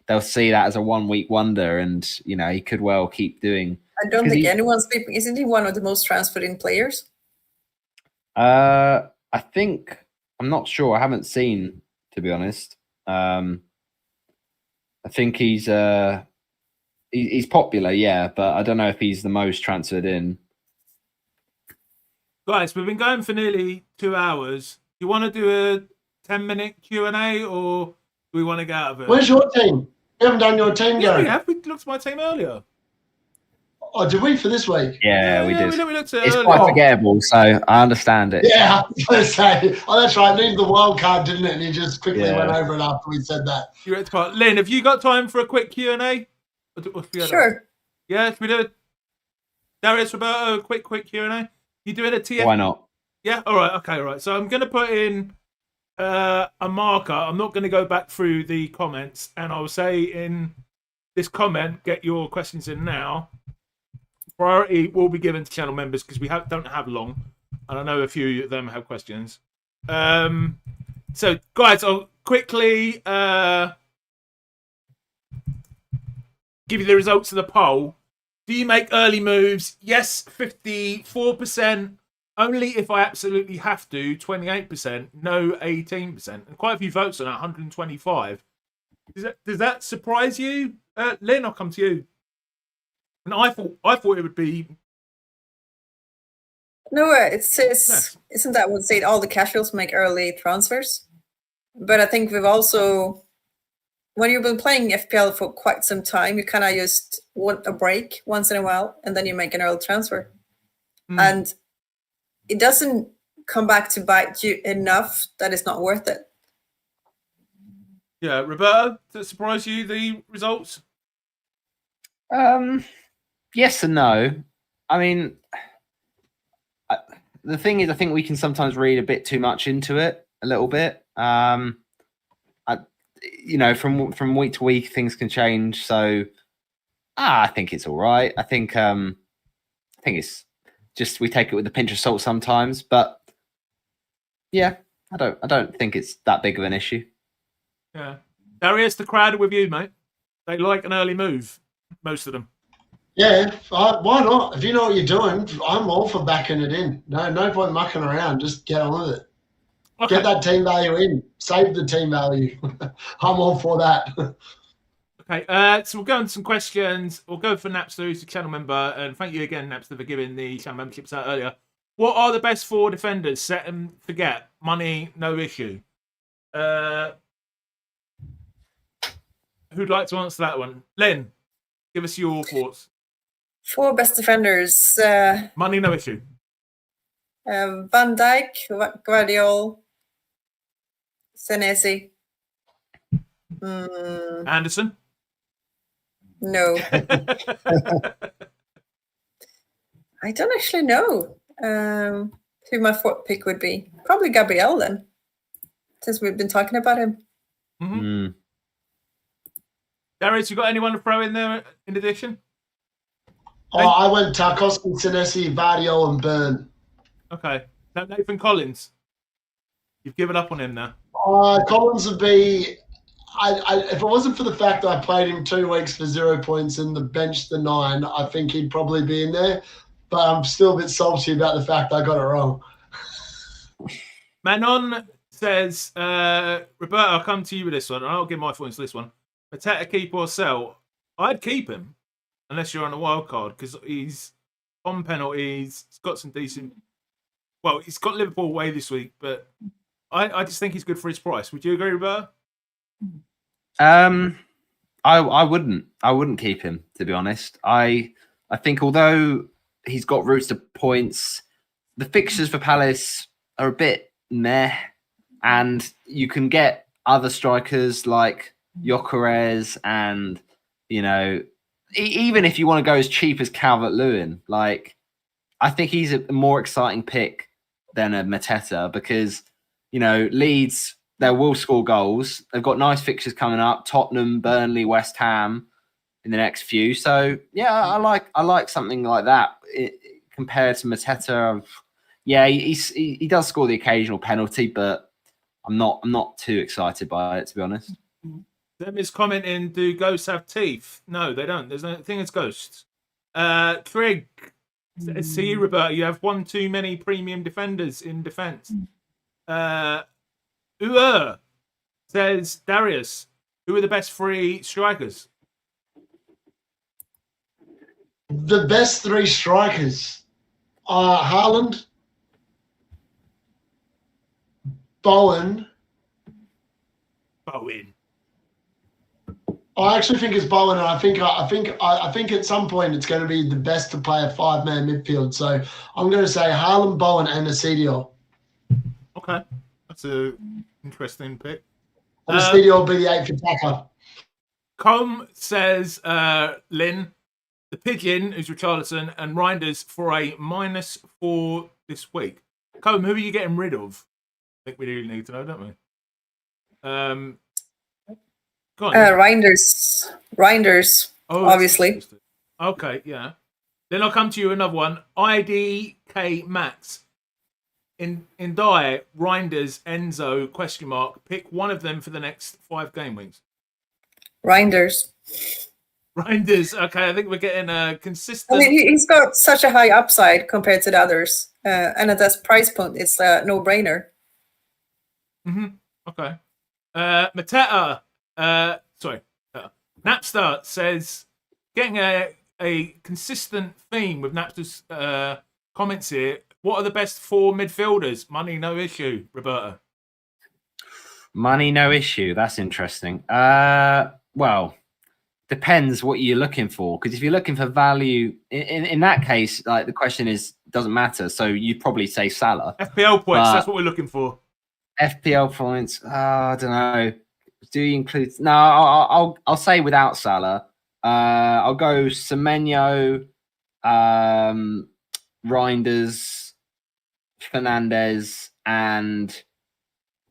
they'll see that as a 1 week wonder, and he could well keep doing I don't think anyone's sleeping. Isn't he one of the most transferred in players? I think, I'm not sure. I haven't seen, to be honest. I think he's popular, yeah, but I don't know if he's the most transferred in. Guys, we've been going for nearly 2 hours. Do you want to do a 10-minute Q&A, or do we want to get out of it? Where's your team? You haven't done your team, Yeah, Gary. we have. We looked at my team earlier. Oh, did we for this week? Yeah, we did. We looked at it It's earlier. quite forgettable, so I understand it. Yeah, I was going to say. Oh, that's right. Leave the wild card, didn't it? And you just quickly Yeah. went over it after we said that. You're at the part. Linn, have you got time for a quick Q&A? Sure. Yeah, should we do it? Darius, Roberto, quick Q&A. You doing a TF? Why not? Yeah, all right, okay, all right. So I'm going to put in a marker. I'm not going to go back through the comments, and I'll say in this comment, get your questions in now. Priority will be given to channel members because we don't have long, and I know a few of them have questions. So, guys, I'll quickly give you the results of the poll. Do you make early moves? Yes, 54%. Only if I absolutely have to, 28%. No, 18%. And quite a few votes on that, 125. Does that surprise you? Linn, I'll come to you. And I thought it would be... No, isn't that what said all the casuals make early transfers? But I think we've also, when you've been playing FPL for quite some time, you kind of just want a break once in a while, and then you make an early transfer. And it doesn't come back to bite you enough that it's not worth it. Yeah, Roberto, does it surprise you, the results? Yes and no. I mean, the thing is, I think we can sometimes read a bit too much into it, a little bit. From week to week, things can change. So, I think it's all right. I think it's just we take it with a pinch of salt sometimes. But yeah, I don't think it's that big of an issue. Yeah, Darius, the crowd are with you, mate. They like an early move, most of them. Yeah, why not? If you know what you're doing, I'm all for backing it in. No point mucking around. Just get on with it. Okay. Get that team value in. Save the team value. I'm all for that. Okay, so we'll go on some questions. We'll go for Napster, who's a channel member. And thank you again, Napster, for giving the channel memberships out earlier. What are the best 4 defenders? Set and forget. Money, no issue. Who'd like to answer that one? Linn, give us your thoughts. 4 best defenders. Money, no issue. Van Dijk, Guardiola, Senesi. Anderson? No. I don't actually know who my 4th pick would be. Probably Gabriel then, since we've been talking about him. Mm-hmm. Darius, you got anyone to throw in there in addition? I went Tarkowski, Senesi, Vardio, and Byrne. Okay. Now Nathan Collins. You've given up on him now. Collins would be... if it wasn't for the fact that I played him 2 weeks for 0 points and the bench the 9, I think he'd probably be in there. But I'm still a bit salty about the fact I got it wrong. Manon says, Roberto, I'll come to you with this one, and I'll give my points to this one. Mateta, keep or sell? I'd keep him, unless you're on a wild card, because he's on penalties. He's got some decent... Well, he's got Liverpool away this week, but I just think he's good for his price. Would you agree, Roberto? I wouldn't keep him, to be honest. I think although he's got routes to points, the fixtures for Palace are a bit meh, and you can get other strikers like Gyökeres, and even if you want to go as cheap as Calvert-Lewin, I think he's a more exciting pick than a Mateta because Leeds, they will score goals. They've got nice fixtures coming up: Tottenham, Burnley, West Ham in the next few. So yeah, I like something like that compared to Mateta. Yeah, he does score the occasional penalty, but I'm not too excited by it, to be honest. Them is commenting, do ghosts have teeth? No, they don't. There's no thing as ghosts. Trig, see you, Roberto. You have one too many premium defenders in defence. Says Darius, who are the best 3 strikers? The best 3 strikers are Haaland, Bowen. I actually think it's Bowen, and I think at some point it's going to be the best to play a 5-man midfield. So I'm going to say Haaland, Bowen, and Acedio. Okay, that's a interesting pick. And Acedio will be the 8th attacker. Com says Linn, the Pigeon, who's Richarlison, and Reinders for a -4 this week. Com, who are you getting rid of? I think we really need to know, don't we? Go on. Reinders, obviously. Okay, yeah. Then I'll come to you another one. IDK Max. In Die, Reinders, Enzo, ? Pick one of them for the next 5 game weeks. Reinders. Okay, I think we're getting a consistent. I mean, he's got such a high upside compared to the others, and at that price point, it's a no-brainer. Okay. Mateta, Napster says, getting a consistent theme with Napster's comments here. What are the best 4 midfielders? Money, no issue, Roberto. Money, no issue. That's interesting. Well, depends what you're looking for. Because if you're looking for value, in that case, like the question is, doesn't matter. So you'd probably say Salah. FPL points. That's what we're looking for. FPL points. I don't know. Do you include? No, I'll say without Salah. I'll go Semenyo, Reinders, Fernandez, and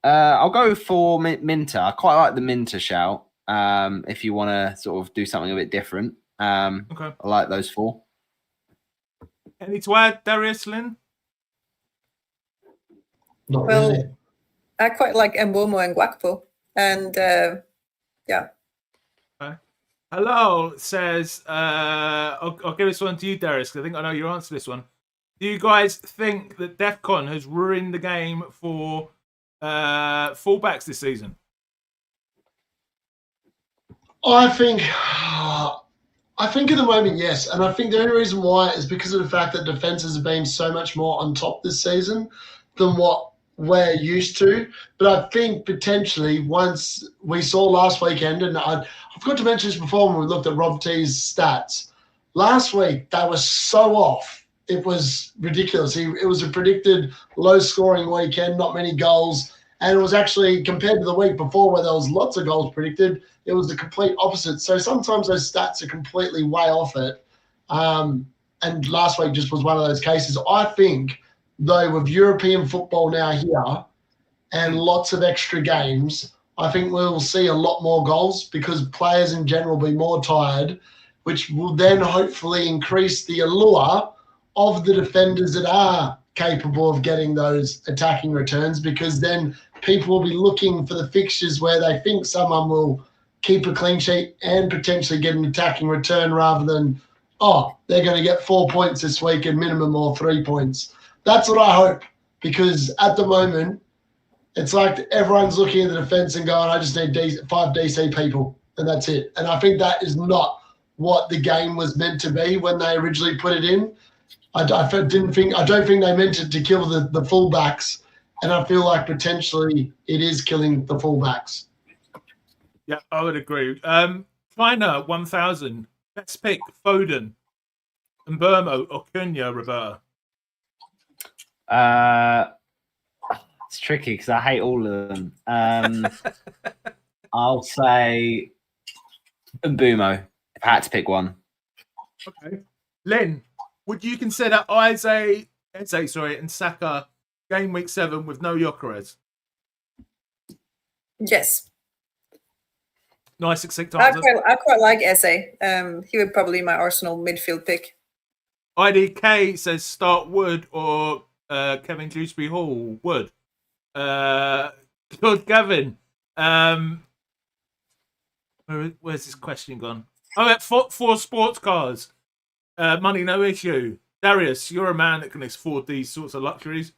I'll go for Minter. I quite like the Minter shout. If you want to sort of do something a bit different. Okay. I like those 4. Any to add, Darius, Linn? Not really. I quite like Mbomo and Gakpo. And yeah. Okay. Hello says, I'll give this one to you, Darius, because I think I know your answer to this one. Do you guys think that DEFCON has ruined the game for fullbacks this season? I think at the moment, yes. And I think the only reason why is because of the fact that defenses have been so much more on top this season than what we're used to. But I think potentially once we saw last weekend, and I forgot to mention this before when we looked at Rob T's stats, last week they were so off. It was ridiculous. It was a predicted low-scoring weekend, not many goals. And it was actually, compared to the week before where there was lots of goals predicted, it was the complete opposite. So sometimes those stats are completely way off it. And last week just was one of those cases. I think, though, with European football now here and lots of extra games, I think we'll see a lot more goals because players in general will be more tired, which will then hopefully increase the allure of the defenders that are capable of getting those attacking returns, because then people will be looking for the fixtures where they think someone will keep a clean sheet and potentially get an attacking return rather than, they're going to get 4 points this week and minimum or 3 points. That's what I hope, because at the moment, it's like everyone's looking at the defense and going, I just need 5 DC people, and that's it. And I think that is not what the game was meant to be when they originally put it in. I don't think they meant it to kill the fullbacks, and I feel like potentially it is killing the fullbacks. Yeah, I would agree. China 1000, best pick Foden, and Burmo or Cunha, Roberto. It's tricky because I hate all of them. I'll say Mbumo if I had to pick one. Okay. Linn, would you consider Eze and Saka game week 7 with no Gyökeres? Yes. Nice succinct answer. I quite like Eze. He would probably be my Arsenal midfield pick. IDK says start Wood or Kevin Dewsbury Hall. Wood. Good Gavin. Where's this question gone? Oh, for sports cars. money no issue. Darius, you're a man that can afford these sorts of luxuries.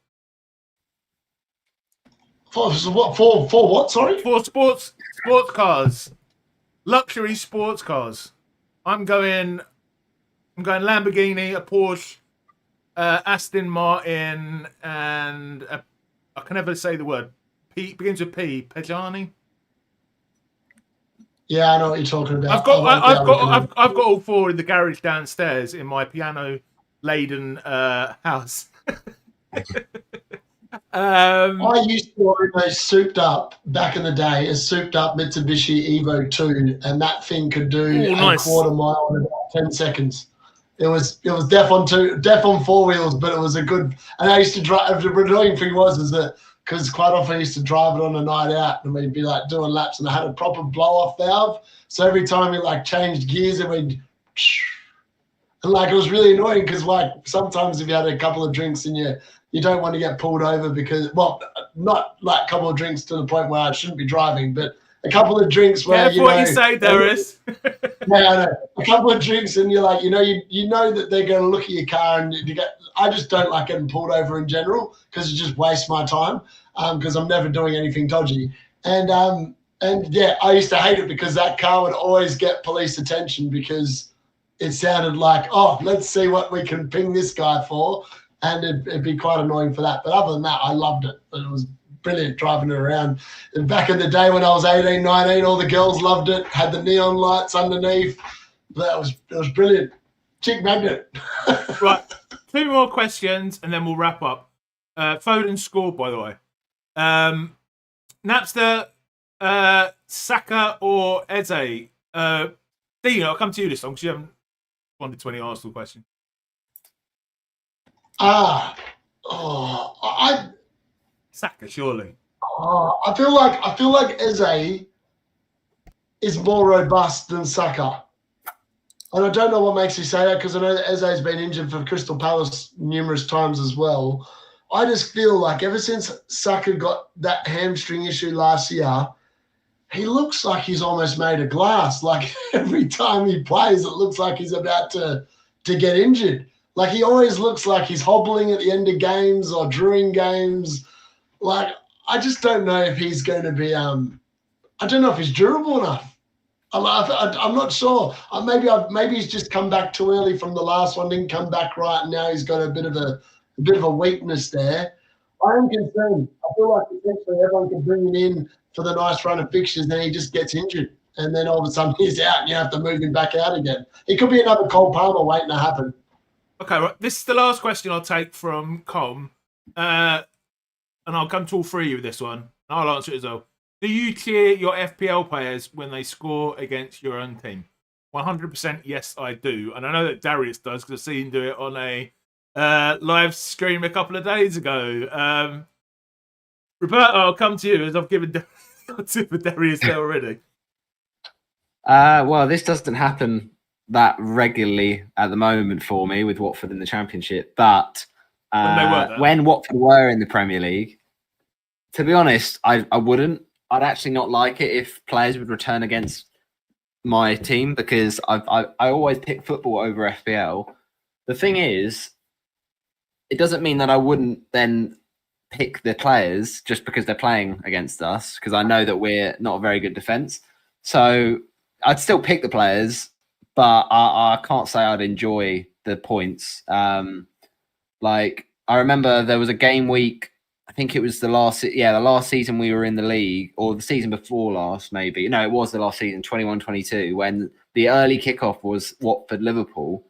For what? Sorry. For sports cars, luxury sports cars. I'm going Lamborghini, a Porsche, Aston Martin, and I can never say the word. Begins with P. Pejani. Yeah, I know what you're talking about. I've got all four in the garage downstairs in my piano laden house. I used to own a souped up back in the day, a souped up Mitsubishi Evo 2, and that thing could do a quarter mile in about 10 seconds. It was deaf on four wheels, but it was a good. And I used to drive. The annoying thing was that because quite often I used to drive it on a night out, and we'd be like doing laps, and I had a proper blow off valve. So every time we like changed gears, it went. And like it was really annoying because like sometimes if you had a couple of drinks and you don't want to get pulled over because not like a couple of drinks to the point where I shouldn't be driving, but a couple of drinks where what you say, Darius. Yeah, a couple of drinks and you're like, you know that they're going to look at your car and I just don't like getting pulled over in general because it just wastes my time because I'm never doing anything dodgy. And yeah, I used to hate it because that car would always get police attention because it sounded like, oh, let's see what we can ping this guy for. And it'd be quite annoying for that. But other than that, I loved it. It was brilliant driving it around. And back in the day when I was 18, 19, all the girls loved it. Had the neon lights underneath. It was brilliant. Chick magnet. Right. 2 more questions and then we'll wrap up. Foden scored, by the way. Napster, Saka or Eze? Dean, I'll come to you this time because you haven't responded to any Arsenal question. Saka, surely. I feel like Eze is more robust than Saka. And I don't know what makes you say that because I know that Eze's been injured for Crystal Palace numerous times as well. I just feel like ever since Saka got that hamstring issue last year, he looks like he's almost made of glass. Like every time he plays, it looks like he's about to get injured. Like he always looks like he's hobbling at the end of games or during games. Like I just don't know if he's going to be. I don't know if he's durable enough. I'm not sure. Maybe he's just come back too early from the last one. Didn't come back right, and now he's got a bit of a weakness there. I am concerned. I feel like potentially everyone can bring him in for the nice run of fixtures, then he just gets injured, and then all of a sudden he's out, and you have to move him back out again. It could be another Cole Palmer waiting to happen. Okay, right. This is the last question I'll take from Com, and I'll come to all three of you with this one. I'll answer it as well. Do you cheer your FPL players when they score against your own team? 100% yes, I do. And I know that Darius does because I've seen him do it on a live stream a couple of days ago. Roberto, I'll come to you as I've given Darius there already. Well, this doesn't happen that regularly at the moment for me with Watford in the Championship, but when Watford were in the Premier League, to be honest, I wouldn't. I'd actually not like it if players would return against my team because I always pick football over FPL. The thing is, it doesn't mean that I wouldn't then pick the players just because they're playing against us because I know that we're not a very good defence. So I'd still pick the players, but I can't say I'd enjoy the points. Like I remember there was a game week. I think it was the last season we were in the league, or the season before last, maybe. No, it was the last season, 21-22, when the early kickoff was Watford-Liverpool,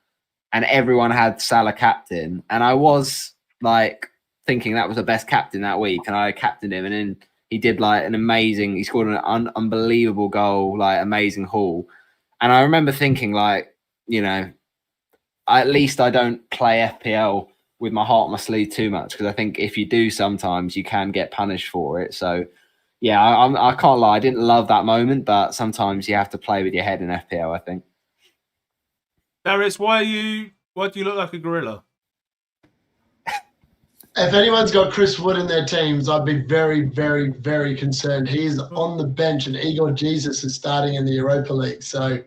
and everyone had Salah captain. And I was like thinking that was the best captain that week, and I captained him, and then he did like he scored an unbelievable goal, like amazing haul. And I remember thinking like, at least I don't play FPL with my heart on my sleeve too much because I think if you do sometimes you can get punished for it. So yeah, I can't lie. I didn't love that moment, but sometimes you have to play with your head in FPL, I think. Darius, why do you look like a gorilla? If anyone's got Chris Wood in their teams, I'd be very, very, very concerned. He's on the bench and Igor Jesus is starting in the Europa League. So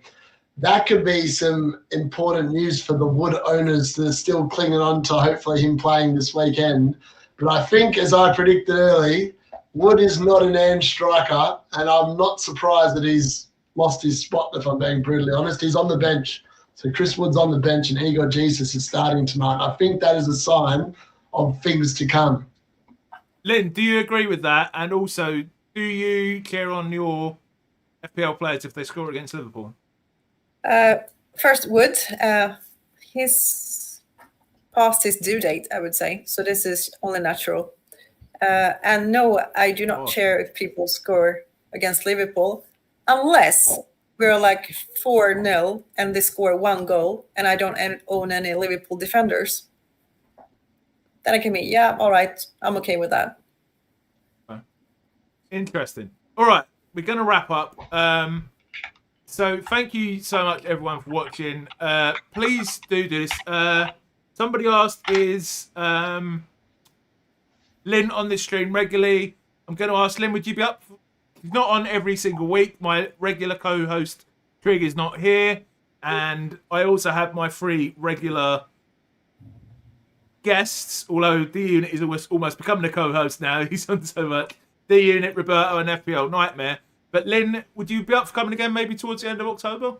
that could be some important news for the Wood owners that are still clinging on to hopefully him playing this weekend. But I think, as I predicted early, Wood is not an end striker, and I'm not surprised that he's lost his spot, if I'm being brutally honest. He's on the bench. So Chris Wood's on the bench and Igor Jesus is starting tonight. I think that is a sign of things to come. Linn, do you agree with that? And also, do you cheer on your FPL players if they score against Liverpool? First, Wood. He's past his due date, I would say. So this is only natural. And no, I do not cheer if people score against Liverpool, unless we're like 4-0 and they score 1 goal and I don't own any Liverpool defenders. Then I can be, yeah, all right, I'm okay with that. Interesting. All right, we're going to wrap up. So thank you so much, everyone, for watching. Please do this. Somebody asked, is Linn on this stream regularly? I'm going to ask Linn, would you be up? He's not on every single week. My regular co-host, Trig, is not here. And I also have my 3 regular guests, although D-Unit is almost becoming a co-host now. He's on so much. D-Unit, Roberto, and FPL Nightmare. But Linn, would you be up for coming again maybe towards the end of October?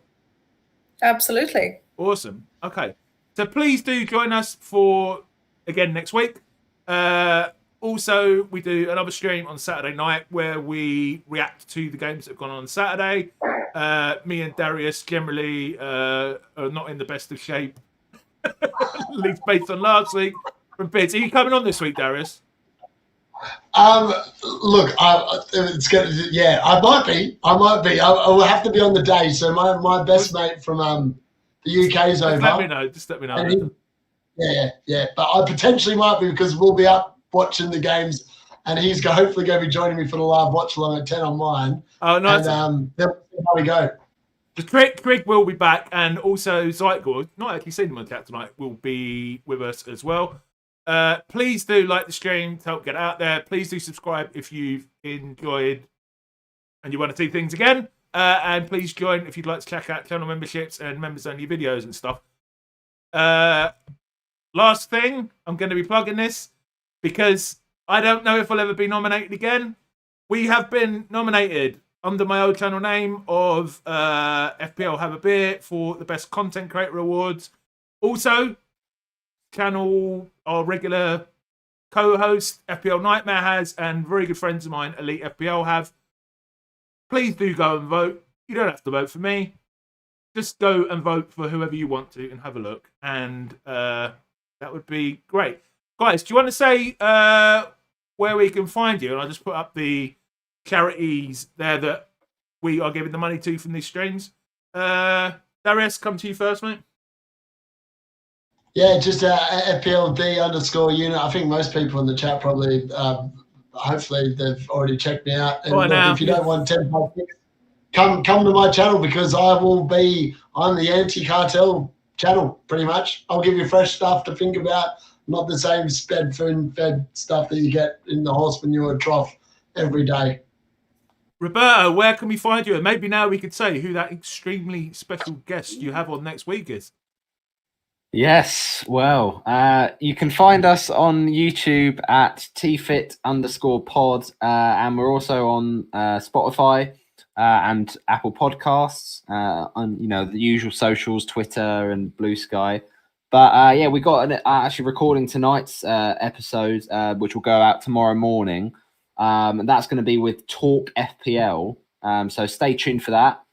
Absolutely. Awesome. Okay. So please do join us for, again, next week. Also, we do another stream on Saturday night where we react to the games that have gone on Saturday. Me and Darius generally are not in the best of shape, at least based on last week. From Bids. Are you coming on this week, Darius? Look, it's gonna. Yeah, I might be. I will have to be on the day. So my best mate from the UK is over. Just let me know. Yeah. But I potentially might be because we'll be up watching the games, and he's hopefully going to be joining me for the live watch along at 10 on mine. Oh, nice. And then we'll see how we go. The Trig will be back, and also Zeitgord, not actually seen him on chat tonight, will be with us as well. Please do like the stream to help get out there. Please do subscribe if you've enjoyed and you want to see things again. And please join if you'd like to check out channel memberships and members-only videos and stuff. Last thing, I'm going to be plugging this because I don't know if I'll ever be nominated again. We have been nominated under my old channel name of FPL Have a Beer for the Best Content Creator Awards. Also, channel, our regular co-host, FPL Nightmare has, and very good friends of mine, Elite FPL, have. Please do go and vote. You don't have to vote for me. Just go and vote for whoever you want to and have a look. And that would be great. Guys, do you want to say where we can find you? And I'll just put up the charities there that we are giving the money to from these streams. Darius, come to you first, mate. Yeah, just FPL D-Unit. I think most people in the chat probably, hopefully, they've already checked me out. And look, if you don't want 10 picks, come to my channel because I'm the anti-cartel channel, pretty much. I'll give you fresh stuff to think about, not the same fed stuff that you get in the horse manure trough every day. Roberto, where can we find you? And maybe now we could say who that extremely special guest you have on next week is. Yes, well, you can find us on YouTube at tfit_pod, and we're also on Spotify and Apple Podcasts, on the usual socials, Twitter and Blue Sky. But yeah, we got actually recording tonight's episode, which will go out tomorrow morning, and that's going to be with Talk FPL. So stay tuned for that.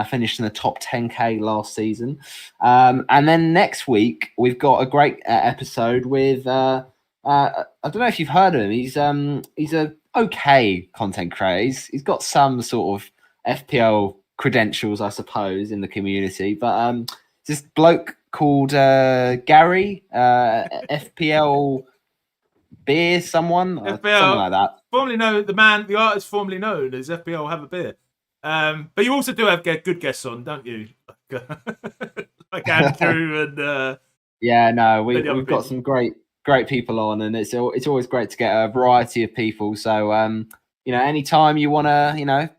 Finished in the top 10K last season. And then next week, we've got a great episode with, I don't know if you've heard of him. He's a okay content creator. He's got some sort of FPL credentials, I suppose, in the community. But this bloke called Gary, FPL Beer, something like that. Formerly known, the artist formerly known as FPL Have a Beer. But you also do have good guests on, don't you? Like Andrew and yeah, no, we've got some great people on, and it's always great to get a variety of people. So anytime you want to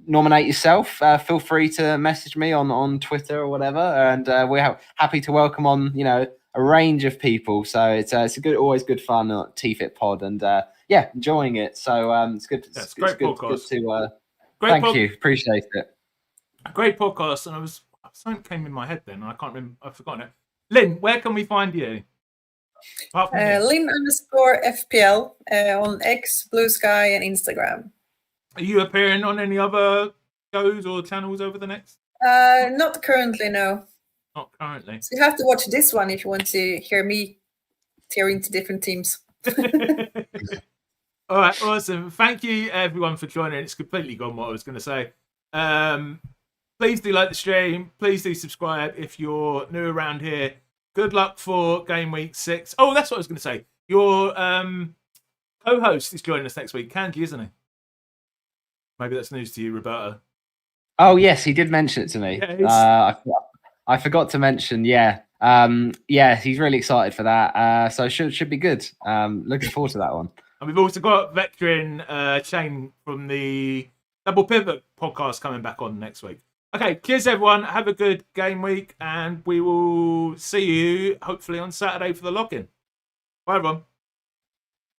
nominate yourself, feel free to message me on Twitter or whatever, and we're happy to welcome on a range of people. So it's always good fun at TFIT Pod, and enjoying it. So it's good. That's great podcast. Good to thank you, appreciate it. Great podcast, and something came in my head then. I can't remember. I've forgotten it. Linn, where can we find you? Linn_FPL on X, Blue Sky, and Instagram. Are you appearing on any other shows or channels over the next? Not currently, no. Not currently. So you have to watch this one if you want to hear me tear into different teams. All right, awesome. Thank you, everyone, for joining. It's completely gone what I was going to say. Please do like the stream. Please do subscribe if you're new around here. Good luck for Game Week 6. Oh, that's what I was going to say. Your co-host is joining us next week, Kanji, isn't he? Maybe that's news to you, Roberto. Oh, yes, he did mention it to me. Yeah, I forgot to mention, he's really excited for that. So should be good. Looking forward to that one. And we've also got veteran Shane from the Double Pivot podcast coming back on next week. Okay, cheers everyone. Have a good game week, and we will see you hopefully on Saturday for the lock-in. Bye everyone.